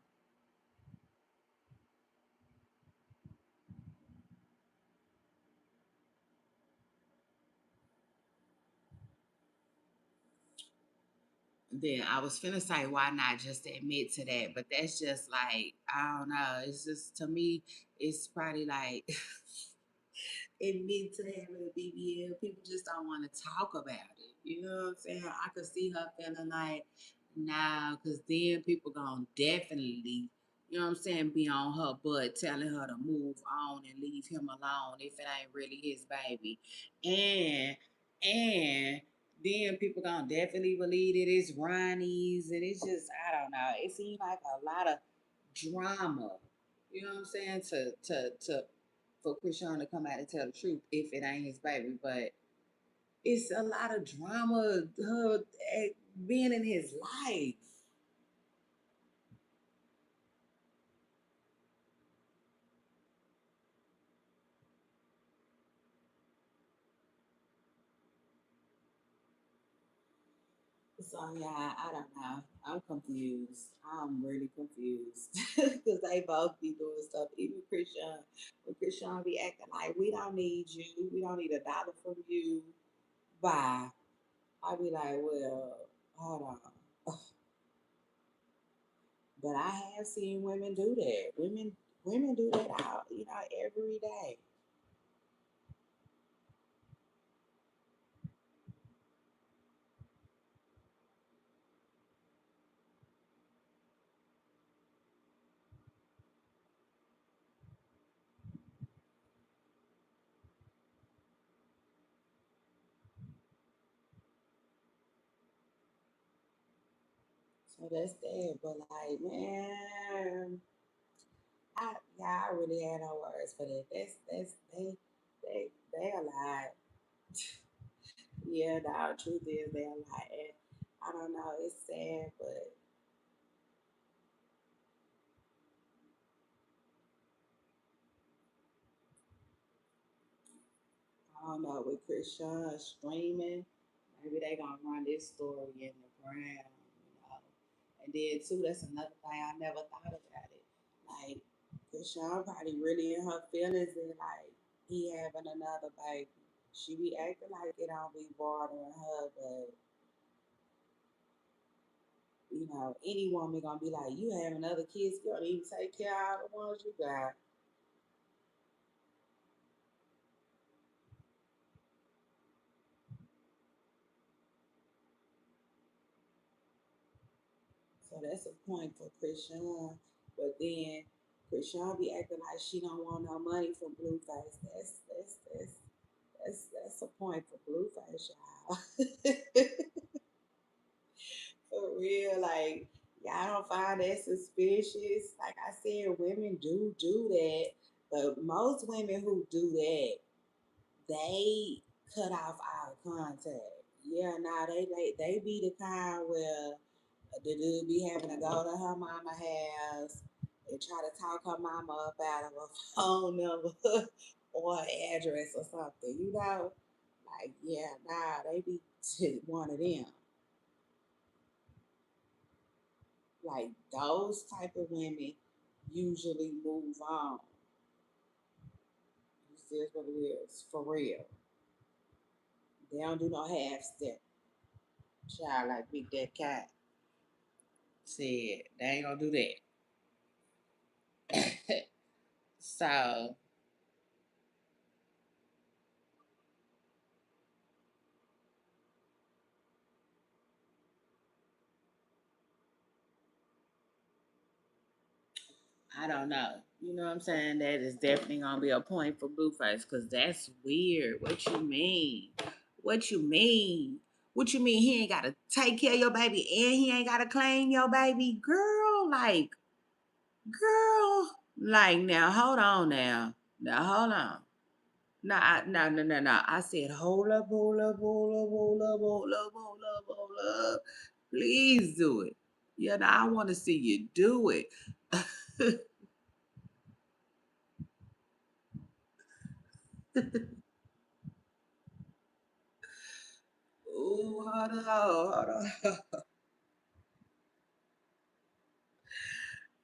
then I was finna say, why not just admit to that? But that's just like, I don't know. It's just, to me, it's probably like, admit to having a BBL. People just don't want to talk about it. You know what I'm saying? I could see her feeling like, nah, because then people gonna definitely, you know what I'm saying, be on her butt, telling her to move on and leave him alone if it ain't really his baby. And and then people gonna definitely believe that it's Ronnie's, and it's just, I don't know. It seems like a lot of drama. You know what I'm saying? To for Chrisean to come out and tell the truth if it ain't his baby. But it's a lot of drama, her being in his life. So yeah, I don't know. I'm confused. I'm really confused because they both be doing stuff. Even Chrisean, when Chrisean be acting like we don't need you, we don't need $1 from you. Bye. I be like, well, hold on. But I have seen women do that. Women do that out, every day. So that's that. But like, man, I really had no words for that. That's they a lot. Yeah, the truth is they a lot. And I don't know, it's sad, but I don't know, with Chrisean streaming, maybe they gonna run this story in the ground, you know. And then too, that's another thing I never thought about it. Like Chrisean probably really in her feelings and like he having another baby. She be acting like it don't be bothering her, but you know, any woman gonna be like, you having other kids, you don't even take care of the ones you got. So that's a point for Chrisean. But then Chrisean be acting like she don't want no money from Blueface. That's a point for Blueface, y'all. For real, like y'all don't find that suspicious. Like I said, women do that, but most women who do that, they cut off our contact. Yeah, nah, they be the kind where the dude be having to go to her mama house and try to talk her mama up out of a phone number or address or something. You know, like yeah, nah, they be one of them. Like those type of women usually move on. This is what it is for real. They don't do no half step. Child like Big That Cat said, they ain't gonna do that. So I don't know. You know what I'm saying? That is definitely gonna be a point for Blueface because that's weird. What you mean? What you mean? What you mean? He ain't gotta take care of your baby and he ain't gotta claim your baby, girl. Girl, like now, hold on now. Now hold on. No. I said, hold up, hold up, hold up, hold up, hold up, hold up, hold up. Please do it. Yeah, now I want to see you do it. Ooh, hold on, hold on.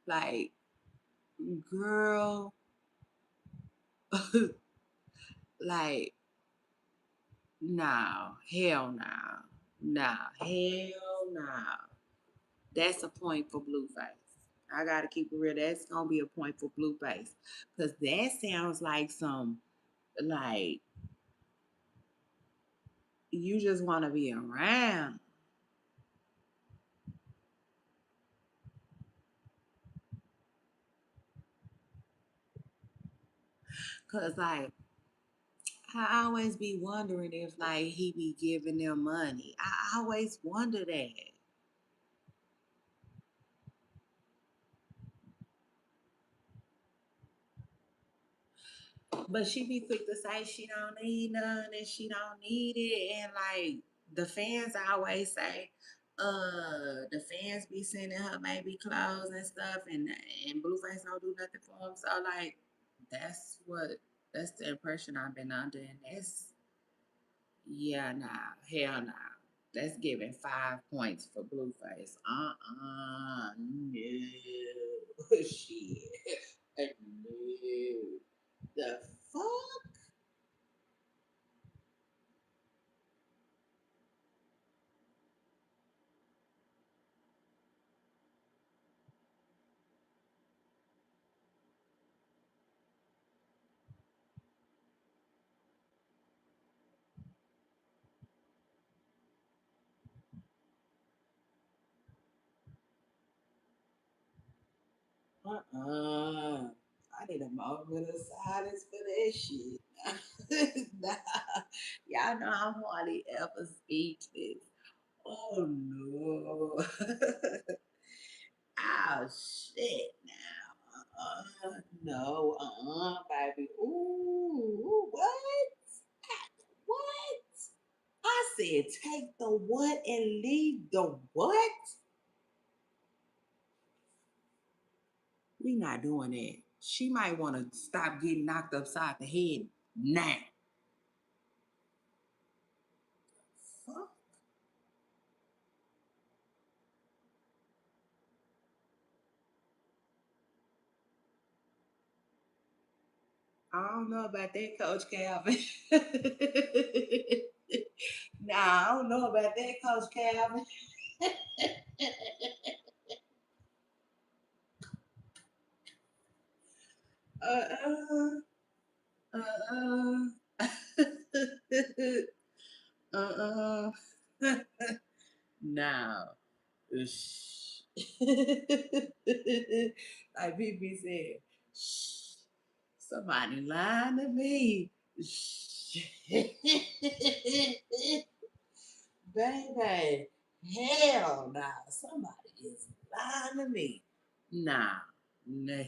Like, girl, like, no, hell no. No, hell no. That's a point for Blueface. I gotta keep it real. That's gonna be a point for Blueface. Cause that sounds like some like you just wanna be around. Cause like I always be wondering if like he be giving them money. I always wonder that. But she be quick to say she don't need none and she don't need it. And like the fans always say, the fans be sending her maybe clothes and stuff and Blueface don't do nothing for him. So like that's what that's the impression I've been under and that's yeah, nah, hell nah. That's giving 5 points for Blueface. No. Shit. No. The fuck? Uh-uh. I need a moment of silence for that shit. Nah. Y'all know I'm hardly ever speechless. Oh no. Oh shit now. No, baby. Ooh, what? What? I said take the what and leave the what? We not doing that. She might want to stop getting knocked upside the head now. Fuck. I don't know about that, Coach Calvin. Nah, I don't know about that, Coach Calvin. Uh, uh, uh, now, shh. Like BB said, shh. Somebody lying to me. Shh. Baby, hell nah. Somebody is lying to me. Nah. Nah,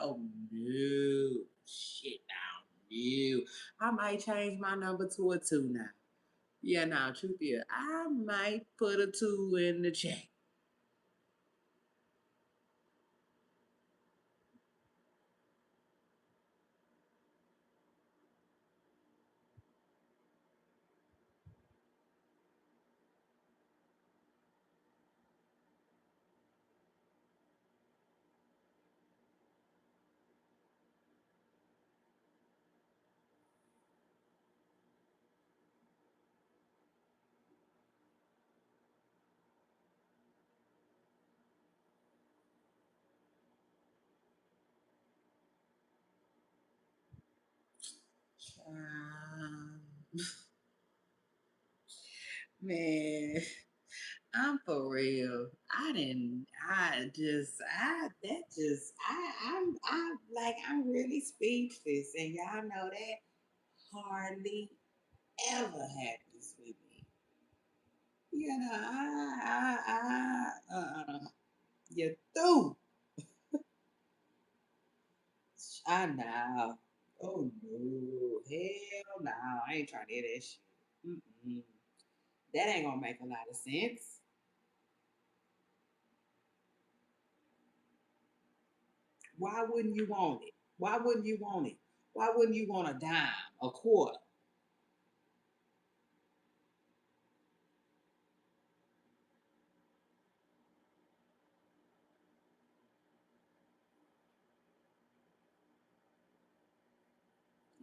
oh no. Shit, now. No. I might change my number to a two now. Yeah, now, truth is, I might put a two in the chat. Um, man, I'm for real. I'm really speechless. And y'all know that hardly ever happens with me. You know, you're through. I know. Oh no, hell no, I ain't trying to hear that shit. Mm-mm. That ain't gonna make a lot of sense. Why wouldn't you want it? Why wouldn't you want it? Why wouldn't you want a dime, a quarter?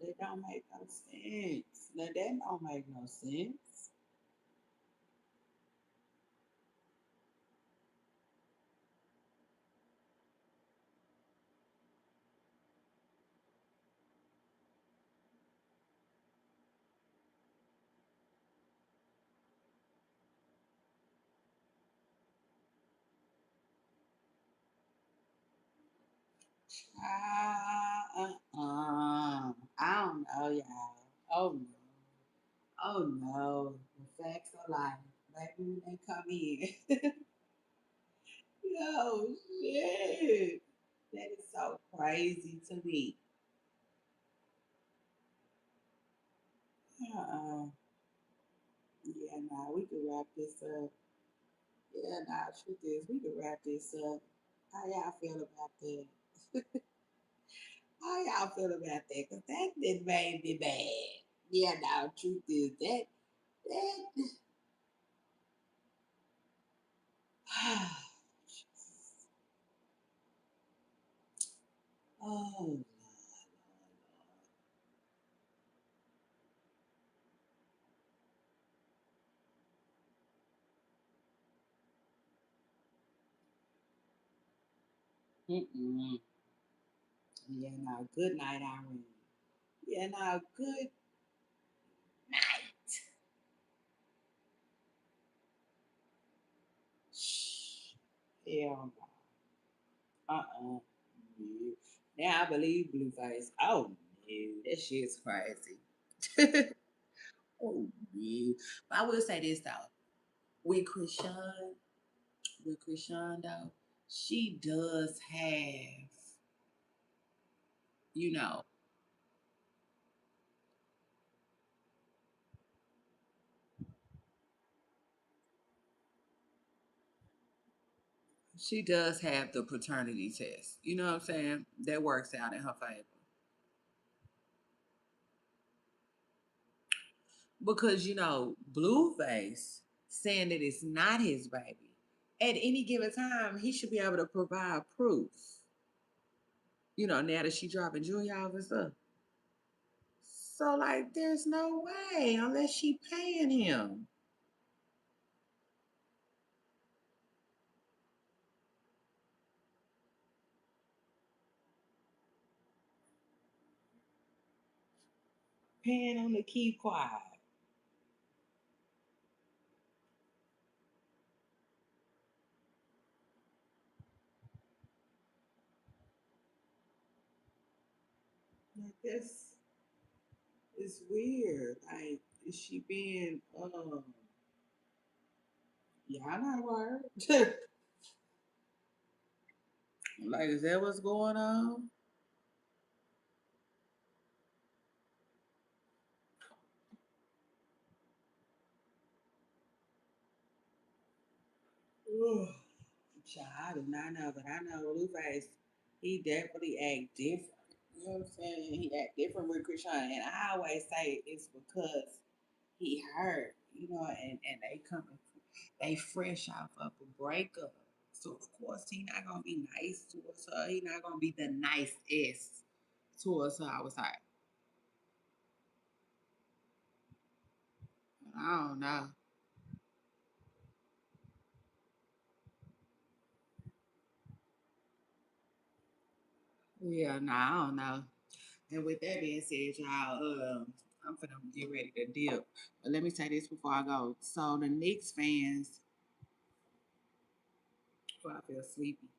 That don't make no sense. Now that don't make no sense. I don't know, y'all. Oh no. Oh no. The facts of life. Baby, when they come in. Yo, shit. That is so crazy to me. Uh-uh. Yeah, nah, we could wrap this up. Yeah, nah, truth is, we could wrap this up. How y'all feel about that? How y'all feel about that? Because that did made me bad. Yeah, nah, truth is, that, oh, Lord, Lord. Mm-mm. Yeah, nah, good night, Irene. Yeah, nah, good night. Shh. Hell no. Uh-uh. No. Now I believe Blueface. Oh no, that shit's crazy. Oh no. But I will say this though. With Chrisean, with Chrisean though, she does have, you know, she does have the paternity test. You know what I'm saying? That works out in her favor. Because, Blueface saying that it's not his baby. At any given time, he should be able to provide proof. Now that she dropping junior off and stuff. So, like, there's no way unless she paying him. Paying him to keep quiet. Like, this is weird. Like, is she being, y'all not word? Like, is that what's going on? Ugh. Child, I do not know, but I know Blueface, he definitely act different. You know what I'm saying? He act different with Chrisean. And I always say it's because he hurt, and they fresh off of a breakup. So of course he not gonna be nice towards her. He not gonna be the nicest towards her. I was like, I don't know. Yeah, no, I don't know. And with that being said, y'all, I'm finna get ready to dip. But let me say this before I go. So the Knicks fans, before I feel sleepy,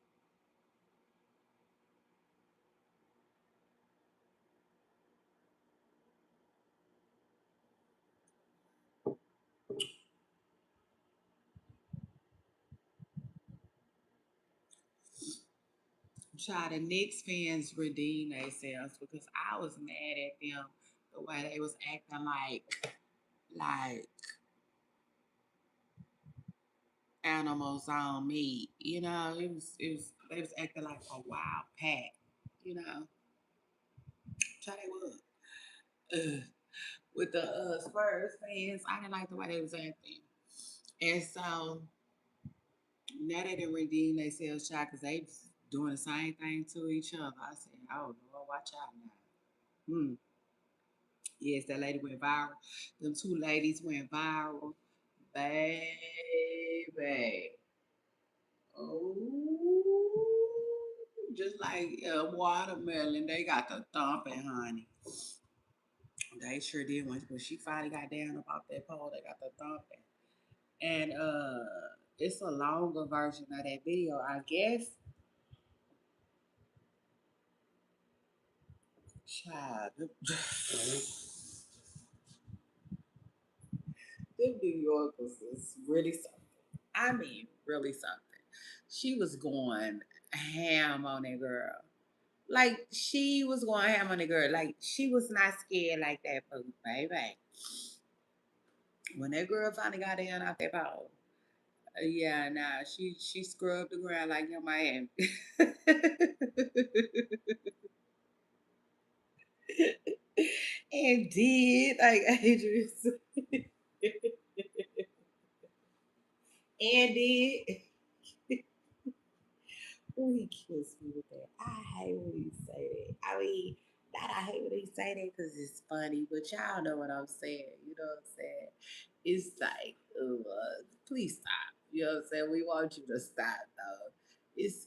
try the Knicks fans redeem themselves because I was mad at them the way they was acting like animals on meat. It was they was acting like a wild pack. You know, try they would. With the Spurs fans, I didn't like the way they was acting, and so now they didn't redeem themselves, child, because they was doing the same thing to each other. I said, "Oh Lord, watch out now." Yes, that lady went viral. Them two ladies went viral, baby. Oh, just like watermelon, they got the thumping, honey. They sure did. When she finally got down about that pole, they got the thumping. And it's a longer version of that video. I guess, child, them New Yorkers is really something. I mean, really something. She was going ham on that girl. Like, she was going ham on the girl. Like, she was not scared like that, baby. When that girl finally got down out that pole, yeah, nah, she scrubbed the ground like your man. And did like Adrian said, and did. Oh, he kills me with that. I hate when he say that. I mean, not I hate when he say that because it's funny, but y'all know what I'm saying. You know what I'm saying? It's like, please stop. You know what I'm saying? We want you to stop, though. It's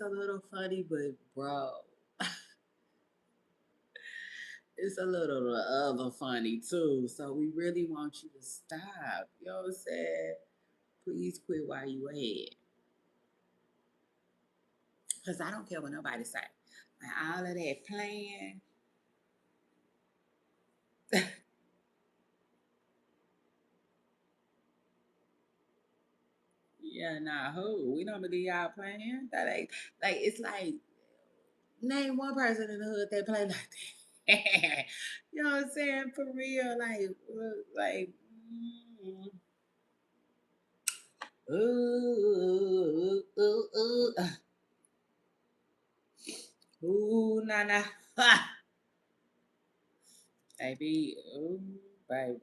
a little funny, but bro, it's a little other funny too. So we really want you to stop. You know what I'm saying? Please quit while you ahead. Cause I don't care what nobody say. Like all of that playing, Yeah, nah, who? We don't believe y'all playing. That ain't like it's like name one person in the hood that play like that. You know what I'm saying? For real, like, mm, ooh, ooh, ooh, ooh, nah, nah, ha, baby, ooh, baby.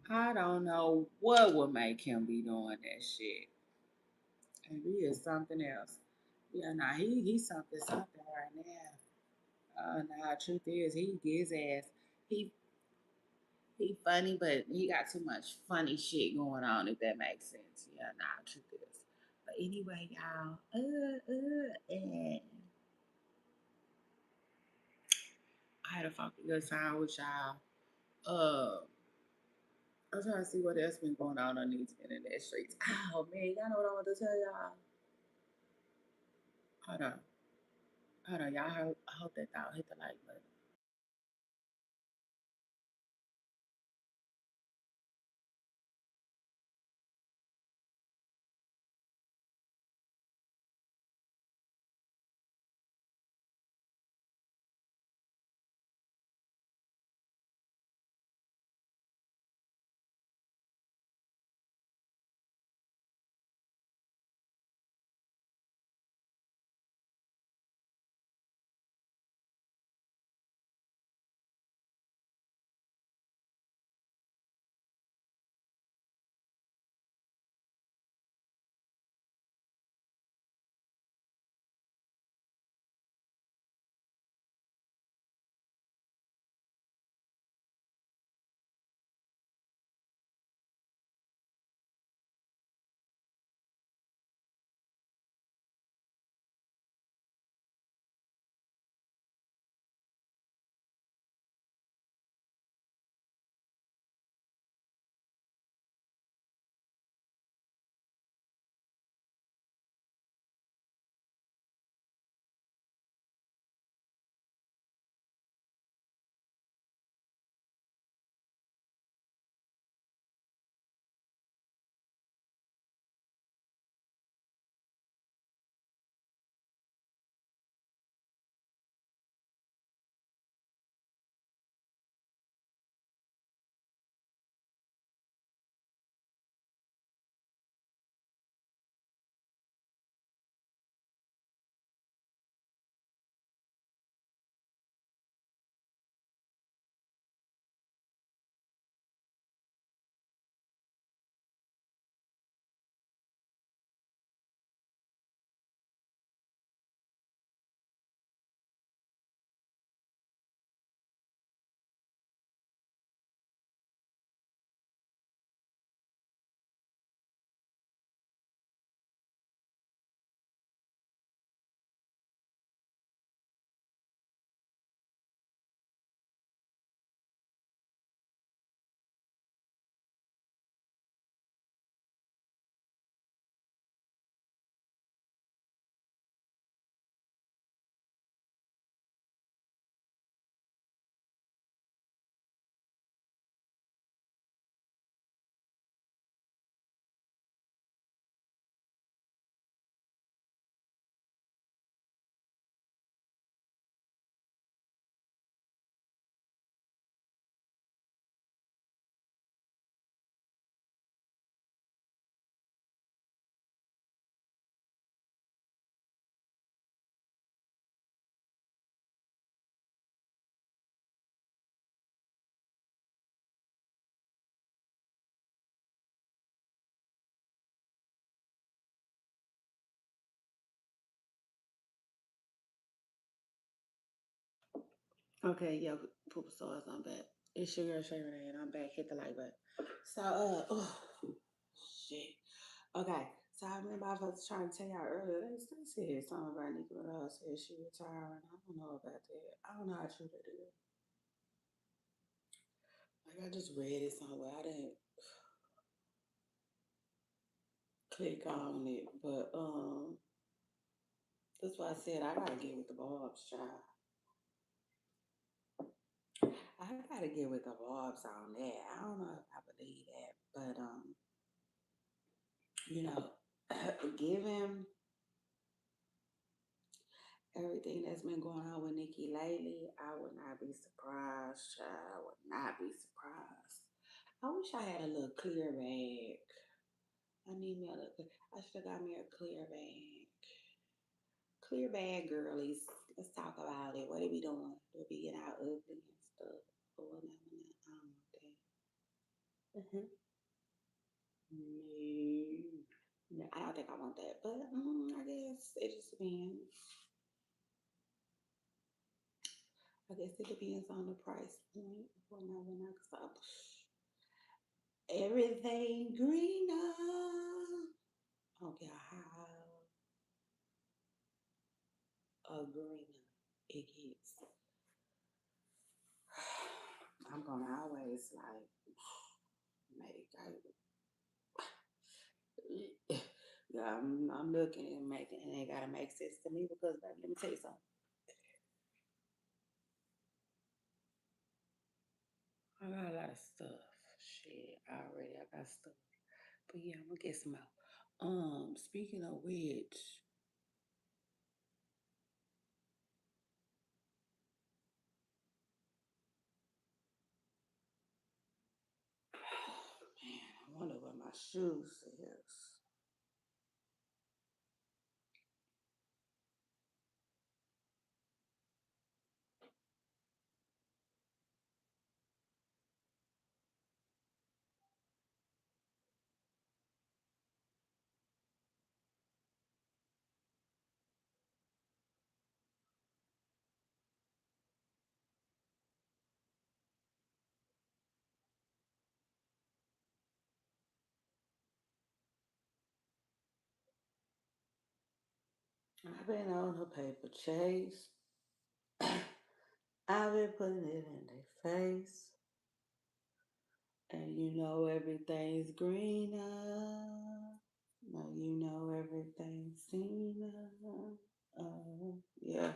I don't know what would make him be doing that shit. And he is something else. Yeah, nah, he's something right now. Nah, truth is, he gets ass. He he funny, but he got too much funny shit going on. If that makes sense. Yeah, nah, truth is. But anyway, y'all. I had a fucking good time with y'all. I'm trying to see what else been going on these internet streets. Oh man, y'all know what I want to tell y'all. Hold on. Hold on, y'all. I hope that y'all hit the like button. Okay, yo, poop stars, I'm back. It's your girl Shay Renee, and I'm back. Hit the like button. So, oh, shit. Okay, so I remember I was trying to tell y'all earlier. They said something about Nicki Minaj said she retiring. I don't know about that. I don't know how true that is. Like I just read it somewhere. I didn't click on it, but That's why I said I gotta get with the Barb's child. I gotta get with the Barb's on that. I don't know if I believe that, but you know, given everything that's been going on with Nikki lately, I would not be surprised, child. I would not be surprised. I wish I had a little clear bag. I need me a little. I should have got me a clear bag. Clear bag girlies. Let's talk about it. What they be doing? They be getting out ugly and stuff or whatever. I don't want that. No. No, I don't think I want that. But I guess it just depends. I guess it depends on the price point. Whenever, so everything greener. I don't care how greener it gets. I'm gonna always like make yeah, I'm looking and making and it gotta make sense to me because baby, let me tell you something. I got a lot of stuff. Shit, already I got stuff. But yeah, I'm gonna get some out. Speaking of which, man, I wonder what my shoes is. I've been on a paper chase. I've been putting it in their face. And you know everything's greener. No, you know everything's greener. Yeah,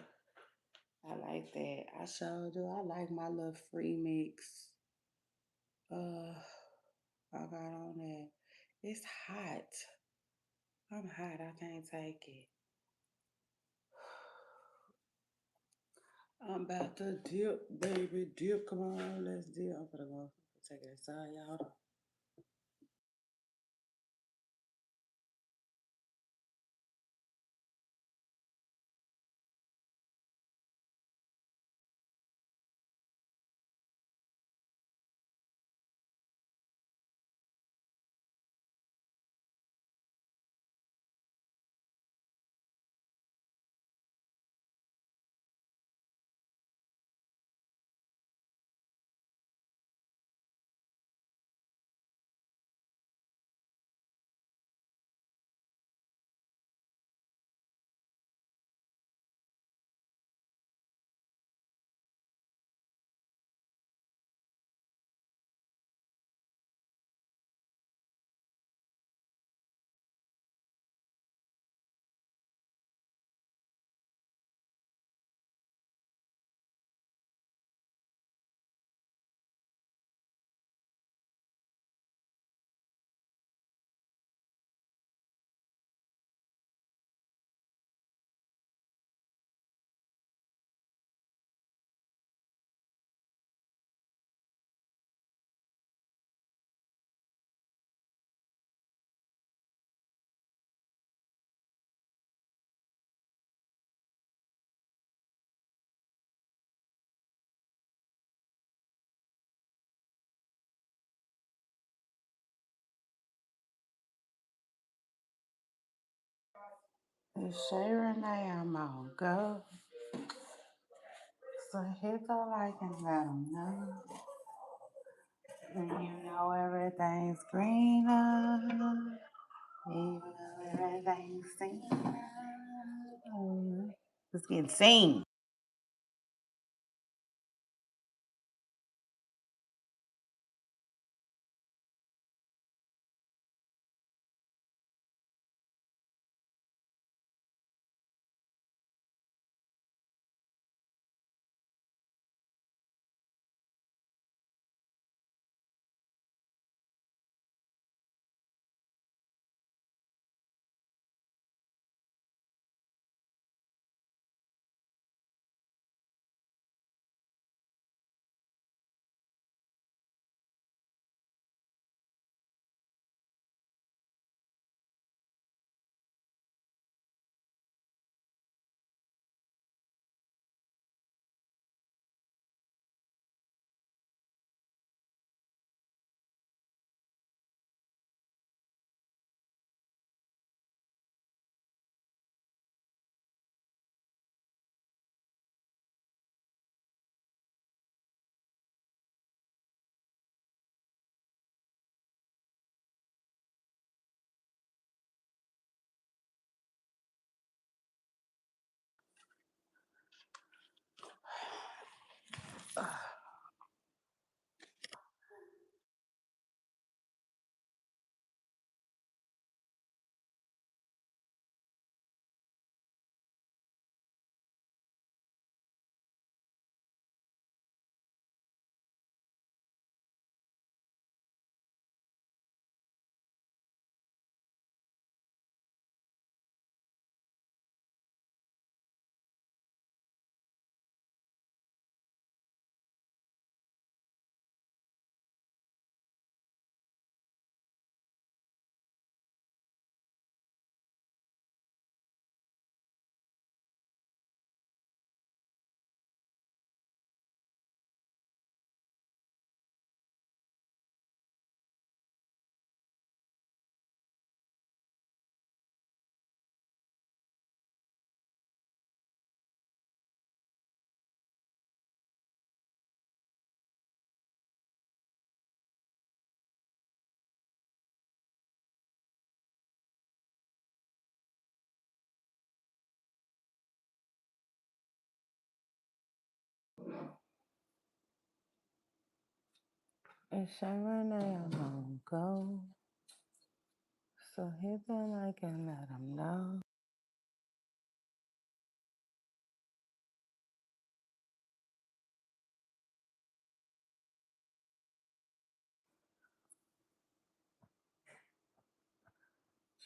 I like that. I sure do. I like my little free mix. Uh, I got on that. It's hot. I'm hot. I can't take it. I'm about to dip, baby. Dip. Come on, let's dip. I'm gonna go take it aside, y'all. It's Shay Renee. I'm on go. So hit the like and let them know. And you know everything's greener. You know everything's greener. Let's get sing. It's Chevrolet long go. So hit them like and let them know.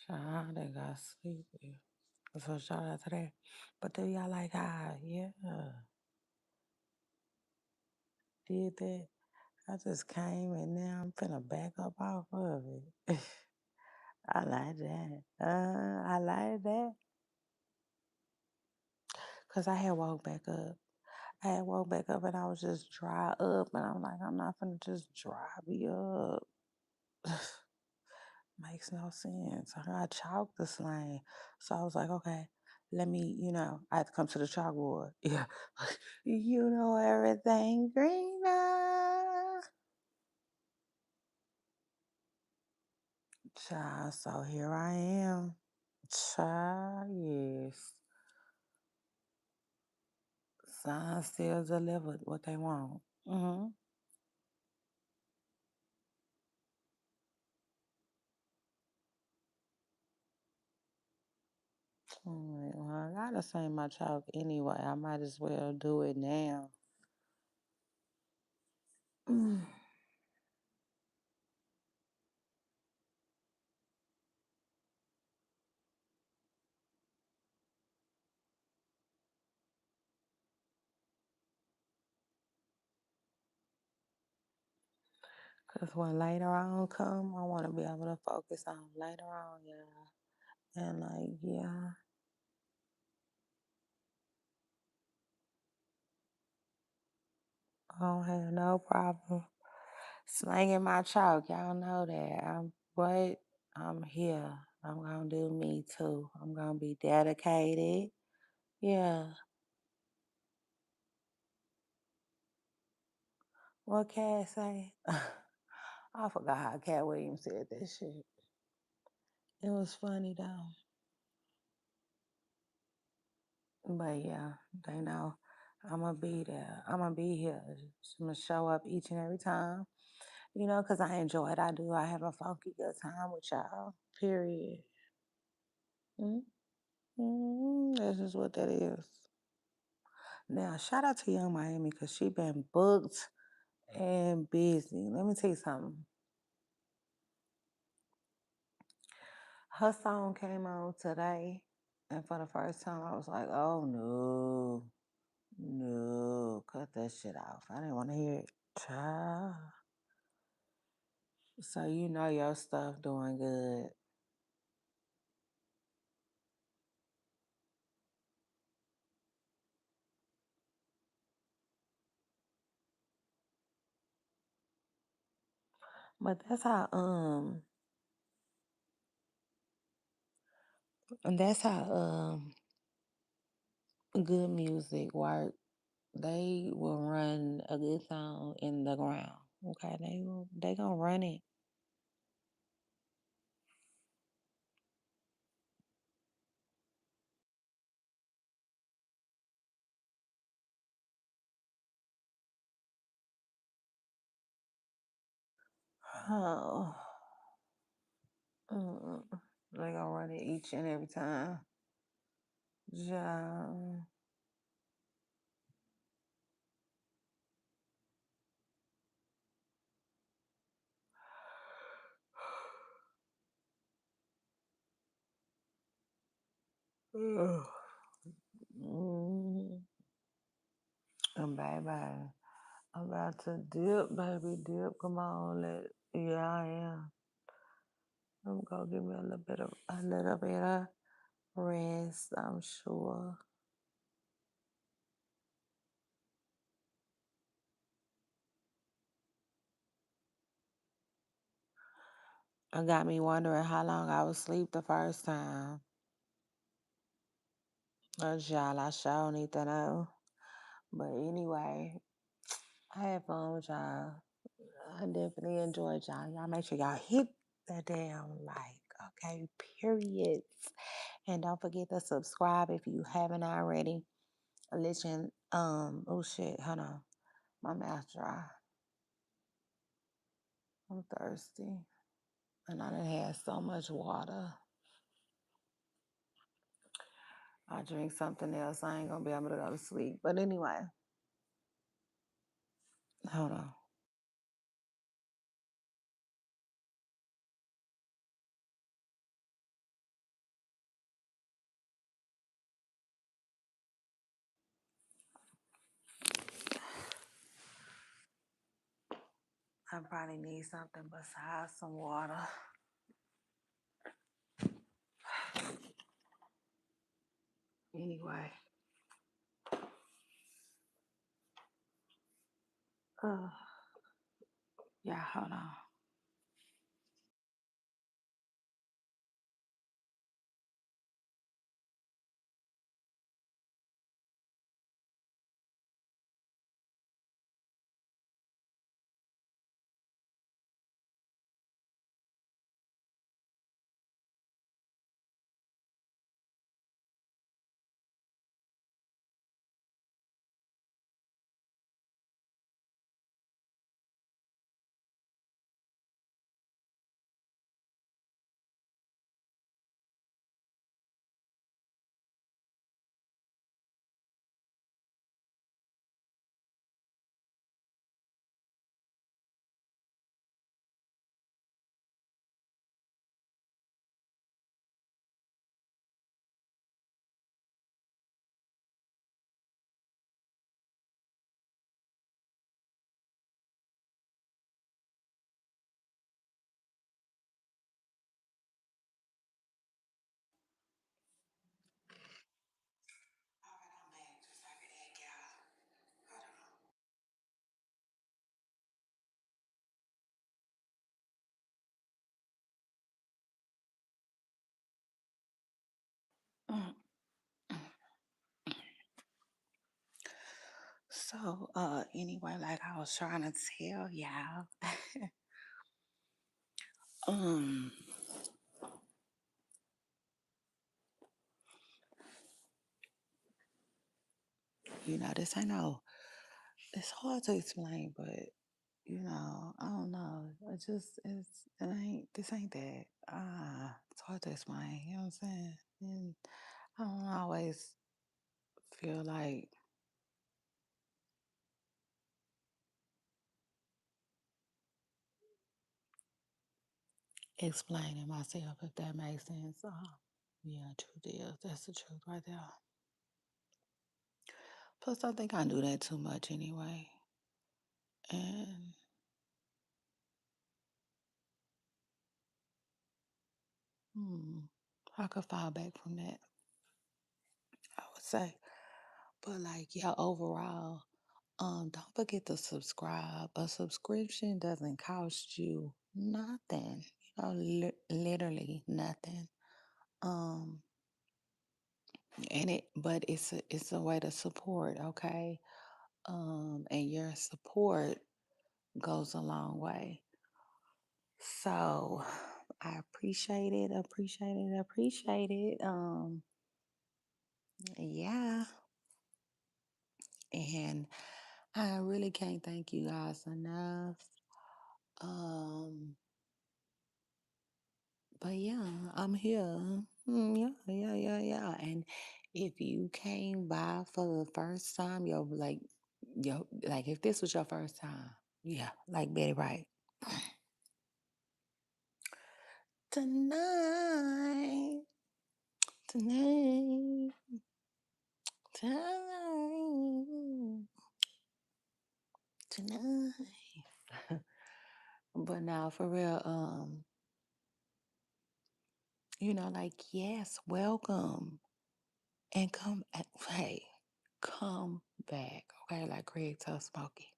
Child, they got sleepy. So shout out to that. But do y'all like how, yeah, did that? I just came and now I'm finna back up off of it. I like that. I like that. Cause I had woke back up. I had woke back up and I was just dry up and I'm like, I'm not finna just dry me up. Makes no sense. I got chalk the slang. So I was like, okay, let me, I had to come to the chalkboard. Yeah. You know everything greener. Child, so here I am. Child, yes. Sign still delivered what they want. Mm-hmm. Well, I gotta say my chalk anyway. I might as well do it now. Cause when later on come, I want to be able to focus on later on, yeah. And like, yeah, I don't have no problem slanging my chalk. Y'all know that. I'm here. I'm gonna do me too. I'm gonna be dedicated. Yeah. What Cat say? I forgot how Cat Williams said that shit. It was funny though. But yeah, they know I'm gonna be there. I'm gonna be here. I'm gonna show up each and every time, because I enjoy it. I do. I have a funky good time with y'all. Period. Mm-hmm. This is what that is. Now, shout out to Young Miami because she been booked and busy. Let me tell you something. Her song came on today, and for the first time, I was like, "Oh no, no, cut that shit off." I didn't want to hear it. Child. So you know your stuff doing good. But that's how good music work. They will run a good song in the ground. Okay, they gonna run it. Oh, mm, they gonna run it each and every time. Ja. Ugh. Mm, and baby, I'm about to dip, baby, dip. Come on, yeah, I am. I'm gonna give me a little bit of rest. I'm sure. I got me wondering how long I was asleep the first time. Oh, y'all, I sure need to know. But anyway, I had fun with y'all. I definitely enjoyed y'all. Y'all make sure y'all hit that damn like, okay, period. And don't forget to subscribe if you haven't already. Listen, oh shit, hold on. My mouth dry. I'm thirsty. And I done had so much water. I drink something else. I ain't gonna be able to go to sleep. But anyway, hold on. I probably need something besides some water. Anyway, uh, yeah, hold on. All right, I'm back. Just like an egg, y'all. Hold on. So, anyway, like I was trying to tell y'all, um, this ain't no, it's hard to explain, but I don't know. This ain't that. It's hard to explain, you know what I'm saying? And I don't always feel like explaining myself, if that makes sense. Yeah, truth is, that's the truth right there. Plus, I think I do that too much anyway. And hmm, I could fall back from that, I would say. But like, yeah, overall, don't forget to subscribe. A subscription doesn't cost you nothing. Literally nothing. Um, but it's a way to support, okay? And your support goes a long way. So I appreciate it. Yeah. And I really can't thank you guys enough. Um, But yeah, I'm here. Yeah. And if you came by for the first time, like if this was your first time, yeah, like Betty Wright. Tonight, tonight, tonight, tonight. But now for real, like yes, welcome and hey, come back, okay? Like Craig told Smokey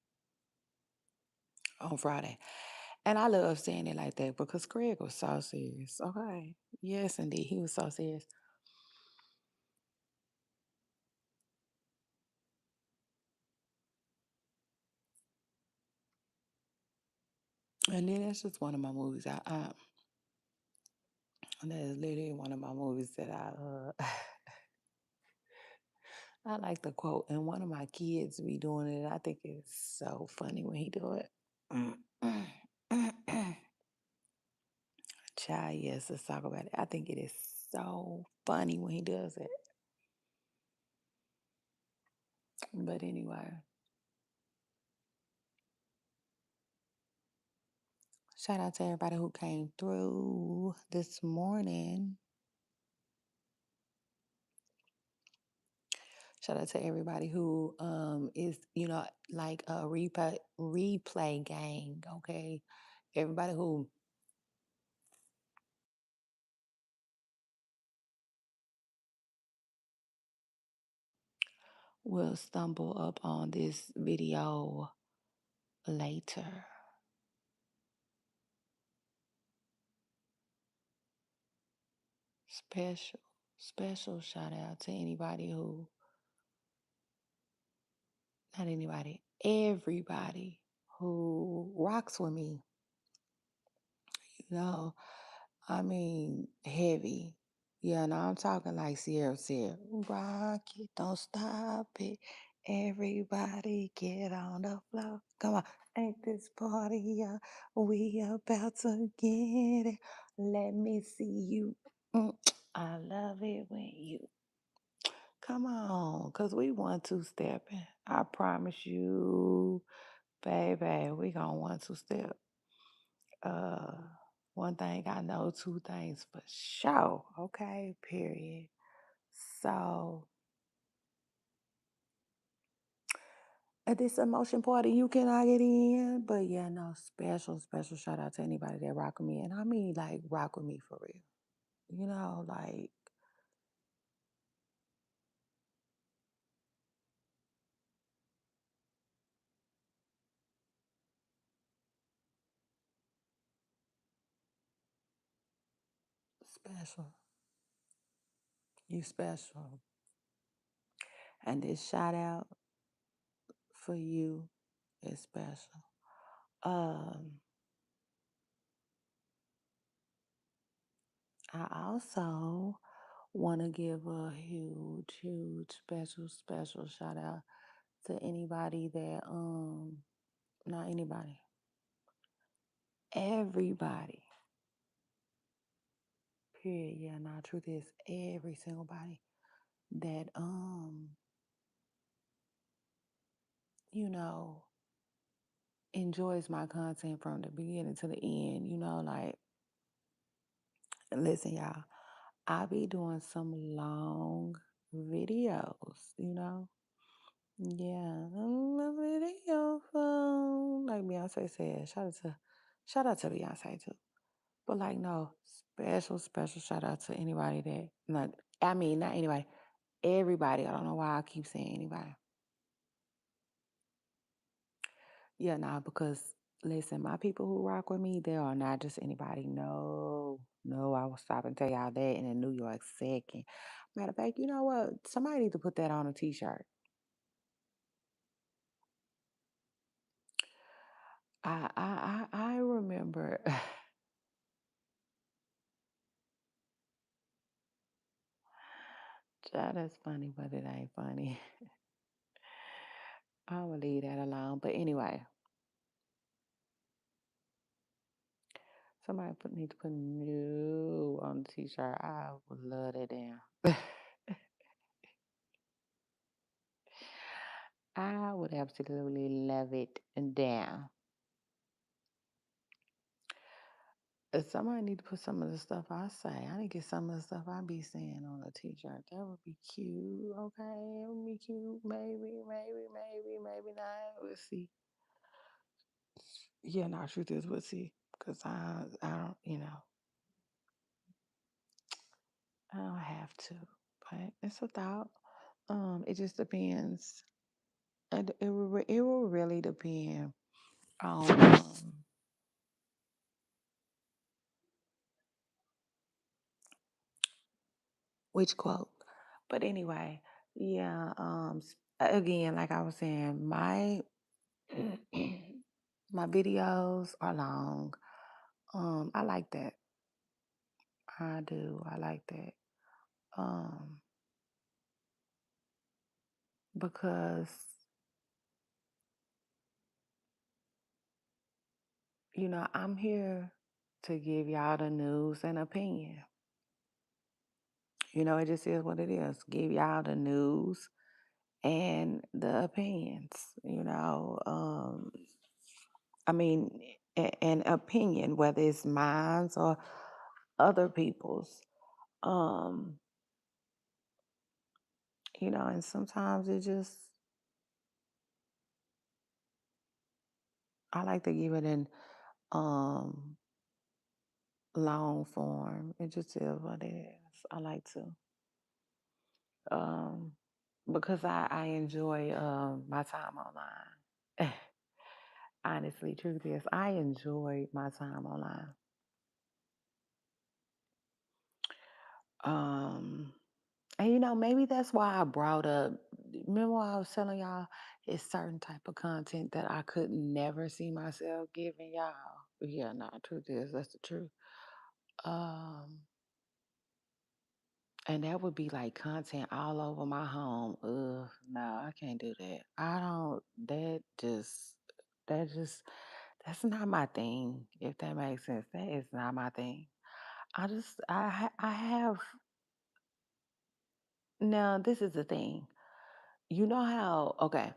on Friday. And I love saying it like that because Craig was so serious. Okay. Yes, indeed. He was so serious. And then that's just one of my movies. That is literally one of my movies that I like the quote. And one of my kids be doing it. I think it's so funny when he do it. Child, yes, let's talk about it. I think it is so funny when he does it. But anyway, shout out to everybody who came through this morning. Shout out to everybody who is, like a replay gang, okay? Everybody who will stumble up on this video later. Special, special shout out to anybody who, not anybody, everybody who rocks with me. You know, I mean, heavy. Yeah, no, I'm talking like Sierra said, rock it, don't stop it. Everybody get on the floor. Come on, ain't this party? We about to get it. Let me see you. I love it when you come on, cause we want to stepping. I promise you, baby, we gonna want to step. Uh, one thing I know, two things for sure. Okay, period. So at this emotion party, you cannot get in. But yeah, no, special shout out to anybody that rock with me. And I mean like rock with me for real. Like special. You special. And this shout out for you is special. Um, I also want to give a huge, special shout out to anybody that not anybody, everybody. Period. Yeah, nah, truth is every single body that you know, enjoys my content from the beginning to the end, like listen, y'all, I be doing some long videos, Yeah, a video phone. Like Beyonce said, shout out to Beyonce too. But like no, special shout out to anybody that not anybody, everybody. I don't know why I keep saying anybody. Yeah, nah, because listen, my people who rock with me, they are not just anybody. No, I will stop and tell y'all that in a New York second. Matter of fact, you know what? Somebody need to put that on a t-shirt. I remember. Child, that's funny, but it ain't funny. I will leave that alone. But anyway, Need to put new on the t-shirt. I would love that damn. I would absolutely love it down. Somebody need to put some of the stuff I say. I need to get some of the stuff I be saying on a t-shirt. That would be cute. Okay, it would be cute. Maybe not. We'll see. Yeah, no, truth is, we'll see. Cause I don't, I don't have to. But it's a thought. It just depends. It will really depend on which quote. But anyway, yeah. Again, like I was saying, my my videos are long. I like that. I do. I like that. Um, because I'm here to give y'all the news and opinion. It just is what it is. Give y'all the news and the opinions. I mean, an opinion, whether it's mine or other people's. Um, and sometimes I like to give it in um long form. It just is what it is. I like to. Um, because I enjoy my time online. Honestly, truth is, I enjoy my time online. Um, and maybe that's why I brought up. Remember, I was telling y'all it's certain type of content that I could never see myself giving y'all. Yeah, no, truth is that's the truth. Um, and that would be like content all over my home. Ugh, no, I can't do that. I don't. That just, that's not my thing. If that makes sense, that is not my thing. I have. Now, this is the thing. You know how, okay,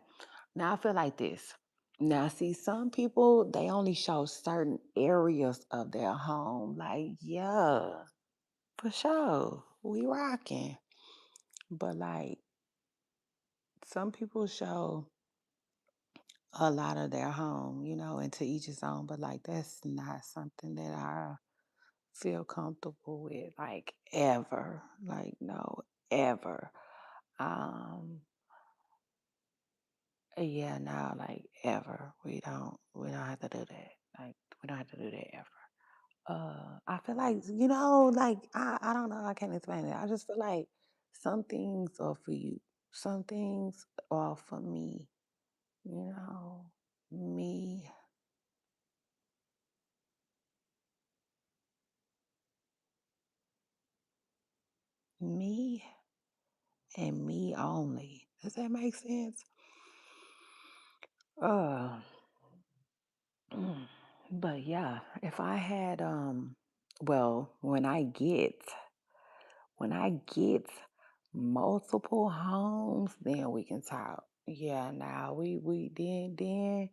now I feel like this. Now, see, some people, they only show certain areas of their home. Like, yeah, for sure, we rocking. But like, some people show a lot of their home, and to each his own. But like, that's not something that I feel comfortable with, like, ever. Like, no, ever. Um, Yeah, no, like ever. We don't have to do that. Like we don't have to do that ever. I feel like, like I don't know, I can't explain it. I just feel like some things are for you. Some things are for me. You know, me, me, and me only. Does that make sense? Uh but yeah, if I had well, when I get multiple homes, then we can talk. Yeah, now we then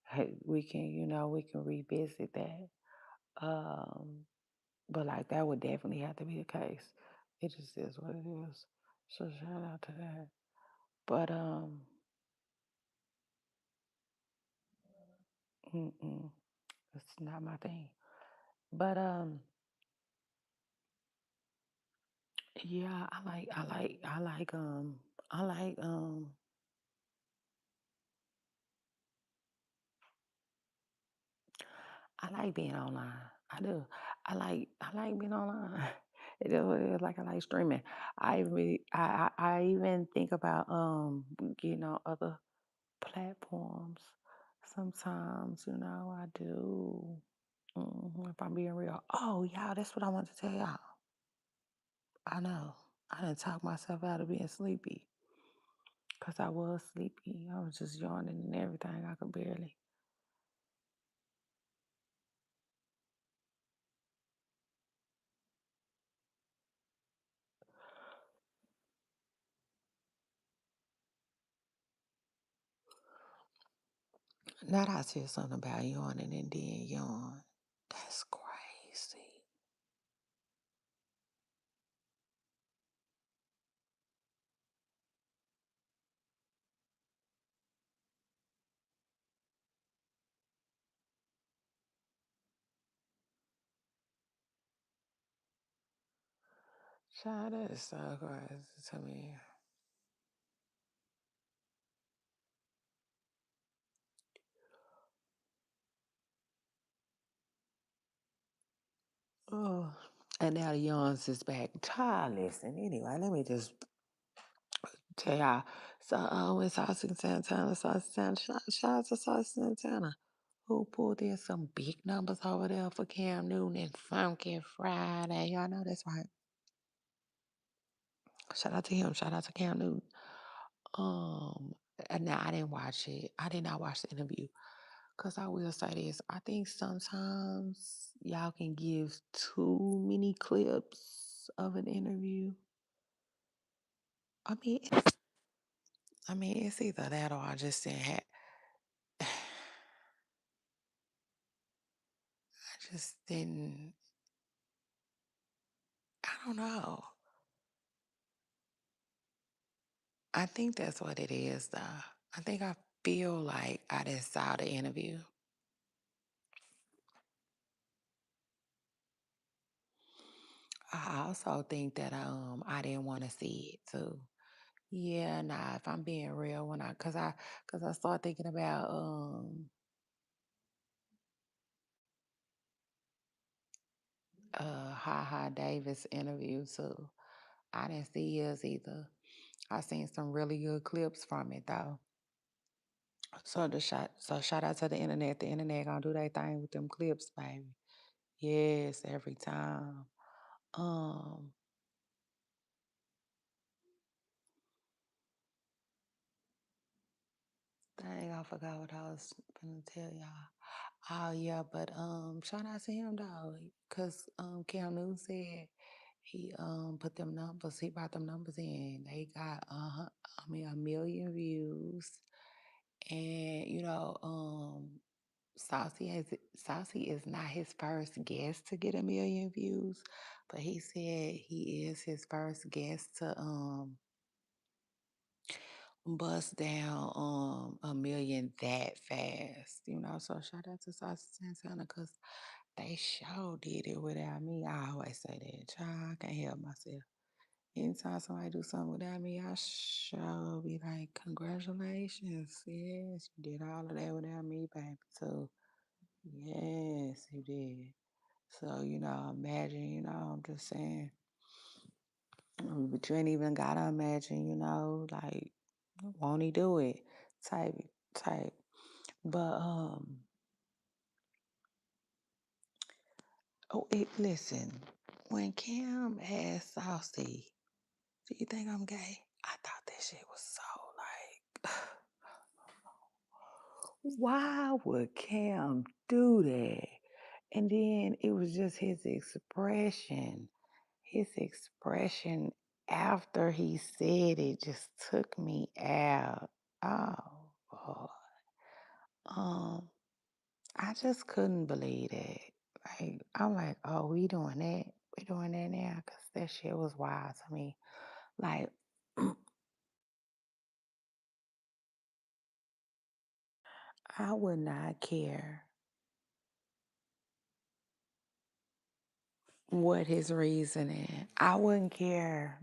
hey, we can revisit that. Um, but like that would definitely have to be the case. It just is what it is. So shout out to that. But mm-mm, it's not my thing. But yeah, I like I like being online. I do. I like being online. It is what it is. Like I like streaming. I even think about getting on other platforms. Sometimes, I do. If I'm being real. Oh, y'all, that's what I want to tell y'all. I know. I didn't talk myself out of being sleepy because I was sleepy. I was just yawning and everything. I could barely. Now I said something about yawning and then yawn. That's crazy. Child, that is so crazy to me. Oh, and now the yawns is back. Child, listen. Anyway, let me just tell y'all. So, with Saucy Santana, Saucy Santana, shout out to Saucy Santana, who pulled in some big numbers over there for Cam Newton and Funky Friday. Y'all know that's right. Shout out to him. Shout out to Cam Newton. Um, and now I didn't watch it. I did not watch the interview. Cause I will say this. I think sometimes y'all can give too many clips of an interview. I mean, it's either that or I just didn't have. I just didn't. I don't know. I think that's what it is, though. I think I feel like I just saw the interview. I also think that I didn't want to see it too. Yeah, nah. If I'm being real, cause I start thinking about Ha Davis interview too. I didn't see his either. I seen some really good clips from it though. So shout out to the internet. The internet gonna do their thing with them clips, baby. Yes, every time. Um, Dang, I forgot what I was gonna tell y'all. Oh yeah, but shout out to him though, cause Cam Newton said he put them numbers, he brought them numbers in. They got a million views, and Saucy is not his first guest to get a million views, but he said he is his first guest to bust down a million that fast, So shout out to Saucy Santana because they sure did it without me. I always say that. Child, I can't help myself. Anytime somebody do something without me, I sure be like, congratulations. Yes, you did all of that without me, baby. So yes, you did. So, imagine, I'm just saying. But you ain't even gotta imagine, like, won't he do it? Type, type. But listen, when Cam asked Saucy, do you think I'm gay? I thought that shit was so like, why would Cam do that? And then it was just his expression. His expression after he said it just took me out. Oh, boy. Um, I just couldn't believe it. Like, I'm like, oh, we doing that? We doing that now? Because that shit was wild to me. Like, I would not care what his reasoning. I wouldn't care.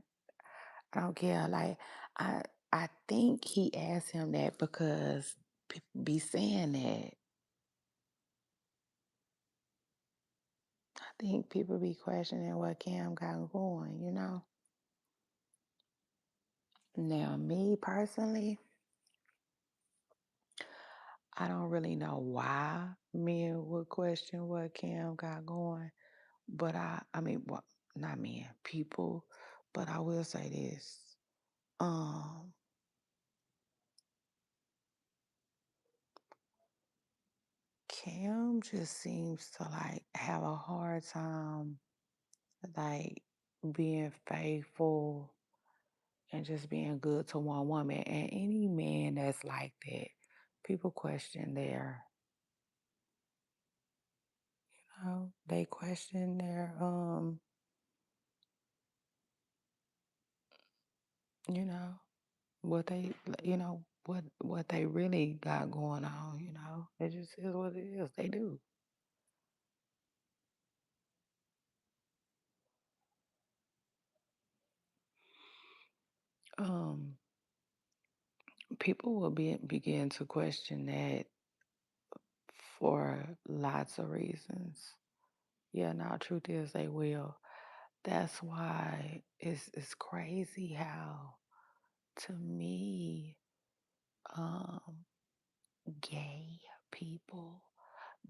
I don't care. Like, I I think he asked him that because people be saying that. I think people be questioning what Cam got going. Now, me personally, I don't really know why men would question what Cam got going, but I mean, well, not men, people, but I will say this. Um, Cam just seems to like have a hard time like being faithful and just being good to one woman. And any man that's like that, People question their, they question their, you know, what they, what they really got going on. It just is what it is. They do. Um, People will begin to question that for lots of reasons. Yeah, now truth is they will. That's why it's crazy how, to me, um gay people,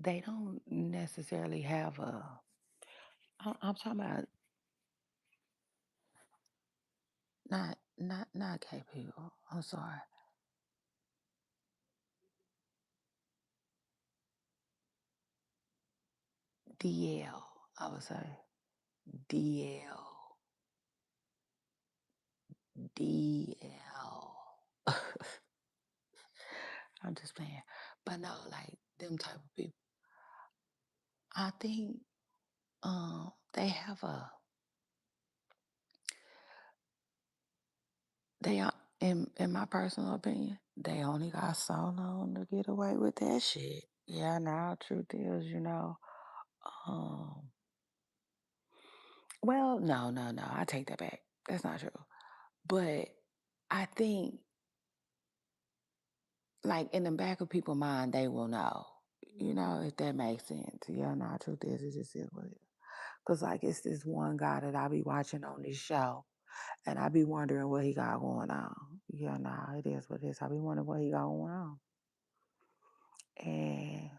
they don't necessarily have I'm talking about not gay people. I'm sorry. DL, I would say. DL. DL. I'm just playing. But no, like them type of people. I think they have a they are in my personal opinion, they only got so long to get away with that shit. Yeah, now truth is, um well, no, I take that back. That's not true. But I think, like, in the back of people's mind, they will know. If that makes sense. Yeah, no, truth is, it just is what it is. Cause like it's this one guy that I be watching on this show, and I be wondering what he got going on. Yeah, nah, it is what it is. I be wondering what he got going on, and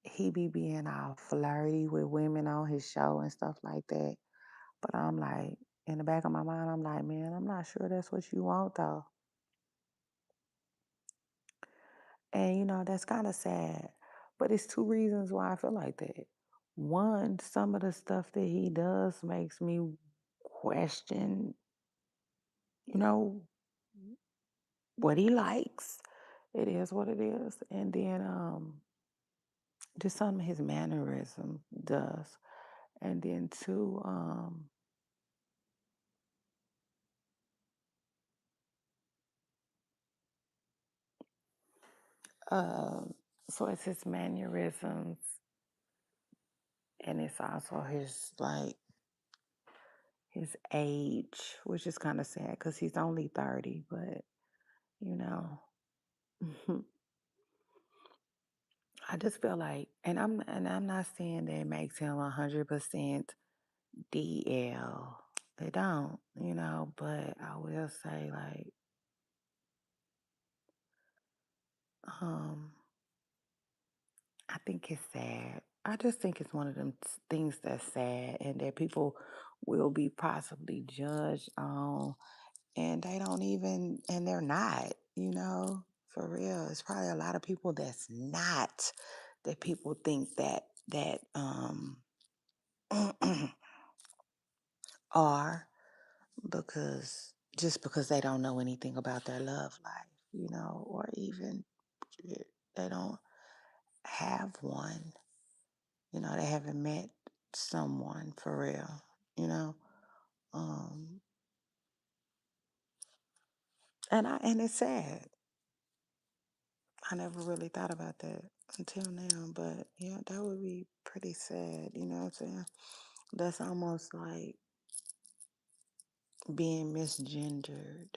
he be being all flirty with women on his show and stuff like that. But I'm like, in the back of my mind, I'm like, man, I'm not sure that's what you want though. And that's kind of sad. But it's two reasons why I feel like that. One, some of the stuff that he does makes me question, you know, what he likes. It is what it is. And then just some of his mannerism does. And then two, um, so it's his mannerisms, and it's also his his age, which is kind of sad because he's only 30, but you know, I just feel like, and I'm not saying that it makes him 100% DL. They don't, but I will say um, I think it's sad. I just think it's one of them things that's sad, and that people will be possibly judged on, and they don't even, and they're not, for real. It's probably a lot of people that's not, that people think that are, because just because they don't know anything about their love life, or even they don't have one, they haven't met someone for real, you know. Um, and it's sad. I never really thought about that until now, but yeah, that would be pretty sad, you know what I'm saying? That's almost like being misgendered.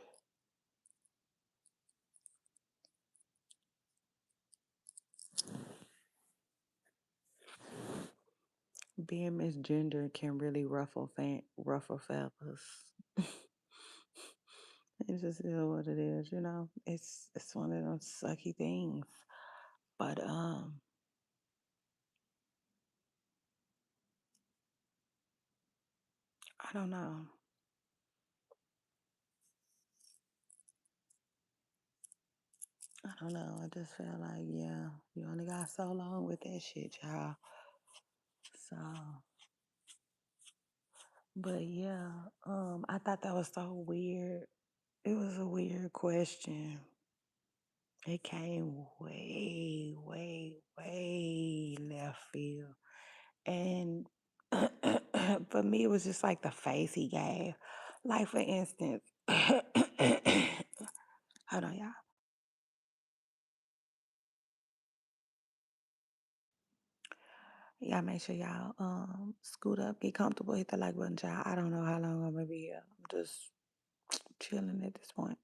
Being misgendered can really ruffle feathers. It just is what it is, you know. It's one of those sucky things. But I don't know. I don't know. I just feel like, yeah, you only got so long with that shit, y'all. So, but yeah, I thought that was so weird it was a weird question. It came way, way, way left field. And for me, it was just like the face he gave. Like, for instance, hold on, y'all. Y'all make sure y'all scoot up, get comfortable, hit the like button, y'all. I don't know how long I'm gonna be here. I'm just chilling at this point.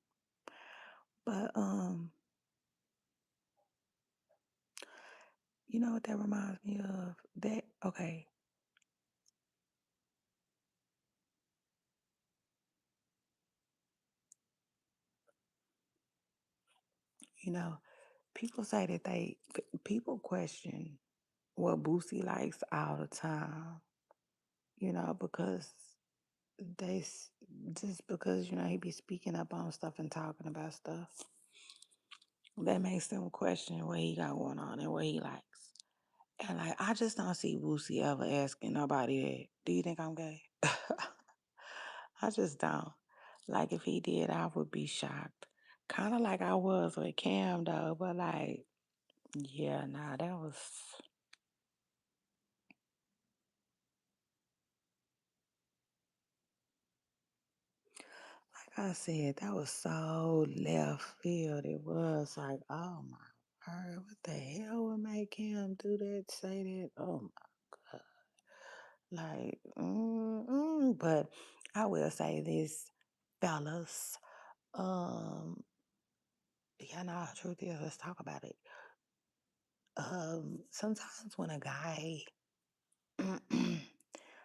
But you know what that reminds me of? That okay, you know, people say that people question what Boosie likes all the time, because they just because he be speaking up on stuff and talking about stuff that makes them question what he got going on and what he likes. And like, I just don't see Boosie ever asking nobody that. Do you think I'm gay? I just don't. Like, if he did, I would be shocked. Kind of like I was with Cam though, but like, yeah, nah, that was like I said, that was so left field. It was like, oh my word, what the hell would make him do that, say that? Oh my God. Like, but I will say this, fellas. Um, yeah, no, truth is, let's talk about it. Sometimes when a guy,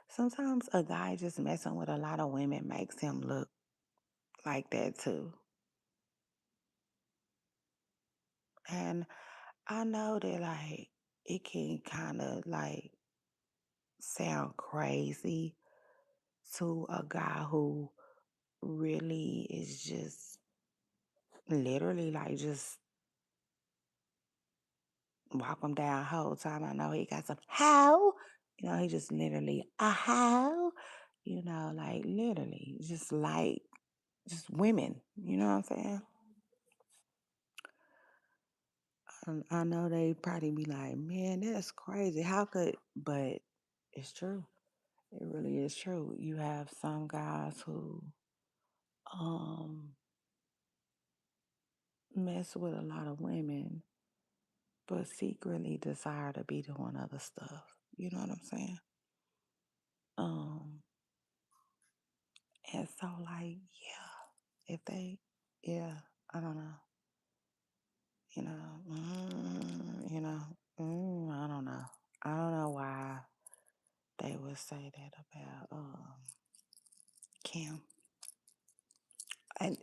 sometimes a guy just messing with a lot of women makes him look like that too. And I know that like it can kind of like sound crazy to a guy who really is just literally like just walk him down whole time. I know he got some how, he just literally a how, like literally just women. You know what I'm saying? I know they probably be like, man, that's crazy. How could? But it's true. It really is true. You have some guys who um mess with a lot of women, but secretly desire to be doing other stuff. You know what I'm saying? Um, and so like, yeah, if they, yeah, I don't know, you know, I don't know. I don't know why they would say that about Kim. And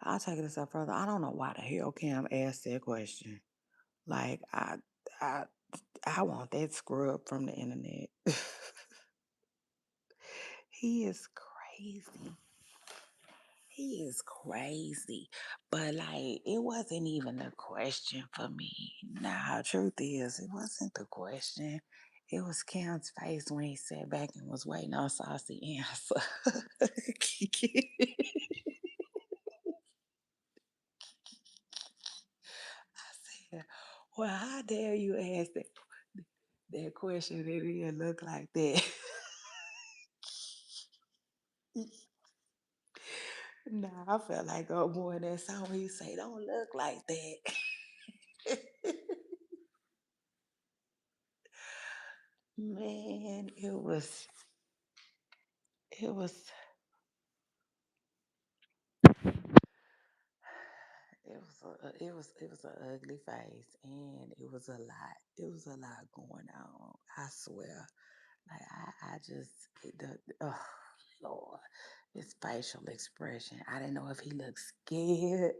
I'll take it a step further. I don't know why the hell Cam asked that question. Like I, I want that scrub from the internet. He is crazy. He is crazy. But like it wasn't even a question for me. Nah, truth is, it wasn't the question. It was Cam's face when he sat back and was waiting on Saucy answer. I said, well, how dare you ask that question and it didn't look like that? Nah, I felt like oh boy, that song he say don't look like that. Man, it was it was an ugly face and it was a lot. It was a lot going on. I swear. Like I just oh Lord, his facial expression. I didn't know if he looked scared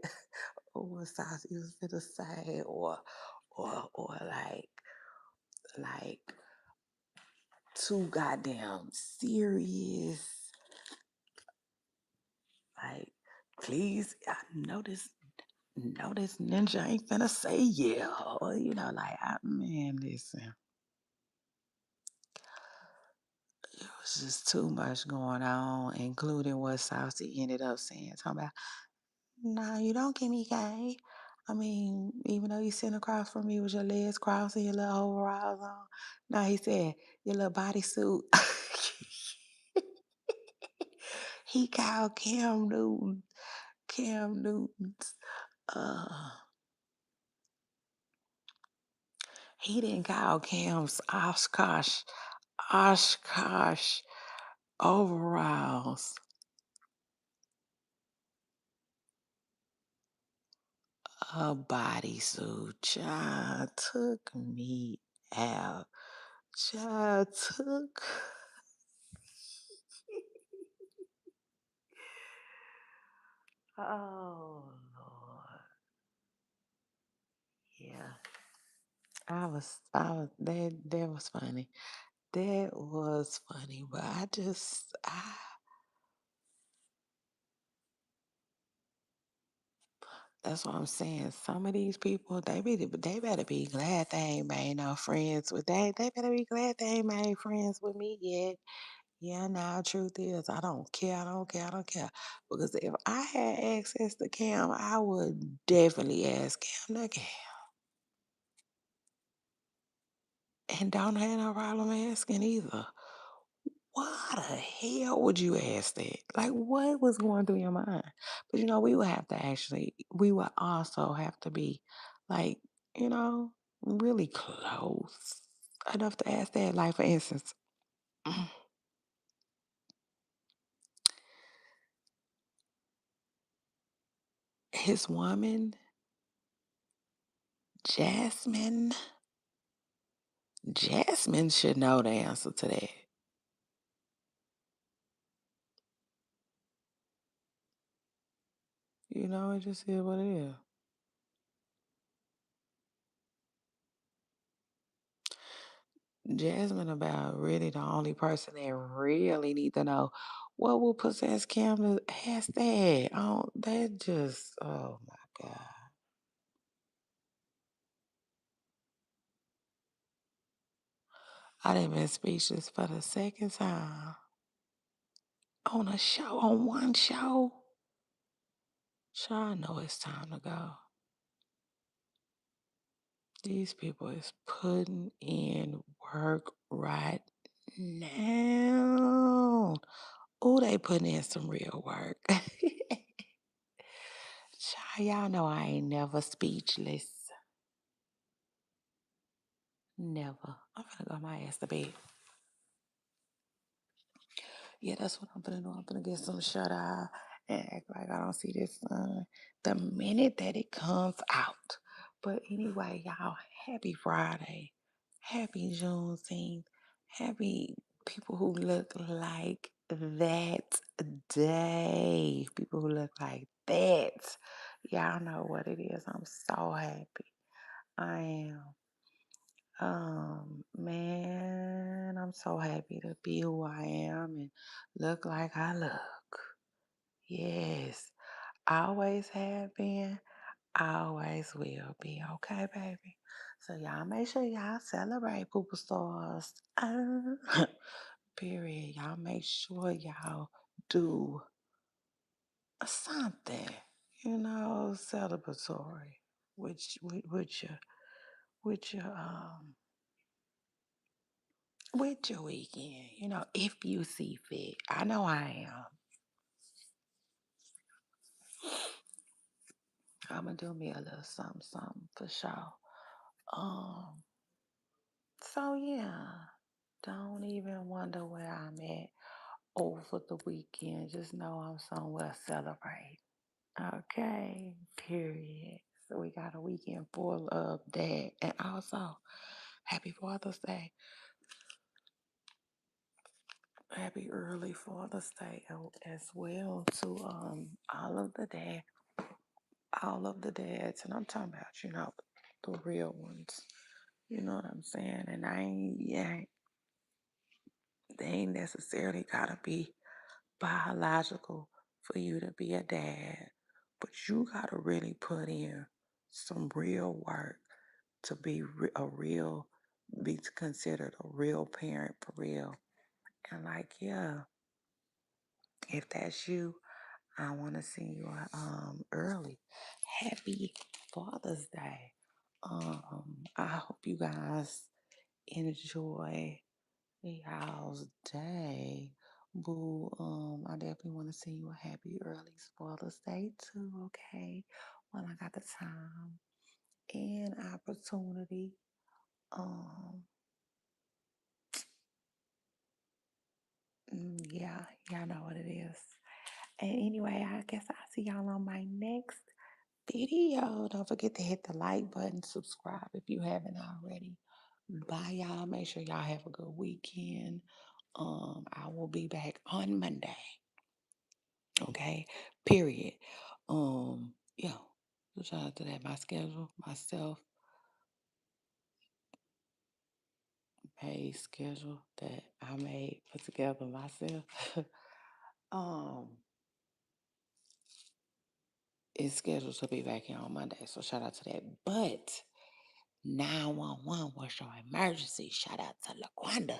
or what size he was gonna say or like too goddamn serious. Like, please, I know this ninja ain't finna say yeah. Or, man, listen. was just too much going on, including what Saucy ended up saying. Talking about, no, you don't give me gay. I mean, even though you sitting across from me with your legs crossed and your little overalls on. No, he said, your little bodysuit. He called Cam Newton's, uh, he didn't call Cam's Oshkosh overalls a bodysuit. Child took me out. Child took. Oh Lord. Yeah. That was funny. That was funny, but that's what I'm saying. Some of these people, they better be glad they ain't made no friends with they better be glad they ain't made friends with me yet. Yeah, now truth is I don't care, I don't care, I don't care. Because if I had access to Cam, I would definitely ask Cam to Cam. And don't have no problem asking either. Why the hell would you ask that? Like, what was going through your mind? But we would have to we would also have to be like, you know, really close enough to ask that. Like, for instance, his woman, Jasmine, Jasmine should know the answer to that. It just is what it is. Jasmine about really the only person that really need to know what will possess Cam to ask that. Oh, that just oh my God. I done been speechless for the second time. On a show, on one show. Sure, I know it's time to go. These people is putting in work right now. Oh, they putting in some real work. Child, y'all know I ain't never speechless. Never. I'm gonna go my ass to bed. Yeah, that's what I'm gonna do. I'm gonna get some shut eye and act like I don't see this sun the minute that it comes out. But anyway, y'all, happy Friday. Happy Juneteenth. Happy people who look like that day. People who look like that. Y'all know what it is. I'm so happy. I am. Man, I'm so happy to be who I am and look like I look. Yes, I always have been, I always will be. Okay, baby. So y'all make sure y'all celebrate Pooper Stars. Period. Y'all make sure y'all do something, celebratory with your with your with your weekend, if you see fit. I know I am. I'm gonna do me a little something, something for sure. Um, so yeah, don't even wonder where I'm at over the weekend. Just know I'm somewhere celebrating. Okay, period. So we got a weekend full of that, and also happy Father's Day. Happy early Father's Day as well to all of the dads, and I'm talking about, the real ones. You know what I'm saying? And they ain't necessarily gotta be biological for you to be a dad, but you gotta really put in some real work to be be considered a real parent for real. And like, yeah, if that's you, I want to see you early. Happy Father's Day. I hope you guys enjoy y'all's day. Boo, I definitely want to see you a happy early Father's Day too, okay? When I got the time and opportunity. Um, yeah, y'all know what it is. And anyway, I guess I'll see y'all on my next video. Don't forget to hit the like button, subscribe if you haven't already. Bye, y'all. Make sure y'all have a good weekend. I will be back on Monday. Okay. Period. Yeah. So shout out to that. My schedule, myself, made schedule that I made put together myself. um, is scheduled to be back here on Monday. So shout out to that. But 911, what's your emergency? Shout out to LaQuanda.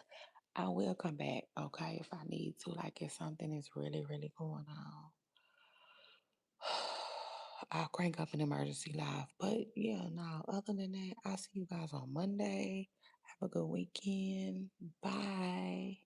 I will come back, okay, if I need to. Like if something is really, really going on. I'll crank up an emergency live. But yeah, no, other than that, I'll see you guys on Monday. Have a good weekend. Bye.